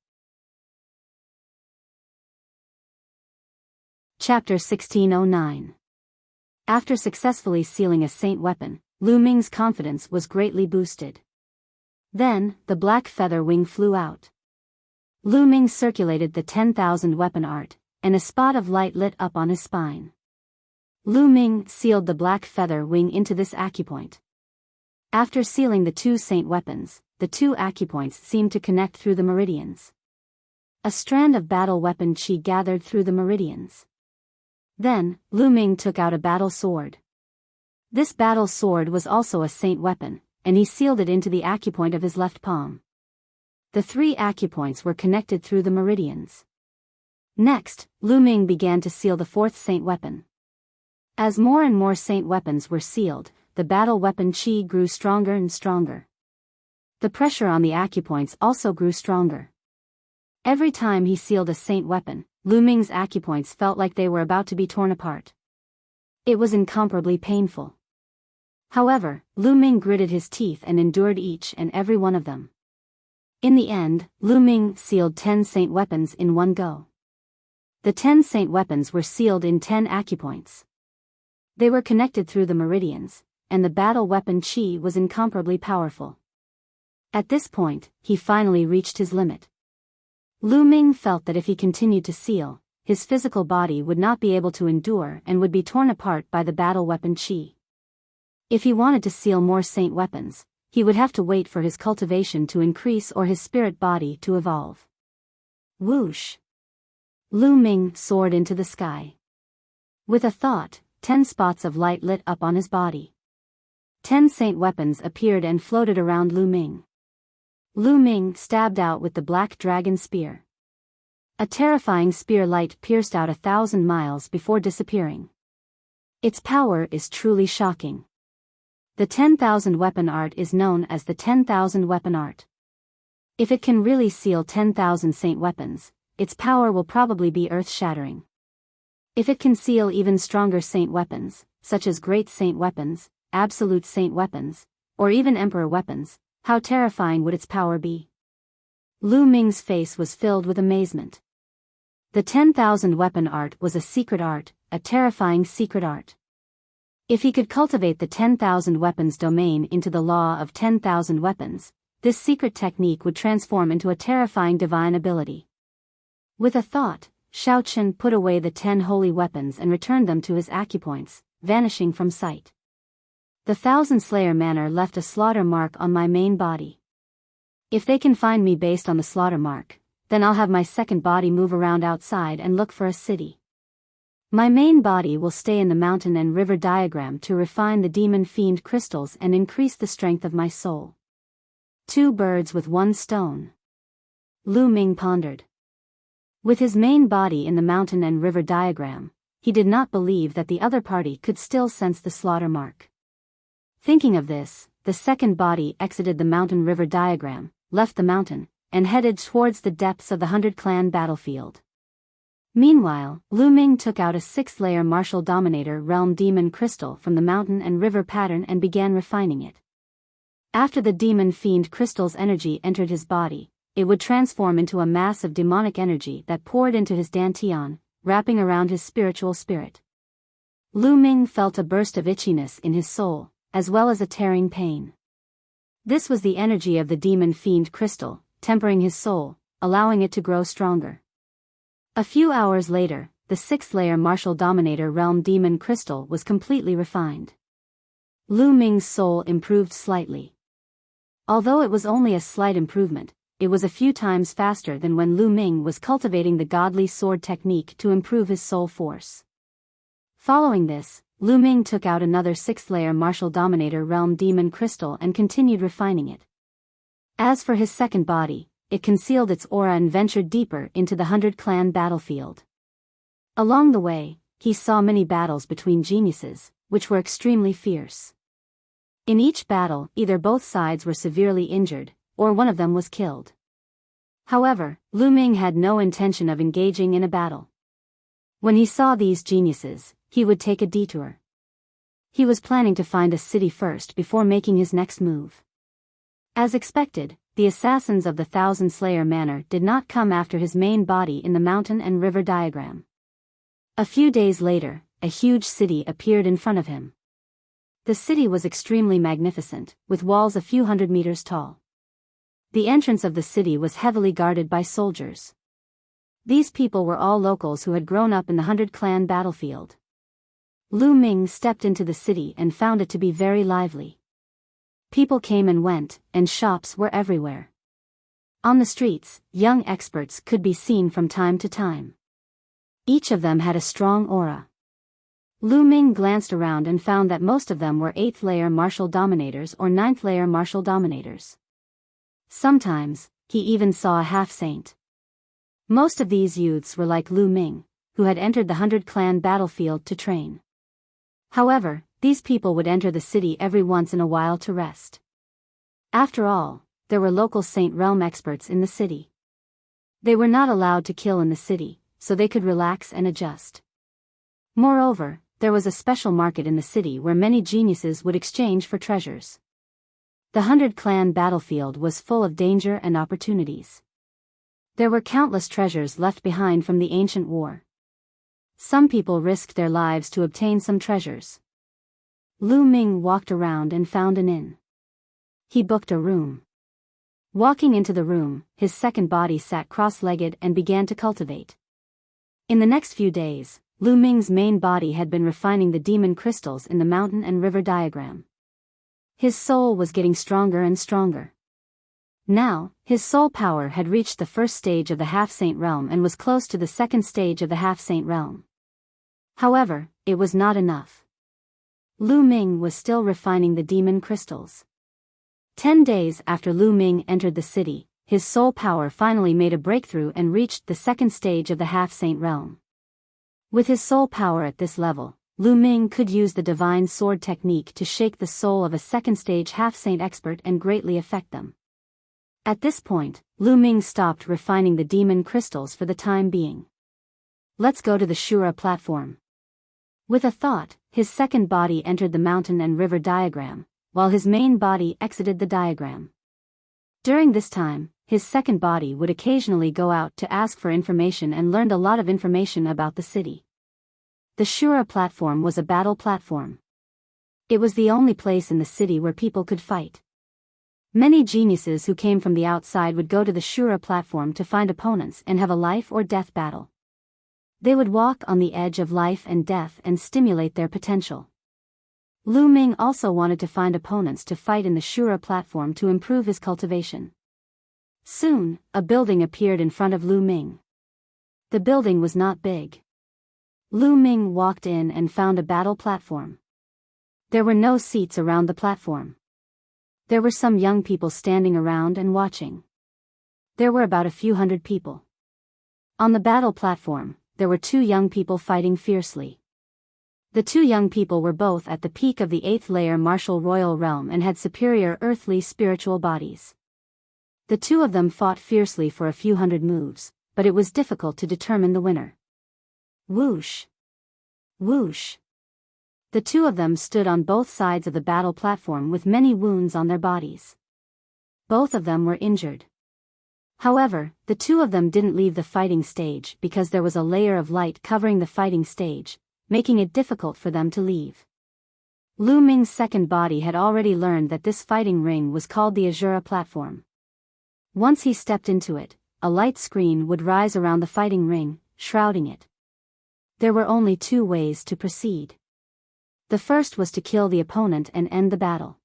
Chapter 1609. After successfully sealing a saint weapon, Lu Ming's confidence was greatly boosted. Then, the black feather wing flew out. Lu Ming circulated the 10,000 weapon art, and a spot of light lit up on his spine. Lu Ming sealed the black feather wing into this acupoint. After sealing the 2 saint weapons, the 2 acupoints seemed to connect through the meridians. A strand of battle weapon chi gathered through the meridians. Then, Lu Ming took out a battle sword. This battle sword was also a saint weapon, and he sealed it into the acupoint of his left palm. The 3 acupoints were connected through the meridians. Next, Lu Ming began to seal the 4th saint weapon. As more and more saint weapons were sealed, the battle weapon chi grew stronger and stronger. The pressure on the acupoints also grew stronger. Every time he sealed a saint weapon, Lu Ming's acupoints felt like they were about to be torn apart. It was incomparably painful. However, Lu Ming gritted his teeth and endured each and every one of them. In the end, Lu Ming sealed 10 saint weapons in one go. The 10 saint weapons were sealed in 10 acupoints. They were connected through the meridians, and the battle weapon chi was incomparably powerful. At this point, he finally reached his limit. Lu Ming felt that if he continued to seal, his physical body would not be able to endure and would be torn apart by the battle weapon chi. If he wanted to seal more saint weapons, he would have to wait for his cultivation to increase or his spirit body to evolve. Whoosh! Lu Ming soared into the sky. With a thought, 10 spots of light lit up on his body. 10 saint weapons appeared and floated around Lu Ming. Lu Ming stabbed out with the black dragon spear. A terrifying spear light pierced out 1,000 miles before disappearing. Its power is truly shocking. The 10,000 weapon art is known as the 10,000 weapon art. If it can really seal 10,000 saint weapons, its power will probably be earth-shattering. If it can seal even stronger saint weapons, such as great saint weapons, absolute saint weapons, or even emperor weapons, how terrifying would its power be? Lu Ming's face was filled with amazement. The 10,000 weapon art was a secret art, a terrifying secret art. If he could cultivate the 10,000 weapons domain into the law of 10,000 weapons, this secret technique would transform into a terrifying divine ability. With a thought, Shao Chen put away the 10 holy weapons and returned them to his acupoints, vanishing from sight. The Thousand Slayer manner left a slaughter mark on my main body. If they can find me based on the slaughter mark, then I'll have my second body move around outside and look for a city. My main body will stay in the mountain and river diagram to refine the demon fiend crystals and increase the strength of my soul. 2 birds with 1 stone. Lu Ming pondered. With his main body in the mountain and river diagram, he did not believe that the other party could still sense the slaughter mark. Thinking of this, the second body exited the mountain-river diagram, left the mountain, and headed towards the depths of the 100-clan battlefield. Meanwhile, Lu Ming took out a 6th-layer martial dominator realm demon crystal from the mountain and river pattern and began refining it. After the demon fiend crystal's energy entered his body, it would transform into a mass of demonic energy that poured into his dantian, wrapping around his spiritual spirit. Lu Ming felt a burst of itchiness in his soul, as well as a tearing pain. This was the energy of the demon fiend crystal, tempering his soul, allowing it to grow stronger. A few hours later, the 6th-layer martial dominator realm demon crystal was completely refined. Lu Ming's soul improved slightly. Although it was only a slight improvement, it was a few times faster than when Lu Ming was cultivating the godly sword technique to improve his soul force. Following this, Lu Ming took out another 6th-layer martial dominator realm demon crystal and continued refining it. As for his second body, it concealed its aura and ventured deeper into the 100-clan battlefield. Along the way, he saw many battles between geniuses, which were extremely fierce. In each battle, either both sides were severely injured, or one of them was killed. However, Lu Ming had no intention of engaging in a battle. When he saw these geniuses, he would take a detour. He was planning to find a city first before making his next move. As expected, the assassins of the Thousand Slayer Manor did not come after his main body in the mountain and river diagram. A few days later, a huge city appeared in front of him. The city was extremely magnificent, with walls a few hundred meters tall. The entrance of the city was heavily guarded by soldiers. These people were all locals who had grown up in the 100-clan battlefield. Lu Ming stepped into the city and found it to be very lively. People came and went, and shops were everywhere. On the streets, young experts could be seen from time to time. Each of them had a strong aura. Lu Ming glanced around and found that most of them were 8th-layer martial dominators or 9th-layer martial dominators. Sometimes, he even saw a half-saint. Most of these youths were like Lu Ming, who had entered the 100-clan battlefield to train. However, these people would enter the city every once in a while to rest. After all, there were local Saint Realm experts in the city. They were not allowed to kill in the city, so they could relax and adjust. Moreover, there was a special market in the city where many geniuses would exchange for treasures. The 100-clan battlefield was full of danger and opportunities. There were countless treasures left behind from the ancient war. Some people risked their lives to obtain some treasures. Lu Ming walked around and found an inn. He booked a room. Walking into the room, his second body sat cross-legged and began to cultivate. In the next few days, Lu Ming's main body had been refining the demon crystals in the mountain and river diagram. His soul was getting stronger and stronger. Now, his soul power had reached the first stage of the half-saint realm and was close to the second stage of the half-saint realm. However, it was not enough. Lu Ming was still refining the demon crystals. 10 days after Lu Ming entered the city, his soul power finally made a breakthrough and reached the second stage of the half-saint realm. With his soul power at this level, Lu Ming could use the divine sword technique to shake the soul of a second-stage half-saint expert and greatly affect them. At this point, Lu Ming stopped refining the demon crystals for the time being. Let's go to the Shura platform. With a thought, his second body entered the mountain and river diagram, while his main body exited the diagram. During this time, his second body would occasionally go out to ask for information and learned a lot of information about the city. The Shura platform was a battle platform. It was the only place in the city where people could fight. Many geniuses who came from the outside would go to the Shura platform to find opponents and have a life or death battle. They would walk on the edge of life and death and stimulate their potential. Lu Ming also wanted to find opponents to fight in the Shura platform to improve his cultivation. Soon, a building appeared in front of Lu Ming. The building was not big. Lu Ming walked in and found a battle platform. There were no seats around the platform. There were some young people standing around and watching. There were about a few hundred people. On the battle platform, there were two young people fighting fiercely. The two young people were both at the peak of the 8th layer martial royal realm and had superior earthly spiritual bodies. The two of them fought fiercely for a few hundred moves, but it was difficult to determine the winner. Whoosh! Whoosh! The two of them stood on both sides of the battle platform with many wounds on their bodies. Both of them were injured. However, the two of them didn't leave the fighting stage because there was a layer of light covering the fighting stage, making it difficult for them to leave. Lu Ming's second body had already learned that this fighting ring was called the Azura platform. Once he stepped into it, a light screen would rise around the fighting ring, shrouding it. There were only two ways to proceed. The first was to kill the opponent and end the battle.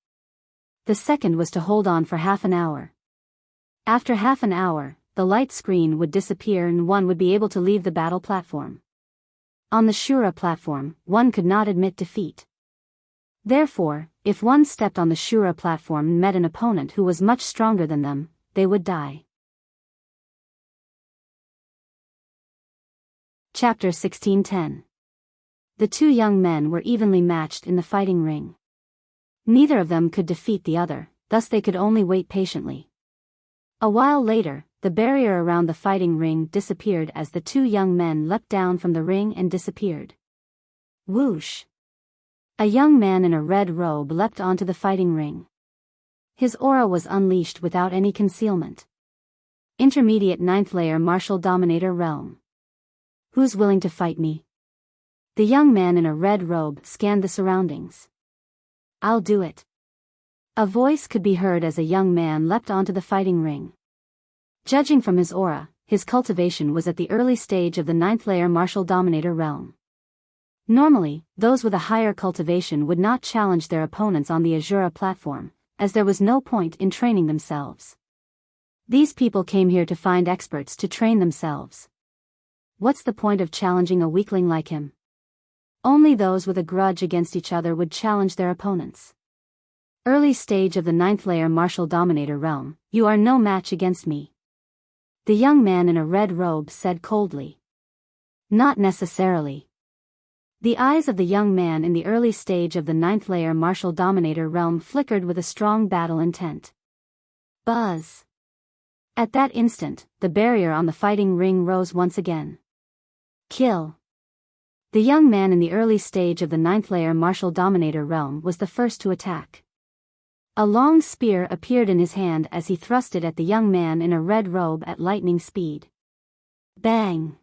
The second was to hold on for half an hour. After half an hour, the light screen would disappear and one would be able to leave the battle platform. On the Shura platform, one could not admit defeat. Therefore, if one stepped on the Shura platform and met an opponent who was much stronger than them, they would die. Chapter 1610. The two young men were evenly matched in the fighting ring. Neither of them could defeat the other, thus they could only wait patiently. A while later, the barrier around the fighting ring disappeared as the two young men leapt down from the ring and disappeared. Whoosh! A young man in a red robe leapt onto the fighting ring. His aura was unleashed without any concealment. Intermediate 9th layer martial dominator realm. Who's willing to fight me? The young man in a red robe scanned the surroundings. I'll do it. A voice could be heard as a young man leapt onto the fighting ring. Judging from his aura, his cultivation was at the early stage of the 9th layer martial dominator realm. Normally, those with a higher cultivation would not challenge their opponents on the Azura platform, as there was no point in training themselves. These people came here to find experts to train themselves. What's the point of challenging a weakling like him? Only those with a grudge against each other would challenge their opponents. Early stage of the 9th layer martial dominator realm, you are no match against me. The young man in a red robe said coldly. Not necessarily. The eyes of the young man in the early stage of the 9th layer martial dominator realm flickered with a strong battle intent. Buzz. At that instant, the barrier on the fighting ring rose once again. Kill. The young man in the early stage of the 9th layer martial dominator realm was the first to attack. A long spear appeared in his hand as he thrust it at the young man in a red robe at lightning speed. Bang!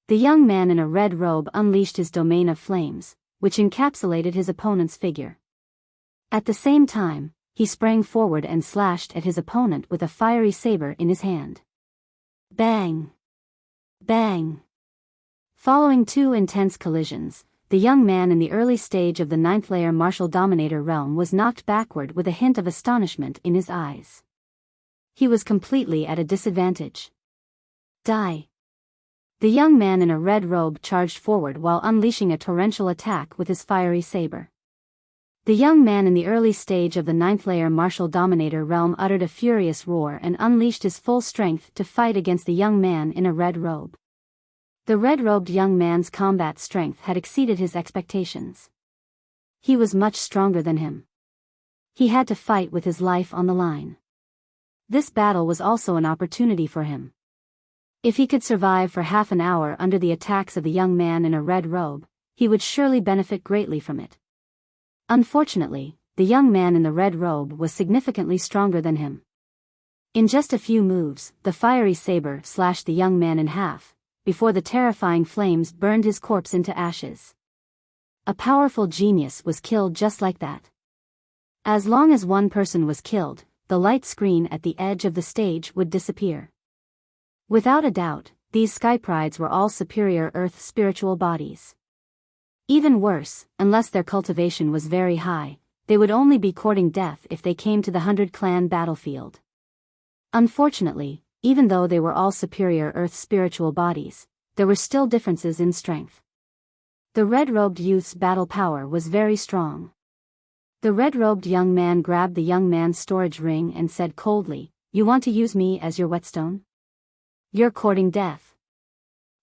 The young man in a red robe unleashed his domain of flames, which encapsulated his opponent's figure. At the same time, he sprang forward and slashed at his opponent with a fiery saber in his hand. Bang! Bang! Following two intense collisions, the young man in the early stage of the 9th layer martial dominator realm was knocked backward with a hint of astonishment in his eyes. He was completely at a disadvantage. Die! The young man in a red robe charged forward while unleashing a torrential attack with his fiery saber. The young man in the early stage of the 9th layer martial dominator realm uttered a furious roar and unleashed his full strength to fight against the young man in a red robe. The red-robed young man's combat strength had exceeded his expectations. He was much stronger than him. He had to fight with his life on the line. This battle was also an opportunity for him. If he could survive for half an hour under the attacks of the young man in a red robe, he would surely benefit greatly from it. Unfortunately, the young man in the red robe was significantly stronger than him. In just a few moves, the fiery saber slashed the young man in half, before the terrifying flames burned his corpse into ashes. A powerful genius was killed just like that. As long as one person was killed, the light screen at the edge of the stage would disappear. Without a doubt, these skyprides were all superior earth spiritual bodies. Even worse, unless their cultivation was very high, they would only be courting death if they came to the 100-clan battlefield. Unfortunately, even though they were all superior earth spiritual bodies, there were still differences in strength. The red-robed youth's battle power was very strong. The red-robed young man grabbed the young man's storage ring and said coldly, "You want to use me as your whetstone? You're courting death.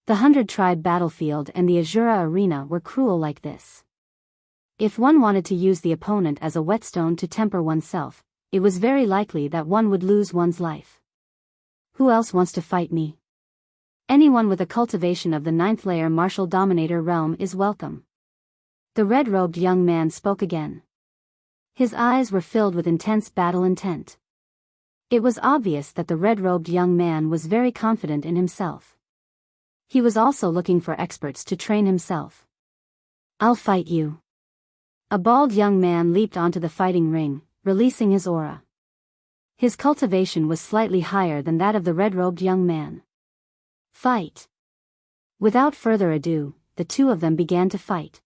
The 100-tribe battlefield and the Azura arena were cruel like this. If one wanted to use the opponent as a whetstone to temper oneself, it was very likely that one would lose one's life. Who else wants to fight me? Anyone with a cultivation of the 9th layer martial dominator realm is welcome. The red-robed young man spoke again. His eyes were filled with intense battle intent. It was obvious that the red-robed young man was very confident in himself. He was also looking for experts to train himself. I'll fight you. A bald young man leaped onto the fighting ring, releasing his aura. His cultivation was slightly higher than that of the red-robed young man. Fight! Without further ado, the two of them began to fight.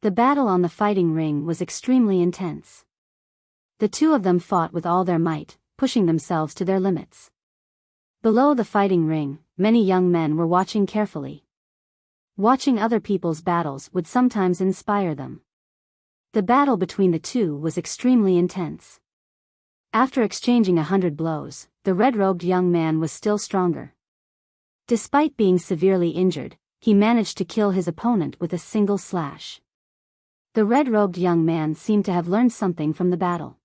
The battle on the fighting ring was extremely intense. The two of them fought with all their might, pushing themselves to their limits. Below the fighting ring, many young men were watching carefully. Watching other people's battles would sometimes inspire them. The battle between the two was extremely intense. After exchanging 100 blows, the red-robed young man was still stronger. Despite being severely injured, he managed to kill his opponent with a single slash. The red-robed young man seemed to have learned something from the battle.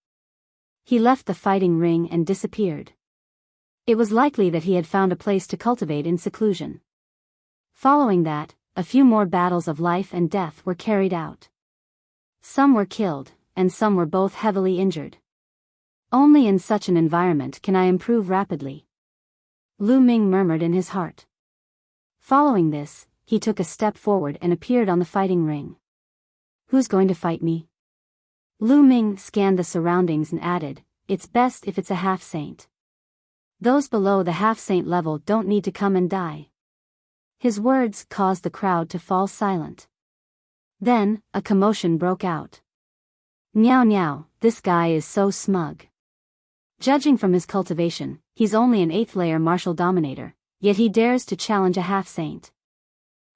He left the fighting ring and disappeared. It was likely that he had found a place to cultivate in seclusion. Following that, a few more battles of life and death were carried out. Some were killed, and some were both heavily injured. Only in such an environment can I improve rapidly. Lu Ming murmured in his heart. Following this, he took a step forward and appeared on the fighting ring. Who's going to fight me? Lu Ming scanned the surroundings and added, it's best if it's a half-saint. Those below the half-saint level don't need to come and die. His words caused the crowd to fall silent. Then, a commotion broke out. Niao niao, this guy is so smug. Judging from his cultivation, he's only an 8th layer martial dominator, yet he dares to challenge a half-saint.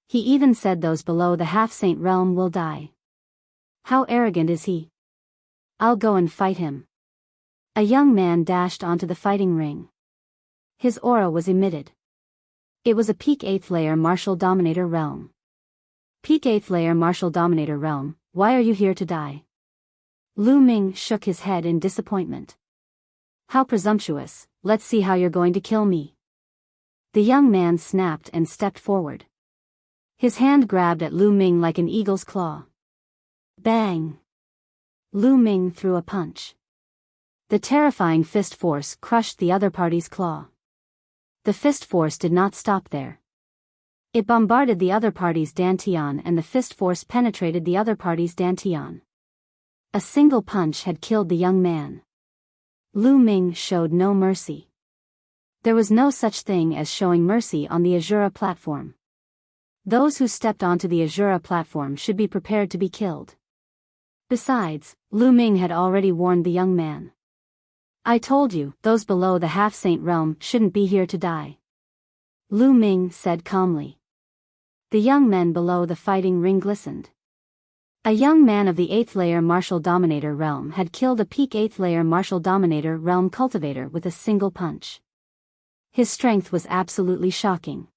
He even said those below the half-saint realm will die. How arrogant is he? I'll go and fight him. A young man dashed onto the fighting ring. His aura was emitted. It was a peak 8th layer martial dominator realm. Peak 8th layer martial dominator realm, why are you here to die? Lu Ming shook his head in disappointment. How presumptuous, let's see how you're going to kill me. The young man snapped and stepped forward. His hand grabbed at Lu Ming like an eagle's claw. Bang! Lu Ming threw a punch. The terrifying fist force crushed the other party's claw. The fist force did not stop there. It bombarded the other party's dantian and the fist force penetrated the other party's dantian. A single punch had killed the young man. Lu Ming showed no mercy. There was no such thing as showing mercy on the Azura platform. Those who stepped onto the Azura platform should be prepared to be killed. Besides, Lu Ming had already warned the young man. I told you, those below the half-saint realm shouldn't be here to die. Lu Ming said calmly. The young men below the fighting ring glistened. A young man of the 8th layer martial dominator realm had killed a peak 8th layer martial dominator realm cultivator with a single punch. His strength was absolutely shocking.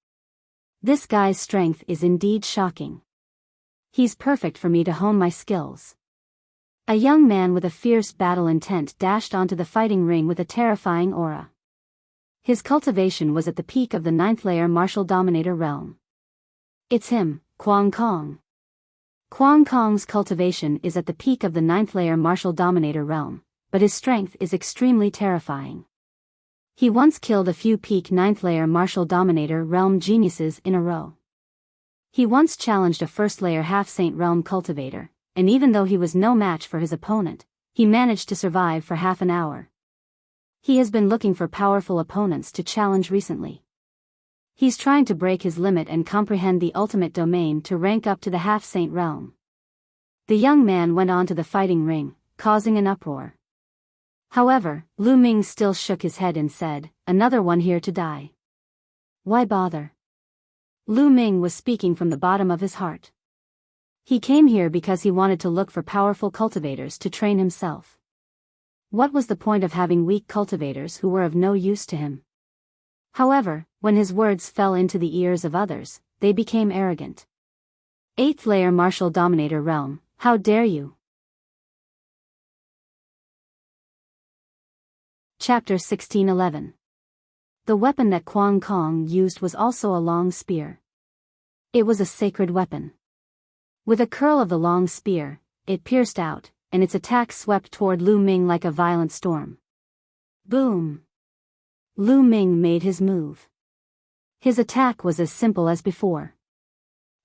This guy's strength is indeed shocking. He's perfect for me to hone my skills. A young man with a fierce battle intent dashed onto the fighting ring with a terrifying aura. His cultivation was at the peak of the 9th layer martial dominator realm. It's him, Kwang Kong. Kwang Kong's cultivation is at the peak of the 9th layer martial dominator realm, but his strength is extremely terrifying. He once killed a few peak 9th layer martial dominator realm geniuses in a row. He once challenged a 1st layer half-saint realm cultivator, and even though he was no match for his opponent, he managed to survive for half an hour. He has been looking for powerful opponents to challenge recently. He's trying to break his limit and comprehend the ultimate domain to rank up to the half-saint realm. The young man went on to the fighting ring, causing an uproar. However, Lu Ming still shook his head and said, another one here to die. Why bother? Lu Ming was speaking from the bottom of his heart. He came here because he wanted to look for powerful cultivators to train himself. What was the point of having weak cultivators who were of no use to him? However, when his words fell into the ears of others, they became arrogant. 8th layer martial dominator realm, how dare you? Chapter 1611. The weapon that Kwang Kong used was also a long spear. It was a sacred weapon. With a curl of the long spear, it pierced out, and its attack swept toward Lu Ming like a violent storm. Boom! Lu Ming made his move. His attack was as simple as before.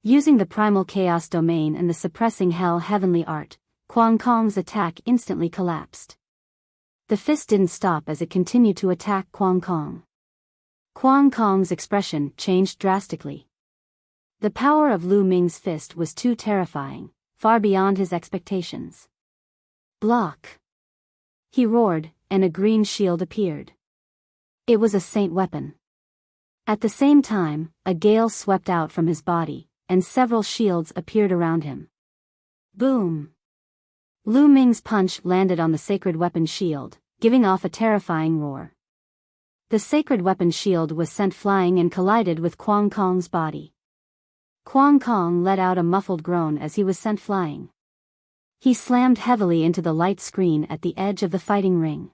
Using the primal chaos domain and the suppressing hell heavenly art, Kwang Kong's attack instantly collapsed. The fist didn't stop as it continued to attack Kwang Kong. Kwang Kong's expression changed drastically. The power of Lu Ming's fist was too terrifying, far beyond his expectations. Block! He roared, and a green shield appeared. It was a saint weapon. At the same time, a gale swept out from his body, and several shields appeared around him. Boom! Lu Ming's punch landed on the sacred weapon shield, giving off a terrifying roar. The sacred weapon shield was sent flying and collided with Kwang Kong's body. Kwang Kong let out a muffled groan as he was sent flying. He slammed heavily into the light screen at the edge of the fighting ring.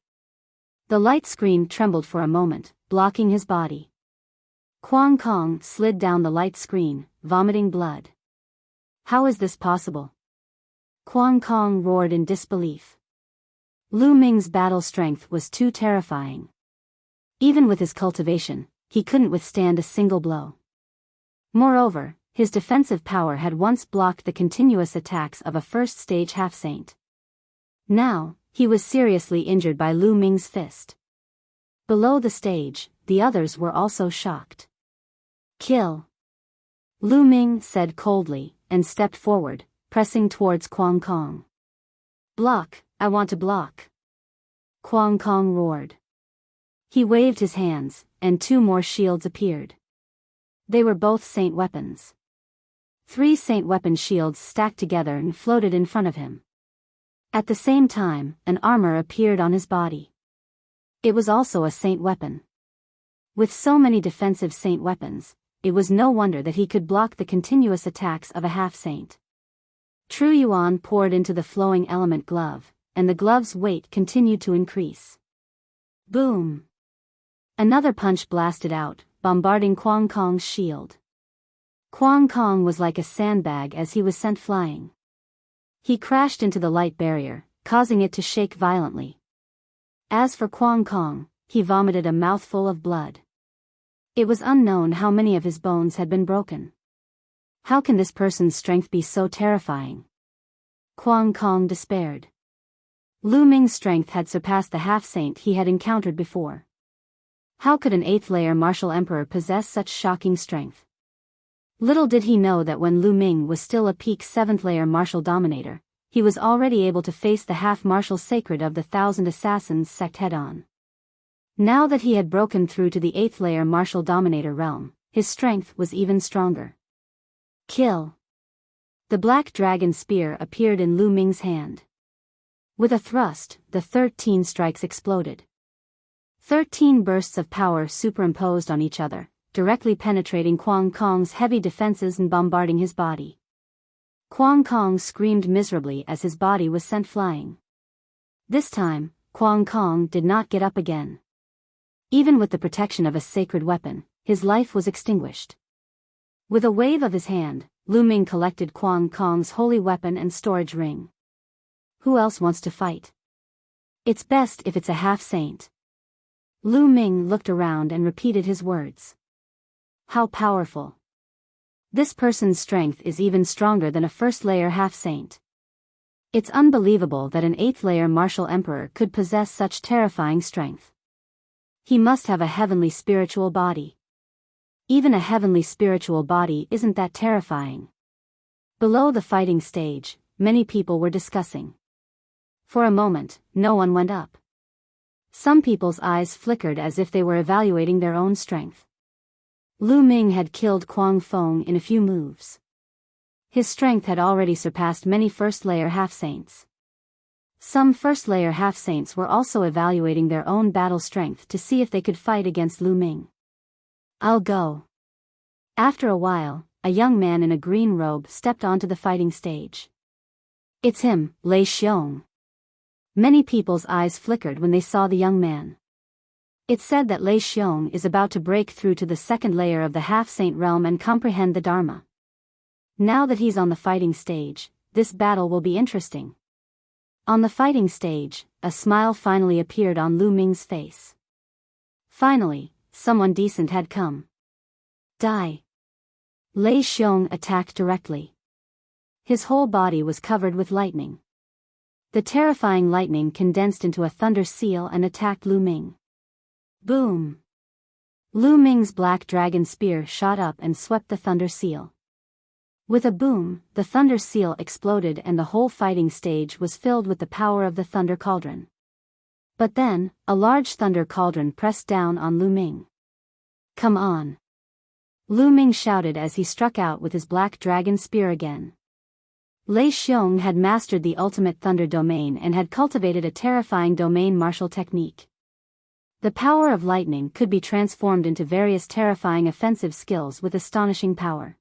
The light screen trembled for a moment, blocking his body. Kwang Kong slid down the light screen, vomiting blood. How is this possible? Kwang Kong roared in disbelief. Lu Ming's battle strength was too terrifying. Even with his cultivation, he couldn't withstand a single blow. Moreover, his defensive power had once blocked the continuous attacks of a first-stage half-saint. Now, he was seriously injured by Lu Ming's fist. Below the stage, the others were also shocked. Kill! Lu Ming said coldly, and stepped forward, pressing towards Kwang Kong. Block, I want to block! Kwang Kong roared. He waved his hands, and 2 more shields appeared. They were both saint weapons. 3 saint weapon shields stacked together and floated in front of him. At the same time, an armor appeared on his body. It was also a saint weapon. With so many defensive saint weapons, it was no wonder that he could block the continuous attacks of a half-saint. True Yuan poured into the flowing element glove, and the glove's weight continued to increase. Boom! Another punch blasted out, bombarding Kwang Kong's shield. Kwang Kong was like a sandbag as he was sent flying. He crashed into the light barrier, causing it to shake violently. As for Kwang Kong, he vomited a mouthful of blood. It was unknown how many of his bones had been broken. How can this person's strength be so terrifying? Kwang Kong despaired. Lu Ming's strength had surpassed the half-saint he had encountered before. How could an 8th layer martial emperor possess such shocking strength? Little did he know that when Lu Ming was still a peak 7th layer martial dominator, he was already able to face the half-martial sacred of the 1000 Assassins sect head-on. Now that he had broken through to the 8th layer martial dominator realm, his strength was even stronger. Kill! The black dragon spear appeared in Lu Ming's hand. With a thrust, the 13 strikes exploded. 13 bursts of power superimposed on each other, directly penetrating Kwang Kong's heavy defenses and bombarding his body. Kwang Kong screamed miserably as his body was sent flying. This time, Kwang Kong did not get up again. Even with the protection of a sacred weapon, his life was extinguished. With a wave of his hand, Lu Ming collected Kwang Kong's holy weapon and storage ring. Who else wants to fight? It's best if it's a half-saint. Lu Ming looked around and repeated his words. How powerful. This person's strength is even stronger than a first-layer half-saint. It's unbelievable that an 8th layer martial emperor could possess such terrifying strength. He must have a heavenly spiritual body. Even a heavenly spiritual body isn't that terrifying. Below the fighting stage, many people were discussing. For a moment, no one went up. Some people's eyes flickered as if they were evaluating their own strength. Lu Ming had killed Kwang Fong in a few moves. His strength had already surpassed many first-layer half-saints. Some first-layer half-saints were also evaluating their own battle strength to see if they could fight against Lu Ming. I'll go. After a while, a young man in a green robe stepped onto the fighting stage. It's him, Lei Xiong. Many people's eyes flickered when they saw the young man. It's said that Lei Xiong is about to break through to the second layer of the half-saint realm and comprehend the Dharma. Now that he's on the fighting stage, this battle will be interesting. On the fighting stage, a smile finally appeared on Lu Ming's face. Finally, someone decent had come. Die. Lei Xiong attacked directly. His whole body was covered with lightning. The terrifying lightning condensed into a thunder seal and attacked Lu Ming. Boom! Lu Ming's black dragon spear shot up and swept the thunder seal. With a boom, the thunder seal exploded and the whole fighting stage was filled with the power of the thunder cauldron. But then, a large thunder cauldron pressed down on Lu Ming. Come on! Lu Ming shouted as he struck out with his black dragon spear again. Lei Xiong had mastered the ultimate thunder domain and had cultivated a terrifying domain martial technique. The power of lightning could be transformed into various terrifying offensive skills with astonishing power.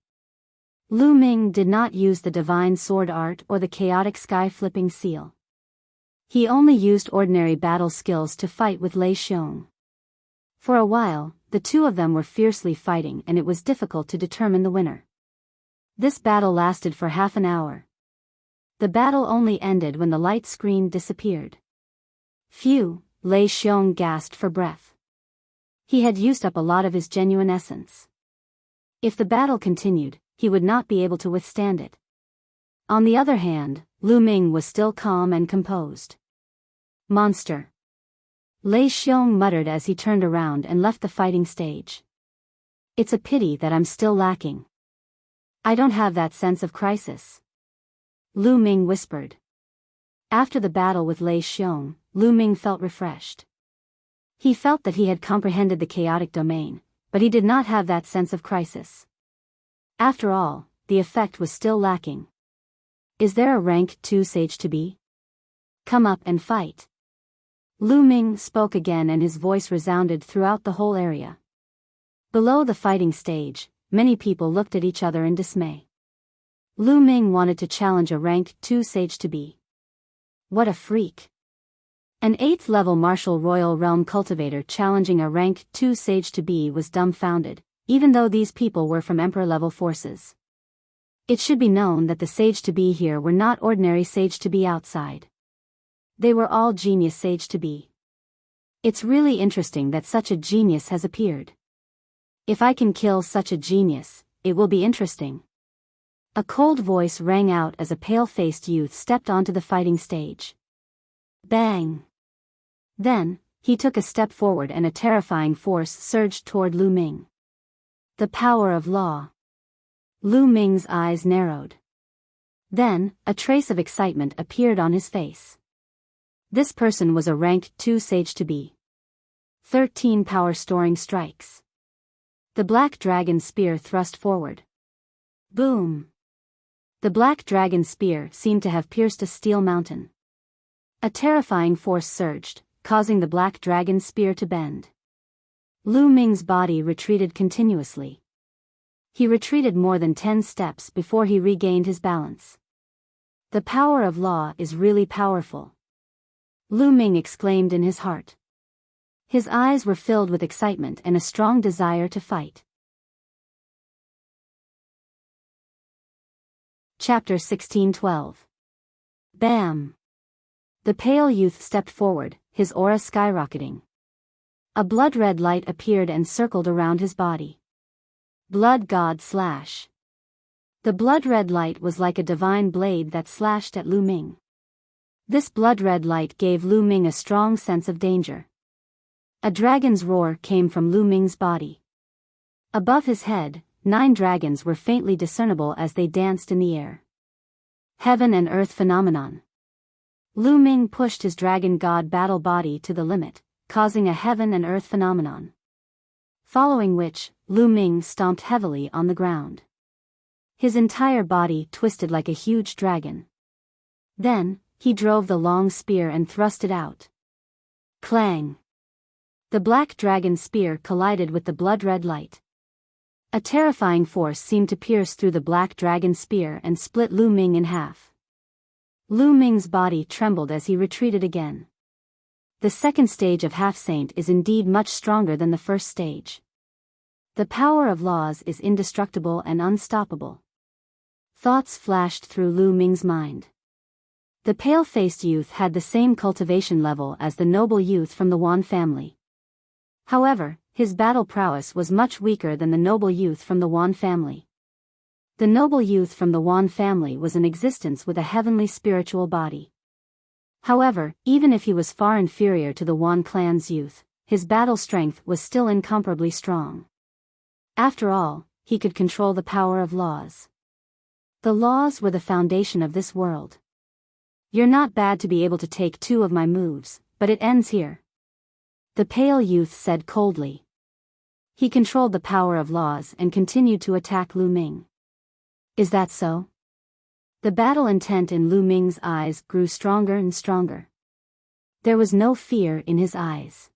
Lu Ming did not use the divine sword art or the chaotic sky-flipping seal. He only used ordinary battle skills to fight with Lei Xiong. For a while, the two of them were fiercely fighting and it was difficult to determine the winner. This battle lasted for half an hour. The battle only ended when the light screen disappeared. Phew, Lei Xiong gasped for breath. He had used up a lot of his genuine essence. If the battle continued, he would not be able to withstand it. On the other hand, Lu Ming was still calm and composed. Monster! Lei Xiong muttered as he turned around and left the fighting stage. It's a pity that I'm still lacking. I don't have that sense of crisis. Lu Ming whispered. After the battle with Lei Xiong, Lu Ming felt refreshed. He felt that he had comprehended the chaotic domain, but he did not have that sense of crisis. After all, the effect was still lacking. Is there a rank 2 sage to be? Come up and fight. Lu Ming spoke again and his voice resounded throughout the whole area. Below the fighting stage, many people looked at each other in dismay. Lu Ming wanted to challenge a rank 2 sage to be. What a freak. An 8th level martial royal realm cultivator challenging a rank 2 sage to be was dumbfounded, even though these people were from emperor level forces. It should be known that the sage to be here were not ordinary sage to be outside. They were all genius sage to be. It's really interesting that such a genius has appeared. If I can kill such a genius, it will be interesting. A cold voice rang out as a pale-faced youth stepped onto the fighting stage. Bang! Then, he took a step forward and a terrifying force surged toward Lu Ming. The power of law. Lu Ming's eyes narrowed. Then, a trace of excitement appeared on his face. This person was a rank 2 sage to be. 13 power-storing strikes. The black dragon spear thrust forward. Boom! The black dragon spear seemed to have pierced a steel mountain. A terrifying force surged, causing the black dragon spear to bend. Lu Ming's body retreated continuously. He retreated more than 10 steps before he regained his balance. The power of law is really powerful. Lu Ming exclaimed in his heart. His eyes were filled with excitement and a strong desire to fight. Chapter 1612. Bam! The pale youth stepped forward, his aura skyrocketing. A blood-red light appeared and circled around his body. Blood God slash. The blood-red light was like a divine blade that slashed at Lu Ming. This blood-red light gave Lu Ming a strong sense of danger. A dragon's roar came from Lu Ming's body. Above his head, 9 dragons were faintly discernible as they danced in the air. Heaven and earth phenomenon. Lu Ming pushed his dragon god battle body to the limit, causing a heaven and earth phenomenon. Following which, Lu Ming stomped heavily on the ground. His entire body twisted like a huge dragon. Then, he drove the long spear and thrust it out. Clang! The black dragon spear collided with the blood-red light, A terrifying force seemed to pierce through the black dragon spear and split Lu Ming in half. Lu Ming's body trembled as he retreated again. The second stage of Half-Saint is indeed much stronger than the first stage. The power of laws is indestructible and unstoppable. Thoughts flashed through Lu Ming's mind. The pale-faced youth had the same cultivation level as the noble youth from the Wan family. However, his battle prowess was much weaker than the noble youth from the Wan family. The noble youth from the Wan family was in existence with a heavenly spiritual body. However, even if he was far inferior to the Wan clan's youth, his battle strength was still incomparably strong. After all, he could control the power of laws. The laws were the foundation of this world. You're not bad to be able to take 2 of my moves, but it ends here. The pale youth said coldly. He controlled the power of laws and continued to attack Lu Ming. Is that so? The battle intent in Lu Ming's eyes grew stronger and stronger. There was no fear in his eyes.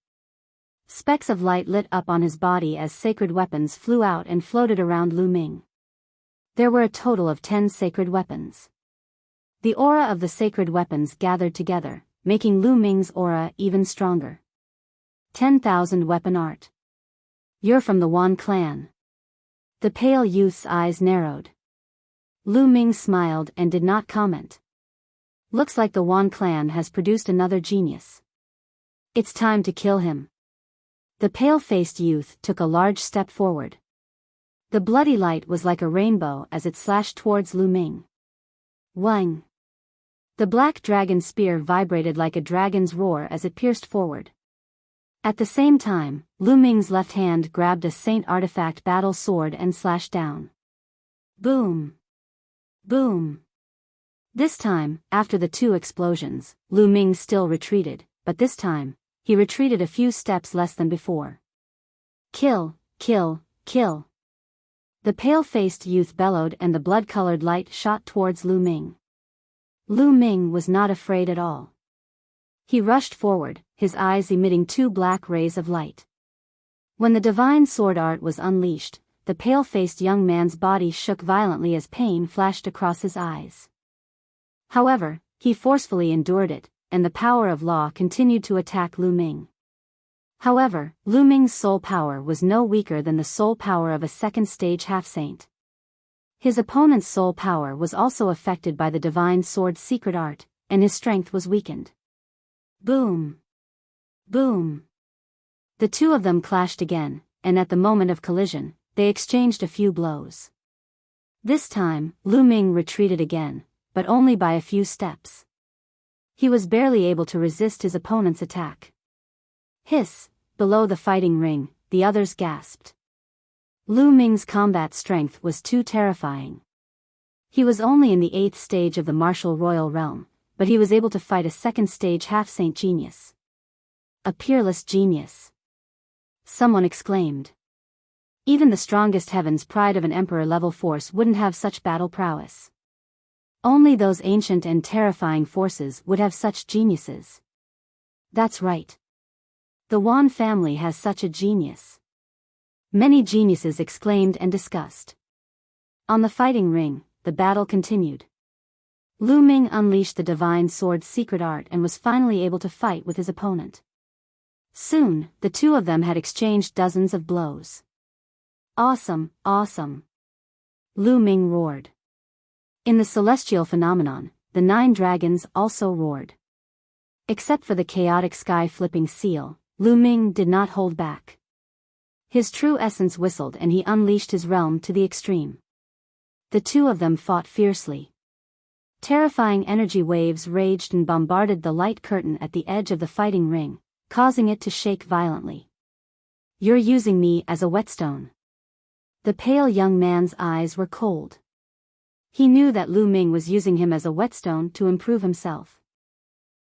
Specks of light lit up on his body as sacred weapons flew out and floated around Lu Ming. There were a total of 10 sacred weapons. The aura of the sacred weapons gathered together, making Lu Ming's aura even stronger. 10,000 weapon art. You're from the Wan clan. The pale youth's eyes narrowed. Lu Ming smiled and did not comment. Looks like the Wan clan has produced another genius. It's time to kill him. The pale-faced youth took a large step forward. The bloody light was like a rainbow as it slashed towards Lu Ming. Wang! The black dragon spear vibrated like a dragon's roar as it pierced forward. At the same time, Lu Ming's left hand grabbed a saint artifact battle sword and slashed down. Boom! Boom! This time, after the 2 explosions, Lu Ming still retreated, but this time, he retreated a few steps less than before. Kill, kill, kill! The pale-faced youth bellowed and the blood-colored light shot towards Lu Ming. Lu Ming was not afraid at all. He rushed forward, his eyes emitting 2 black rays of light. When the divine sword art was unleashed, the pale-faced young man's body shook violently as pain flashed across his eyes. However, he forcefully endured it, and the power of law continued to attack Lu Ming. However, Lu Ming's soul power was no weaker than the soul power of a second-stage half-saint. His opponent's soul power was also affected by the divine sword's secret art, and his strength was weakened. Boom! Boom! The 2 of them clashed again, and at the moment of collision, they exchanged a few blows. This time, Lu Ming retreated again, but only by a few steps. He was barely able to resist his opponent's attack. Hiss! Below the fighting ring, the others gasped. Lu Ming's combat strength was too terrifying. He was only in the 8th stage of the martial royal realm, but he was able to fight a second-stage half-saint genius. A peerless genius! Someone exclaimed. Even the strongest heaven's pride of an emperor-level force wouldn't have such battle prowess. Only those ancient and terrifying forces would have such geniuses. That's right. The Wan family has such a genius. Many geniuses exclaimed and discussed. On the fighting ring, the battle continued. Lu Ming unleashed the divine sword's secret art and was finally able to fight with his opponent. Soon, the 2 of them had exchanged dozens of blows. Awesome, awesome! Lu Ming roared. In the celestial phenomenon, the 9 dragons also roared. Except for the chaotic sky-flipping seal, Lu Ming did not hold back. His true essence whistled and he unleashed his realm to the extreme. The 2 of them fought fiercely. Terrifying energy waves raged and bombarded the light curtain at the edge of the fighting ring, causing it to shake violently. You're using me as a whetstone. The pale young man's eyes were cold. He knew that Lu Ming was using him as a whetstone to improve himself.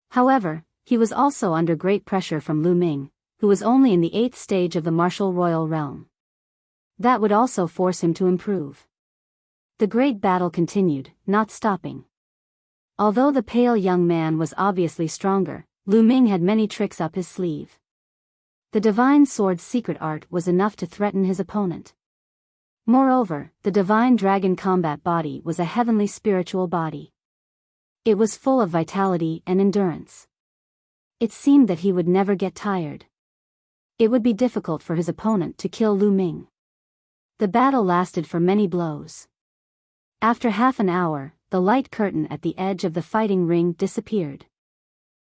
However, he was also under great pressure from Lu Ming, who was only in the 8th stage of the martial royal realm. That would also force him to improve. The great battle continued, not stopping. Although the pale young man was obviously stronger, Lu Ming had many tricks up his sleeve. The divine sword's secret art was enough to threaten his opponent. Moreover, the divine dragon combat body was a heavenly spiritual body. It was full of vitality and endurance. It seemed that he would never get tired. It would be difficult for his opponent to kill Lu Ming. The battle lasted for many blows. After half an hour, the light curtain at the edge of the fighting ring disappeared.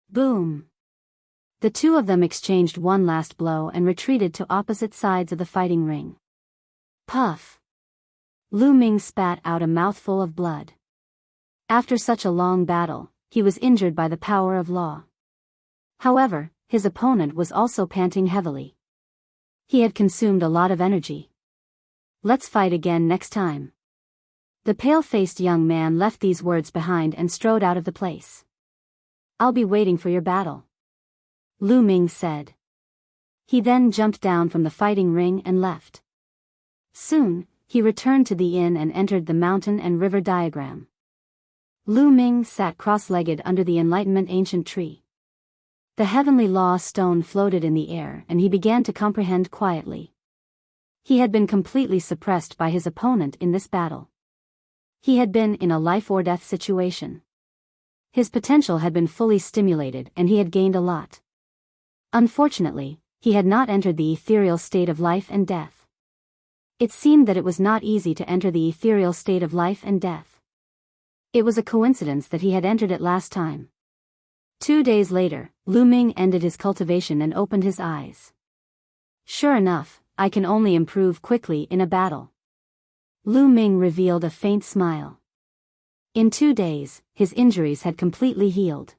Boom! The two of them exchanged one last blow and retreated to opposite sides of the fighting ring. Puff! Lu Ming spat out a mouthful of blood. After such a long battle, he was injured by the power of law. However, his opponent was also panting heavily. He had consumed a lot of energy. Let's fight again next time. The pale-faced young man left these words behind and strode out of the place. I'll be waiting for your battle, Lu Ming said. He then jumped down from the fighting ring and left. Soon, he returned to the inn and entered the mountain and river diagram. Lu Ming sat cross-legged under the Enlightenment ancient tree. The heavenly law stone floated in the air and he began to comprehend quietly. He had been completely suppressed by his opponent in this battle. He had been in a life-or-death situation. His potential had been fully stimulated and he had gained a lot. Unfortunately, he had not entered the ethereal state of life and death. It seemed that it was not easy to enter the ethereal state of life and death. It was a coincidence that he had entered it last time. 2 days later, Lu Ming ended his cultivation and opened his eyes. Sure enough, I can only improve quickly in a battle. Lu Ming revealed a faint smile. In 2 days, his injuries had completely healed.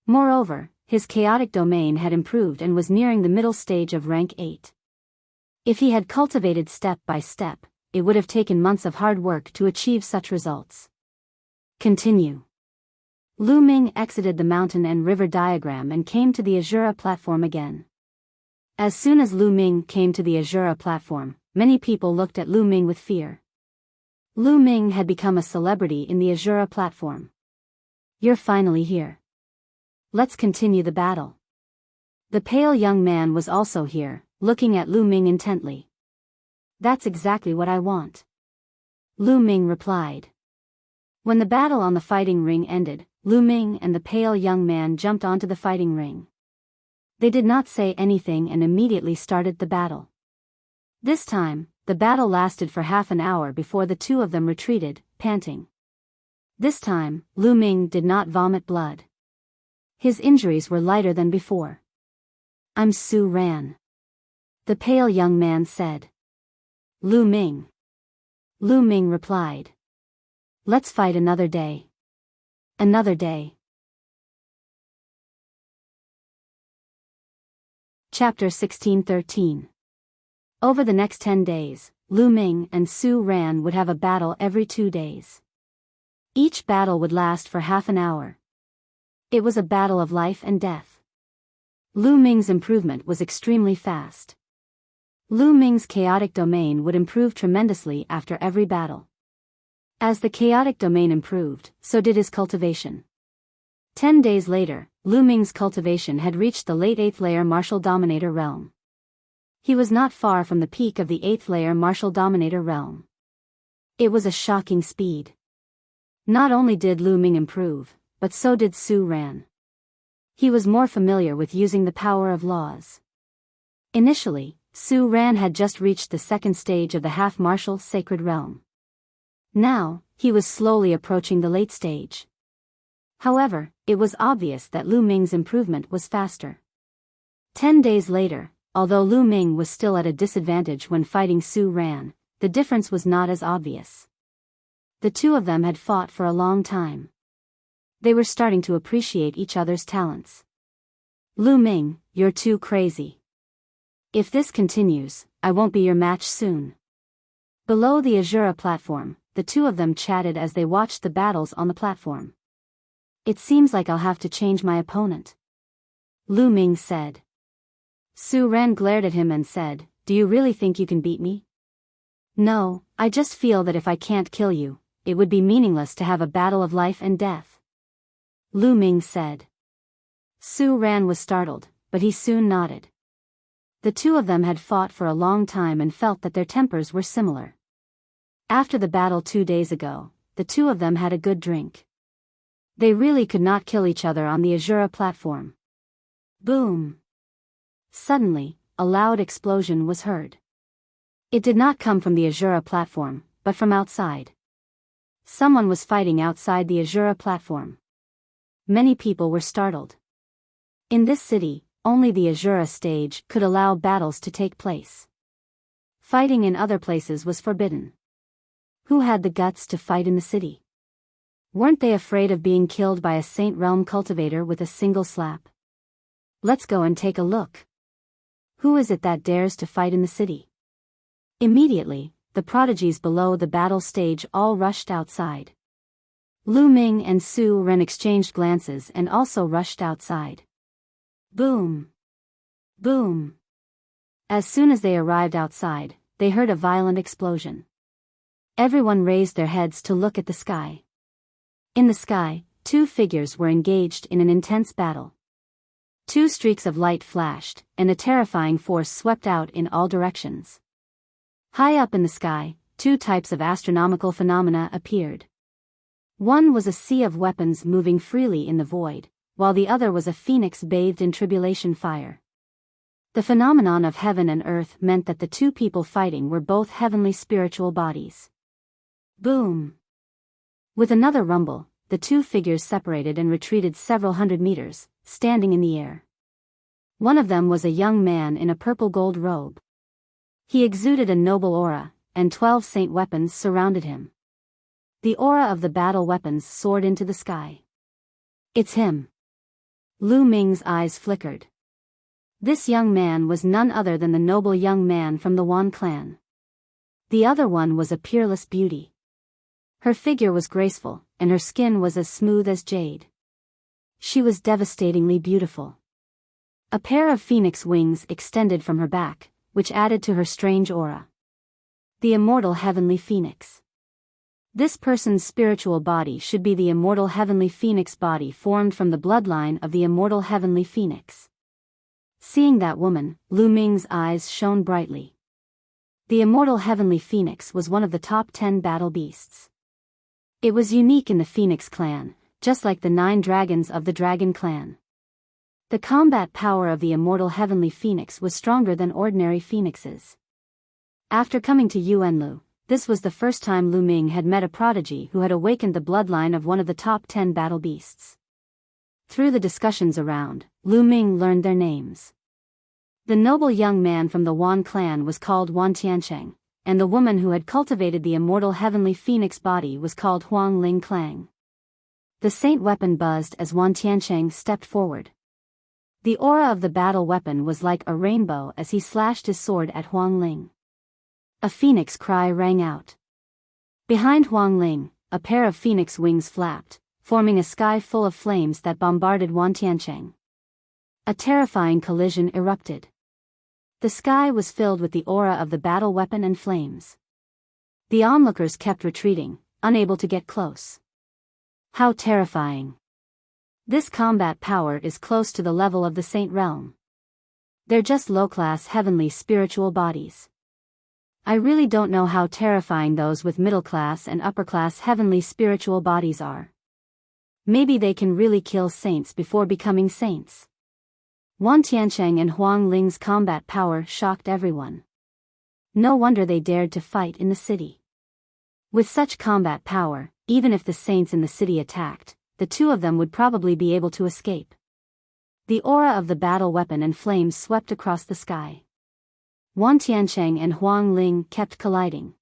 Moreover, his chaotic domain had improved and was nearing the middle stage of rank 8. If he had cultivated step by step, it would have taken months of hard work to achieve such results. Continue. Lu Ming exited the mountain and river diagram and came to the Azura platform again. As soon as Lu Ming came to the Azura platform, many people looked at Lu Ming with fear. Lu Ming had become a celebrity in the Azura platform. You're finally here. Let's continue the battle. The pale young man was also here, looking at Lu Ming intently. That's exactly what I want, Lu Ming replied. When the battle on the fighting ring ended, Lu Ming and the pale young man jumped onto the fighting ring. They did not say anything and immediately started the battle. This time, the battle lasted for half an hour before the two of them retreated, panting. This time, Lu Ming did not vomit blood. His injuries were lighter than before. I'm Su Ran, the pale young man said. Lu Ming. Lu Ming replied. Let's fight another day. Another day. Chapter 1613. Over the next 10 days, Lu Ming and Su Ran would have a battle every 2 days. Each battle would last for half an hour. It was a battle of life and death. Lu Ming's improvement was extremely fast. Lu Ming's chaotic domain would improve tremendously after every battle. As the chaotic domain improved, so did his cultivation. 10 days later, Lu Ming's cultivation had reached the late 8th layer martial dominator realm. He was not far from the peak of the 8th layer martial dominator realm. It was a shocking speed. Not only did Lu Ming improve, but so did Su Ran. He was more familiar with using the power of laws. Initially, Su Ran had just reached the second stage of the half-martial sacred realm. Now, he was slowly approaching the late stage. However, it was obvious that Lu Ming's improvement was faster. 10 days later, although Lu Ming was still at a disadvantage when fighting Su Ran, the difference was not as obvious. The two of them had fought for a long time. They were starting to appreciate each other's talents. Lu Ming, you're too crazy. If this continues, I won't be your match soon. Below the Azura platform, the two of them chatted as they watched the battles on the platform. It seems like I'll have to change my opponent, Lu Ming said. Su Ran glared at him and said, Do you really think you can beat me? No, I just feel that if I can't kill you, it would be meaningless to have a battle of life and death, Lu Ming said. Su Ran was startled, but he soon nodded. The two of them had fought for a long time and felt that their tempers were similar. After the battle 2 days ago, the two of them had a good drink. They really could not kill each other on the Azura platform. Boom! Suddenly, a loud explosion was heard. It did not come from the Azura platform, but from outside. Someone was fighting outside the Azura platform. Many people were startled. In this city, only the Azura stage could allow battles to take place. Fighting in other places was forbidden. Who had the guts to fight in the city? Weren't they afraid of being killed by a Saint Realm cultivator with a single slap? Let's go and take a look. Who is it that dares to fight in the city? Immediately, the prodigies below the battle stage all rushed outside. Lu Ming and Su Ren exchanged glances and also rushed outside. Boom! Boom! As soon as they arrived outside, they heard a violent explosion. Everyone raised their heads to look at the sky. In the sky, two figures were engaged in an intense battle. Two streaks of light flashed, and a terrifying force swept out in all directions. High up in the sky, two types of astronomical phenomena appeared. One was a sea of weapons moving freely in the void, while the other was a phoenix bathed in tribulation fire. The phenomenon of heaven and earth meant that the two people fighting were both heavenly spiritual bodies. Boom! With another rumble, the two figures separated and retreated several hundred meters, standing in the air. One of them was a young man in a purple gold robe. He exuded a noble aura, and 12 saint weapons surrounded him. The aura of the battle weapons soared into the sky. It's him. Lu Ming's eyes flickered. This young man was none other than the noble young man from the Wan clan. The other one was a peerless beauty. Her figure was graceful, and her skin was as smooth as jade. She was devastatingly beautiful. A pair of phoenix wings extended from her back, which added to her strange aura. The immortal heavenly phoenix. This person's spiritual body should be the immortal heavenly phoenix body formed from the bloodline of the immortal heavenly phoenix. Seeing that woman, Lu Ming's eyes shone brightly. The immortal heavenly phoenix was one of the top 10 battle beasts. It was unique in the Phoenix clan, just like the 9 dragons of the Dragon clan. The combat power of the immortal heavenly phoenix was stronger than ordinary phoenixes. After coming to Yuanlu, this was the first time Lu Ming had met a prodigy who had awakened the bloodline of one of the top 10 battle beasts. Through the discussions around, Lu Ming learned their names. The noble young man from the Wan clan was called Wan Tiancheng, and the woman who had cultivated the immortal heavenly phoenix body was called Huang Ling Clang. The saint weapon buzzed as Wan Tiancheng stepped forward. The aura of the battle weapon was like a rainbow as he slashed his sword at Huang Ling. A phoenix cry rang out. Behind Huang Ling, a pair of phoenix wings flapped, forming a sky full of flames that bombarded Wan Tiancheng. A terrifying collision erupted. The sky was filled with the aura of the battle weapon and flames. The onlookers kept retreating, unable to get close. How terrifying. This combat power is close to the level of the Saint Realm. They're just low-class heavenly spiritual bodies. I really don't know how terrifying those with middle-class and upper-class heavenly spiritual bodies are. Maybe they can really kill saints before becoming saints. Wan Tiancheng and Huang Ling's combat power shocked everyone. No wonder they dared to fight in the city. With such combat power, even if the saints in the city attacked, the two of them would probably be able to escape. The aura of the battle weapon and flames swept across the sky. Wan Tiancheng and Huang Ling kept colliding.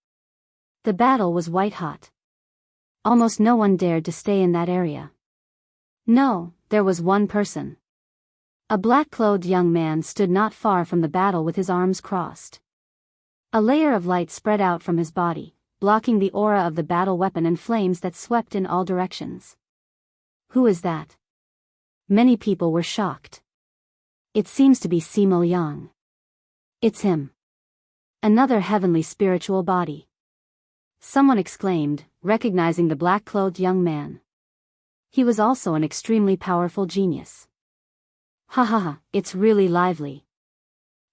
The battle was white-hot. Almost no one dared to stay in that area. No, there was one person. A black-clothed young man stood not far from the battle with his arms crossed. A layer of light spread out from his body, blocking the aura of the battle weapon and flames that swept in all directions. Who is that? Many people were shocked. It seems to be Simo Yang. It's him. Another heavenly spiritual body. Someone exclaimed, recognizing the black-clothed young man. He was also an extremely powerful genius. Ha ha ha, it's really lively.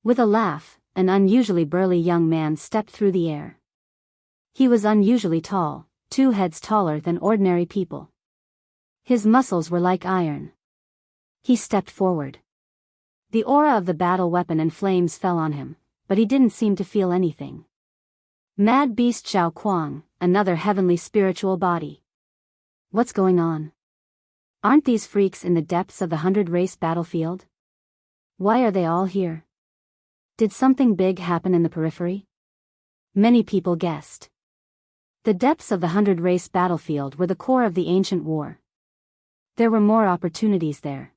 With a laugh, an unusually burly young man stepped through the air. He was unusually tall, 2 heads taller than ordinary people. His muscles were like iron. He stepped forward. The aura of the battle weapon and flames fell on him, but he didn't seem to feel anything. Mad Beast Zhao Kuang, another heavenly spiritual body. What's going on? Aren't these freaks in the depths of the 100-race battlefield? Why are they all here? Did something big happen in the periphery? Many people guessed. The depths of the 100-race battlefield were the core of the ancient war. There were more opportunities there.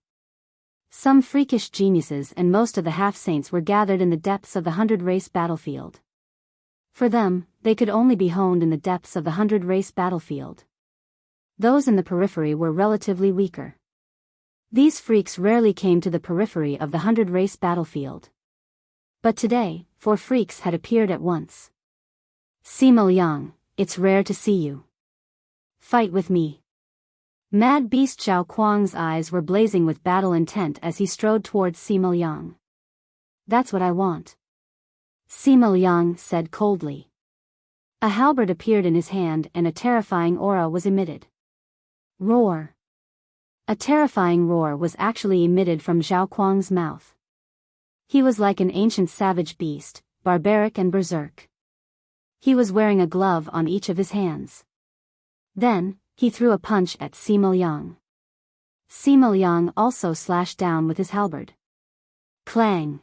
Some freakish geniuses and most of the half-saints were gathered in the depths of the 100-race battlefield. For them, they could only be honed in the depths of the 100-race battlefield. Those in the periphery were relatively weaker. These freaks rarely came to the periphery of the 100-race battlefield. But today, 4 freaks had appeared at once. Sima Liang, it's rare to see you. Fight with me. Mad Beast Zhao Kuang's eyes were blazing with battle intent as he strode towards Sima Liang. That's what I want. Sima Liang said coldly. A halberd appeared in his hand and a terrifying aura was emitted. Roar. A terrifying roar was actually emitted from Zhao Kuang's mouth. He was like an ancient savage beast, barbaric and berserk. He was wearing a glove on each of his hands. Then, he threw a punch at Sima Liang. Sima Liang also slashed down with his halberd. Clang!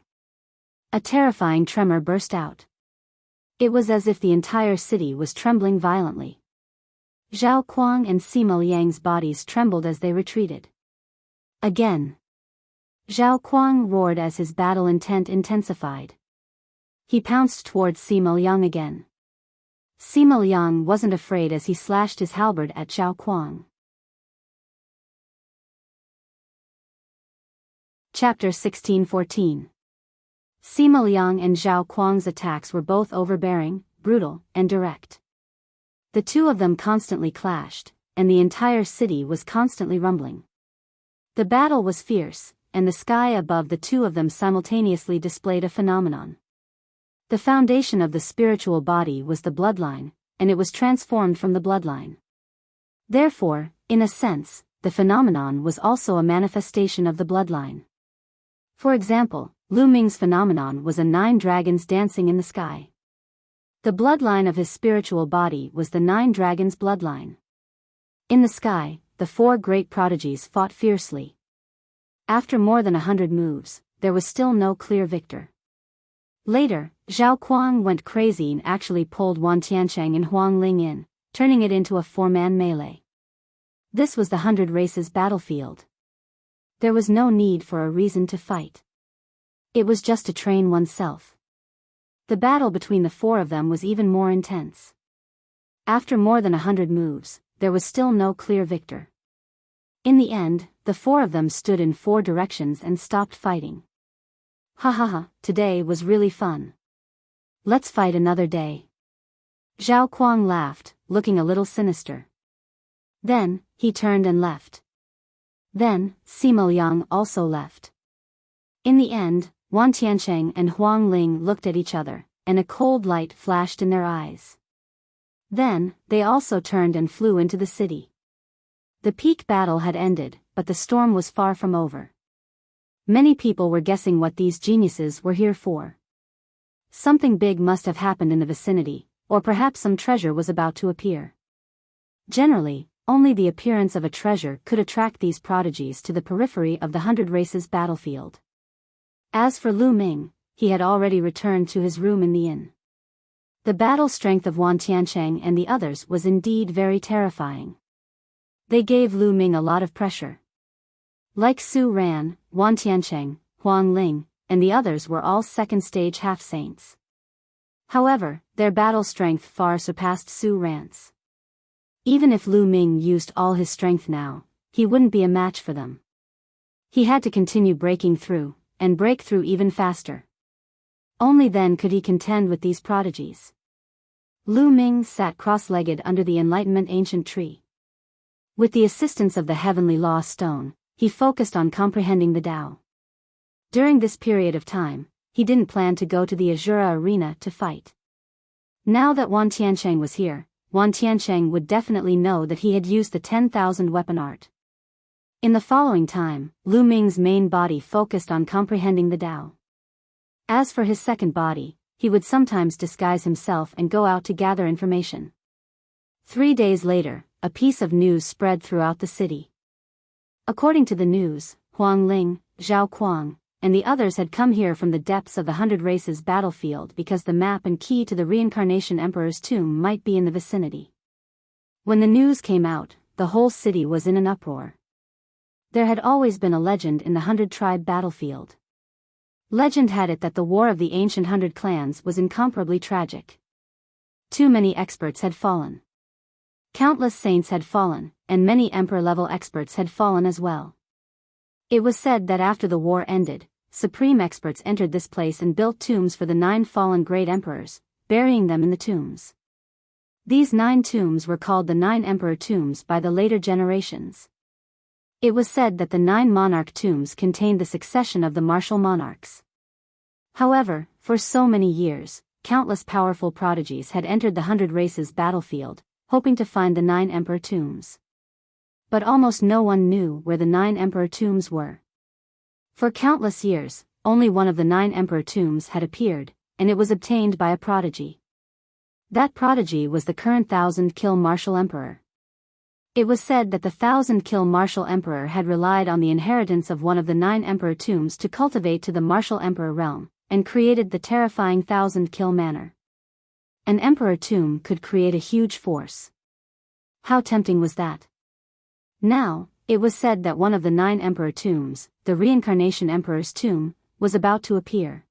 A terrifying tremor burst out. It was as if the entire city was trembling violently. Zhao Kuang and Sima Liang's bodies trembled as they retreated. Again. Zhao Kuang roared as his battle intent intensified. He pounced towards Sima Liang again. Sima Liang wasn't afraid as he slashed his halberd at Zhao Kuang. Chapter 1614. Sima Liang and Zhao Kuang's attacks were both overbearing, brutal, and direct. The two of them constantly clashed, and the entire city was constantly rumbling. The battle was fierce, and the sky above the two of them simultaneously displayed a phenomenon. The foundation of the spiritual body was the bloodline, and it was transformed from the bloodline. Therefore, in a sense, the phenomenon was also a manifestation of the bloodline. For example, Lu Ming's phenomenon was 9 dragons dancing in the sky. The bloodline of his spiritual body was the 9 dragons' bloodline. In the sky, the 4 great prodigies fought fiercely. After more than 100 moves, there was still no clear victor. Later, Zhao Kuang went crazy and actually pulled Wan Tiancheng and Huang Ling in, turning it into a 4-man melee. This was the 100 races battlefield. There was no need for a reason to fight. It was just to train oneself. The battle between the 4 of them was even more intense. After more than 100 moves, there was still no clear victor. In the end, the 4 of them stood in 4 directions and stopped fighting. Ha ha ha, today was really fun. Let's fight another day. Zhao Kuang laughed, looking a little sinister. Then, he turned and left. Then, Sima Liang also left. In the end, Wan Tiancheng and Huang Ling looked at each other, and a cold light flashed in their eyes. Then, they also turned and flew into the city. The peak battle had ended, but the storm was far from over. Many people were guessing what these geniuses were here for. Something big must have happened in the vicinity, or perhaps some treasure was about to appear. Generally, only the appearance of a treasure could attract these prodigies to the periphery of the 100 races battlefield. As for Lu Ming, he had already returned to his room in the inn. The battle strength of Wan Tiancheng and the others was indeed very terrifying. They gave Lu Ming a lot of pressure. Like Su Ran, Wan Tiancheng, Huang Ling, and the others were all second-stage half-saints. However, their battle strength far surpassed Su Ran's. Even if Lu Ming used all his strength now, he wouldn't be a match for them. He had to continue breaking through, and break through even faster. Only then could he contend with these prodigies. Lu Ming sat cross-legged under the Enlightenment ancient tree. With the assistance of the heavenly law stone, he focused on comprehending the Tao. During this period of time, he didn't plan to go to the Azura arena to fight. Now that Wan Tiancheng was here, Wan Tiancheng would definitely know that he had used the 10,000 weapon art. In the following time, Lu Ming's main body focused on comprehending the Tao. As for his second body, he would sometimes disguise himself and go out to gather information. 3 days later, a piece of news spread throughout the city. According to the news, Huang Ling, Zhao Kuang, and the others had come here from the depths of the 100 Races battlefield because the map and key to the Reincarnation Emperor's tomb might be in the vicinity. When the news came out, the whole city was in an uproar. There had always been a legend in the 100-tribe battlefield. Legend had it that the war of the ancient 100 clans was incomparably tragic. Too many experts had fallen. Countless saints had fallen, and many emperor-level experts had fallen as well. It was said that after the war ended, supreme experts entered this place and built tombs for the 9 fallen great emperors, burying them in the tombs. These 9 tombs were called the 9 emperor tombs by the later generations. It was said that the 9 monarch tombs contained the succession of the martial monarchs. However, for so many years, countless powerful prodigies had entered the 100 Races battlefield, hoping to find the 9 emperor tombs. But almost no one knew where the 9 emperor tombs were. For countless years, only one of the 9 emperor tombs had appeared, and it was obtained by a prodigy. That prodigy was the current 1,000-kill martial emperor. It was said that the 1,000-kill martial emperor had relied on the inheritance of one of the 9 emperor tombs to cultivate to the martial emperor realm, and created the terrifying 1,000-kill manor. An emperor tomb could create a huge force. How tempting was that? Now, it was said that one of the 9 emperor tombs, the Reincarnation Emperor's tomb, was about to appear.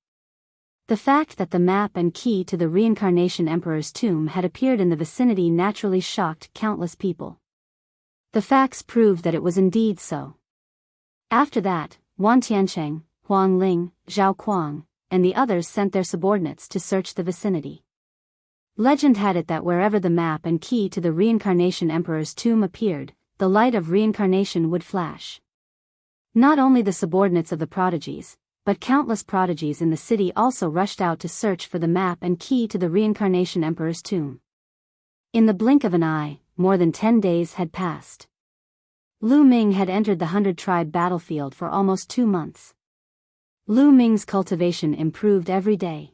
The fact that the map and key to the Reincarnation Emperor's tomb had appeared in the vicinity naturally shocked countless people. The facts proved that it was indeed so. After that, Wan Tiancheng, Huang Ling, Zhao Kuang, and the others sent their subordinates to search the vicinity. Legend had it that wherever the map and key to the Reincarnation Emperor's tomb appeared, the light of reincarnation would flash. Not only the subordinates of the prodigies, but countless prodigies in the city also rushed out to search for the map and key to the Reincarnation Emperor's tomb. In the blink of an eye, more than 10 days had passed. Lu Ming had entered the 100-tribe battlefield for almost 2 months. Lu Ming's cultivation improved every day.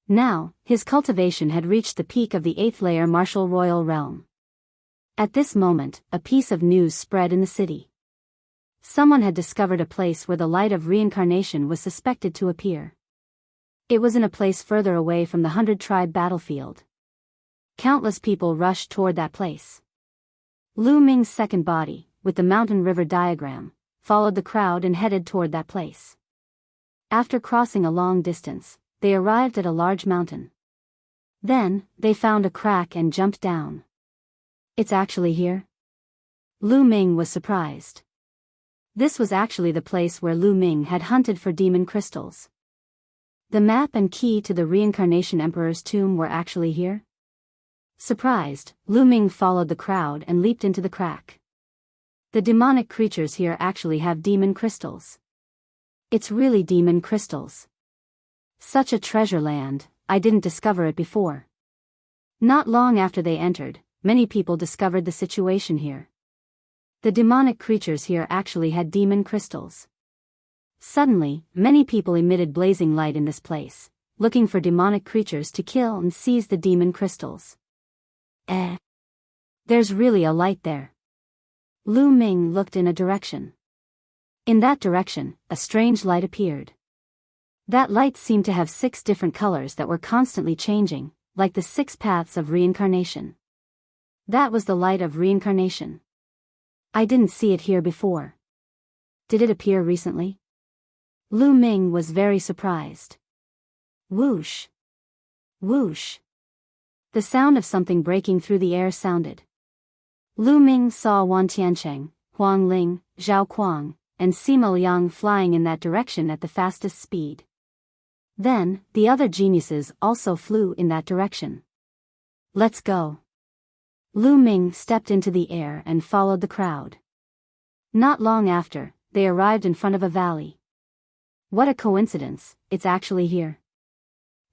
Now, his cultivation had reached the peak of the 8th layer martial royal realm. At this moment, a piece of news spread in the city. Someone had discovered a place where the light of reincarnation was suspected to appear. It was in a place further away from the 100-tribe battlefield. Countless people rushed toward that place. Lu Ming's second body, with the mountain river diagram, followed the crowd and headed toward that place. After crossing a long distance, they arrived at a large mountain. Then, they found a crack and jumped down. It's actually here? Lu Ming was surprised. This was actually the place where Lu Ming had hunted for demon crystals. The map and key to the Reincarnation Emperor's tomb were actually here? Surprised, Lu Ming followed the crowd and leaped into the crack. The demonic creatures here actually have demon crystals. It's really demon crystals. Such a treasure land, I didn't discover it before. Not long after they entered, many people discovered the situation here. The demonic creatures here actually had demon crystals. Suddenly, many people emitted blazing light in this place, looking for demonic creatures to kill and seize the demon crystals. There's really a light there. Lu Ming looked in a direction. In that direction, a strange light appeared. That light seemed to have 6 different colors that were constantly changing, like the 6 paths of reincarnation. That was the light of reincarnation. I didn't see it here before. Did it appear recently? Lu Ming was very surprised. Whoosh! Whoosh! The sound of something breaking through the air sounded. Lu Ming saw Wan Tiancheng, Huang Ling, Zhao Kuang, and Sima Liang flying in that direction at the fastest speed. Then, the other geniuses also flew in that direction. Let's go. Lu Ming stepped into the air and followed the crowd. Not long after, they arrived in front of a valley. What a coincidence, it's actually here.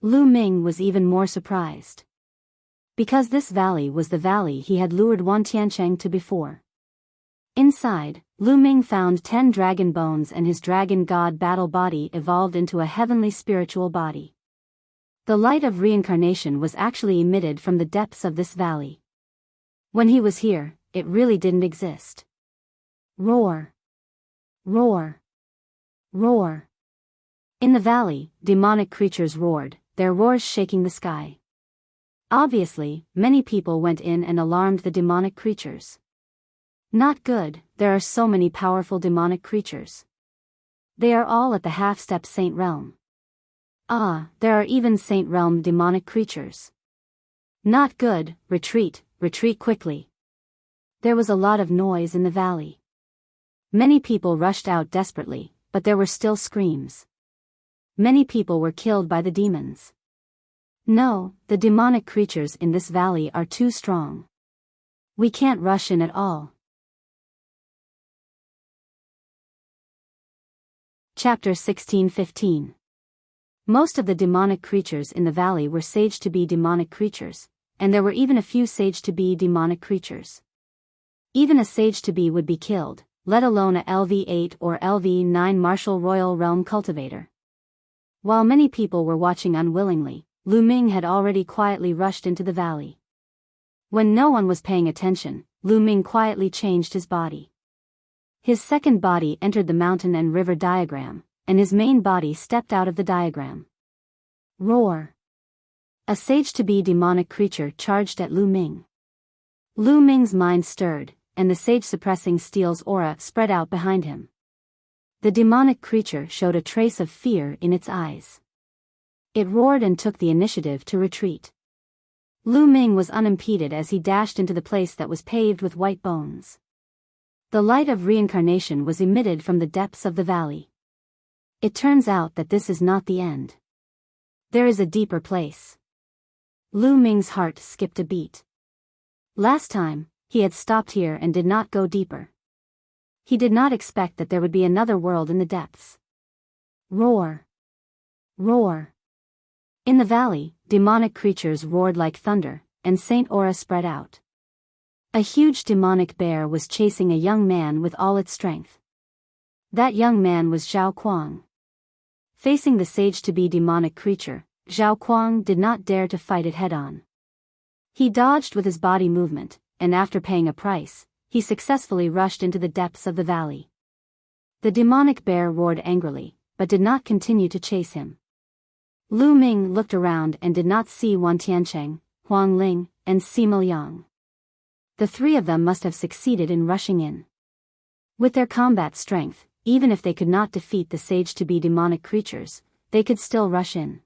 Lu Ming was even more surprised. Because this valley was the valley he had lured Wan Tiancheng to before. Inside, Lu Ming found 10 dragon bones, and his dragon god battle body evolved into a heavenly spiritual body. The light of reincarnation was actually emitted from the depths of this valley. When he was here, it really didn't exist. Roar! Roar! Roar! In the valley, demonic creatures roared, their roars shaking the sky. Obviously, many people went in and alarmed the demonic creatures. Not good, there are so many powerful demonic creatures. They are all at the half-step saint realm. Ah, there are even saint realm demonic creatures. Not good, retreat, retreat quickly. There was a lot of noise in the valley. Many people rushed out desperately, but there were still screams. Many people were killed by the demons. No, the demonic creatures in this valley are too strong. We can't rush in at all. Chapter 16:15. Most of the demonic creatures in the valley were saged to be demonic creatures, and there were even a few saged to be demonic creatures. Even a sage to be would be killed, let alone a LV8 or LV9 martial royal realm cultivator. While many people were watching unwillingly, Lu Ming had already quietly rushed into the valley. When no one was paying attention, Lu Ming quietly changed his body. His second body entered the mountain and river diagram, and his main body stepped out of the diagram. Roar! A sage-to-be demonic creature charged at Lu Ming. Lu Ming's mind stirred, and the sage-suppressing steel's aura spread out behind him. The demonic creature showed a trace of fear in its eyes. It roared and took the initiative to retreat. Lu Ming was unimpeded as he dashed into the place that was paved with white bones. The light of reincarnation was emitted from the depths of the valley. It turns out that this is not the end. There is a deeper place. Lu Ming's heart skipped a beat. Last time, he had stopped here and did not go deeper. He did not expect that there would be another world in the depths. Roar! Roar! In the valley, demonic creatures roared like thunder, and Saint Aura spread out. A huge demonic bear was chasing a young man with all its strength. That young man was Zhao Kuang. Facing the sage-to-be demonic creature, Zhao Kuang did not dare to fight it head-on. He dodged with his body movement, and after paying a price, he successfully rushed into the depths of the valley. The demonic bear roared angrily, but did not continue to chase him. Lu Ming looked around and did not see Wan Tiancheng, Huang Ling, and Sima Liang. The three of them must have succeeded in rushing in. With their combat strength, even if they could not defeat the sage-to-be demonic creatures, they could still rush in.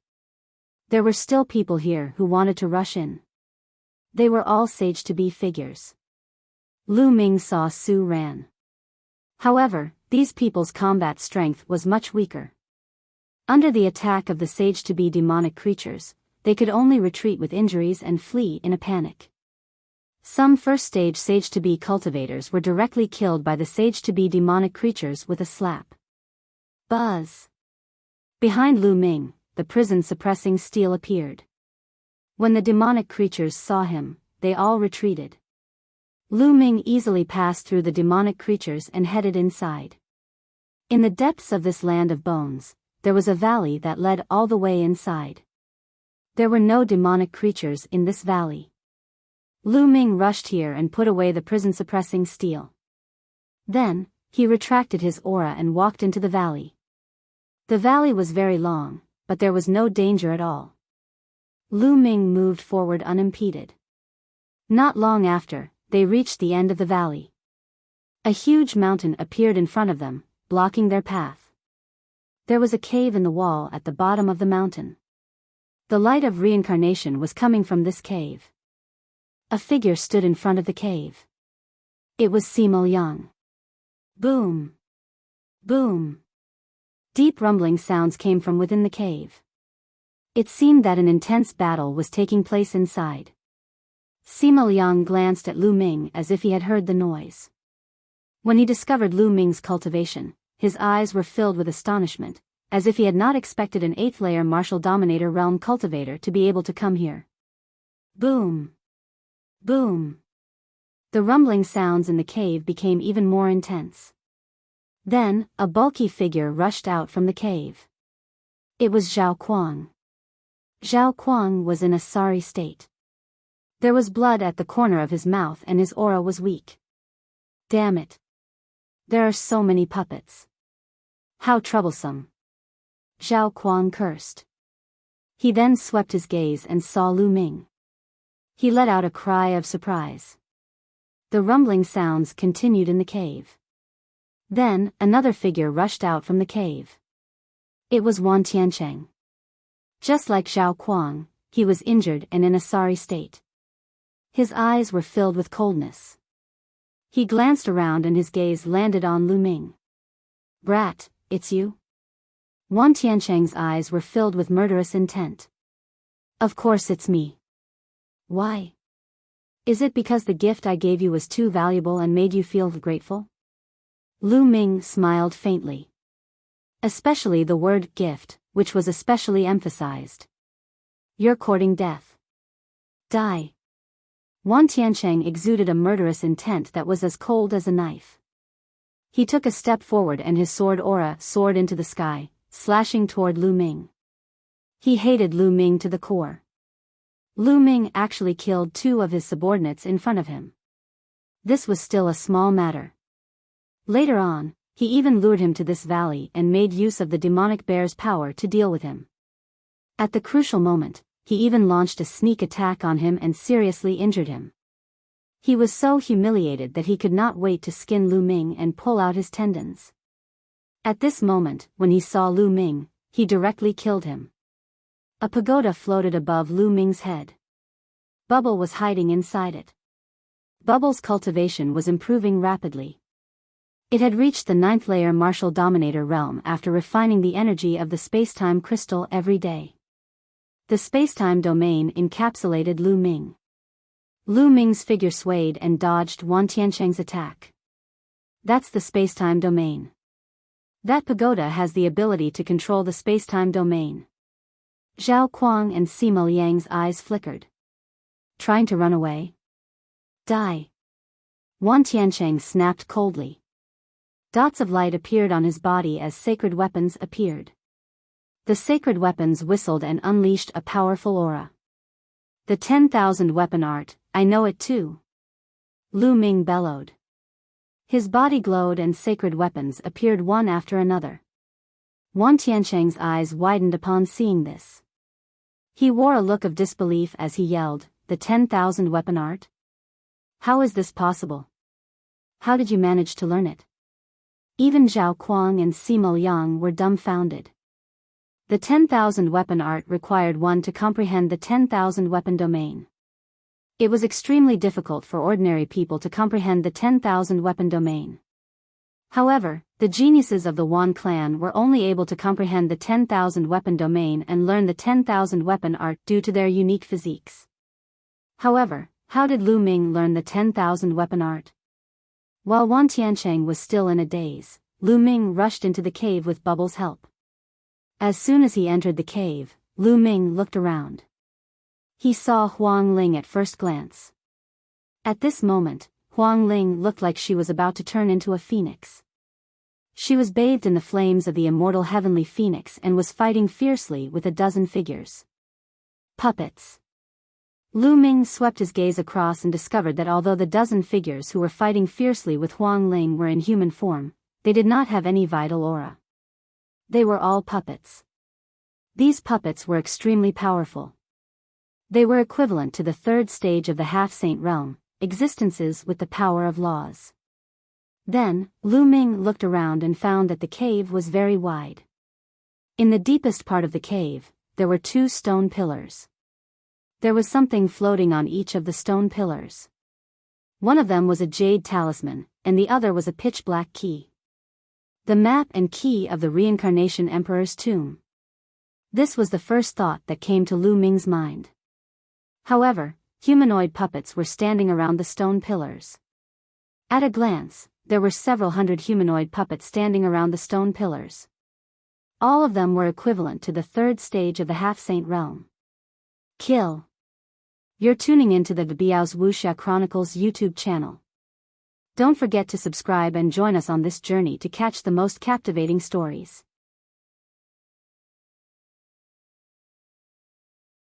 There were still people here who wanted to rush in. They were all sage-to-be figures. Lu Ming saw Su Ran. However, these people's combat strength was much weaker. Under the attack of the sage-to-be demonic creatures, they could only retreat with injuries and flee in a panic. Some first-stage sage-to-be cultivators were directly killed by the sage-to-be demonic creatures with a slap. Buzz! Behind Lu Ming, the prison-suppressing steel appeared. When the demonic creatures saw him, they all retreated. Lu Ming easily passed through the demonic creatures and headed inside. In the depths of this land of bones, there was a valley that led all the way inside. There were no demonic creatures in this valley. Lu Ming rushed here and put away the prison-suppressing steel. Then, he retracted his aura and walked into the valley. The valley was very long, but there was no danger at all. Lu Ming moved forward unimpeded. Not long after, they reached the end of the valley. A huge mountain appeared in front of them, blocking their path. There was a cave in the wall at the bottom of the mountain. The light of reincarnation was coming from this cave. A figure stood in front of the cave. It was Sima Liang. Boom! Boom! Deep rumbling sounds came from within the cave. It seemed that an intense battle was taking place inside. Sima Liang glanced at Lu Ming as if he had heard the noise. When he discovered Lu Ming's cultivation, his eyes were filled with astonishment, as if he had not expected an 8th-layer martial dominator realm cultivator to be able to come here. Boom! Boom! The rumbling sounds in the cave became even more intense. Then, a bulky figure rushed out from the cave. It was Zhao Kuang. Zhao Kuang was in a sorry state. There was blood at the corner of his mouth and his aura was weak. Damn it. There are so many puppets. How troublesome. Zhao Kuang cursed. He then swept his gaze and saw Lu Ming. He let out a cry of surprise. The rumbling sounds continued in the cave. Then, another figure rushed out from the cave. It was Wan Tiancheng. Just like Zhao Kuang, he was injured and in a sorry state. His eyes were filled with coldness. He glanced around and his gaze landed on Lu Ming. Brat, it's you? Wan Tiancheng's eyes were filled with murderous intent. Of course it's me. Why? Is it because the gift I gave you was too valuable and made you feel grateful? Lu Ming smiled faintly. Especially the word gift, which was especially emphasized. You're courting death. Die. Wan Tiancheng exuded a murderous intent that was as cold as a knife. He took a step forward and his sword aura soared into the sky, slashing toward Lu Ming. He hated Lu Ming to the core. Lu Ming actually killed 2 of his subordinates in front of him. This was still a small matter. Later on, he even lured him to this valley and made use of the demonic bear's power to deal with him. At the crucial moment, he even launched a sneak attack on him and seriously injured him. He was so humiliated that he could not wait to skin Lu Ming and pull out his tendons. At this moment, when he saw Lu Ming, he directly killed him. A pagoda floated above Lu Ming's head. Bubble was hiding inside it. Bubble's cultivation was improving rapidly. It had reached the 9th layer martial dominator realm after refining the energy of the spacetime crystal every day. The spacetime domain encapsulated Lu Ming. Lu Ming's figure swayed and dodged Wan Tiancheng's attack. That's the spacetime domain. That pagoda has the ability to control the spacetime domain. Zhao Kuang and Sima Liang's eyes flickered. Trying to run away? Die. Wan Tiancheng snapped coldly. Dots of light appeared on his body as sacred weapons appeared. The sacred weapons whistled and unleashed a powerful aura. The 10,000 weapon art, I know it too. Lu Ming bellowed. His body glowed and sacred weapons appeared one after another. Wan Tiancheng's eyes widened upon seeing this. He wore a look of disbelief as he yelled, the 10,000 weapon art? How is this possible? How did you manage to learn it? Even Zhao Kuang and Sima Liang were dumbfounded. The 10,000 weapon art required one to comprehend the 10,000 weapon domain. It was extremely difficult for ordinary people to comprehend the 10,000 weapon domain. However, the geniuses of the Wan clan were only able to comprehend the 10,000 weapon domain and learn the 10,000 weapon art due to their unique physiques. However, how did Lu Ming learn the 10,000 weapon art? While Wan Tiancheng was still in a daze, Lu Ming rushed into the cave with Bubble's help. As soon as he entered the cave, Lu Ming looked around. He saw Huang Ling at first glance. At this moment, Huang Ling looked like she was about to turn into a phoenix. She was bathed in the flames of the immortal heavenly phoenix and was fighting fiercely with a dozen figures. Puppets. Lu Ming swept his gaze across and discovered that although the dozen figures who were fighting fiercely with Huang Ling were in human form, they did not have any vital aura. They were all puppets. These puppets were extremely powerful. They were equivalent to the 3rd stage of the half-saint realm, existences with the power of laws. Then, Lu Ming looked around and found that the cave was very wide. In the deepest part of the cave, there were 2 stone pillars. There was something floating on each of the stone pillars. One of them was a jade talisman, and the other was a pitch-black key. The map and key of the Reincarnation Emperor's tomb. This was the first thought that came to Lu Ming's mind. However, humanoid puppets were standing around the stone pillars. At a glance, there were several hundred humanoid puppets standing around the stone pillars. All of them were equivalent to the 3rd stage of the half-saint realm. Kill. You're tuning into the Biyao's Wuxia Chronicles YouTube channel. Don't forget to subscribe and join us on this journey to catch the most captivating stories.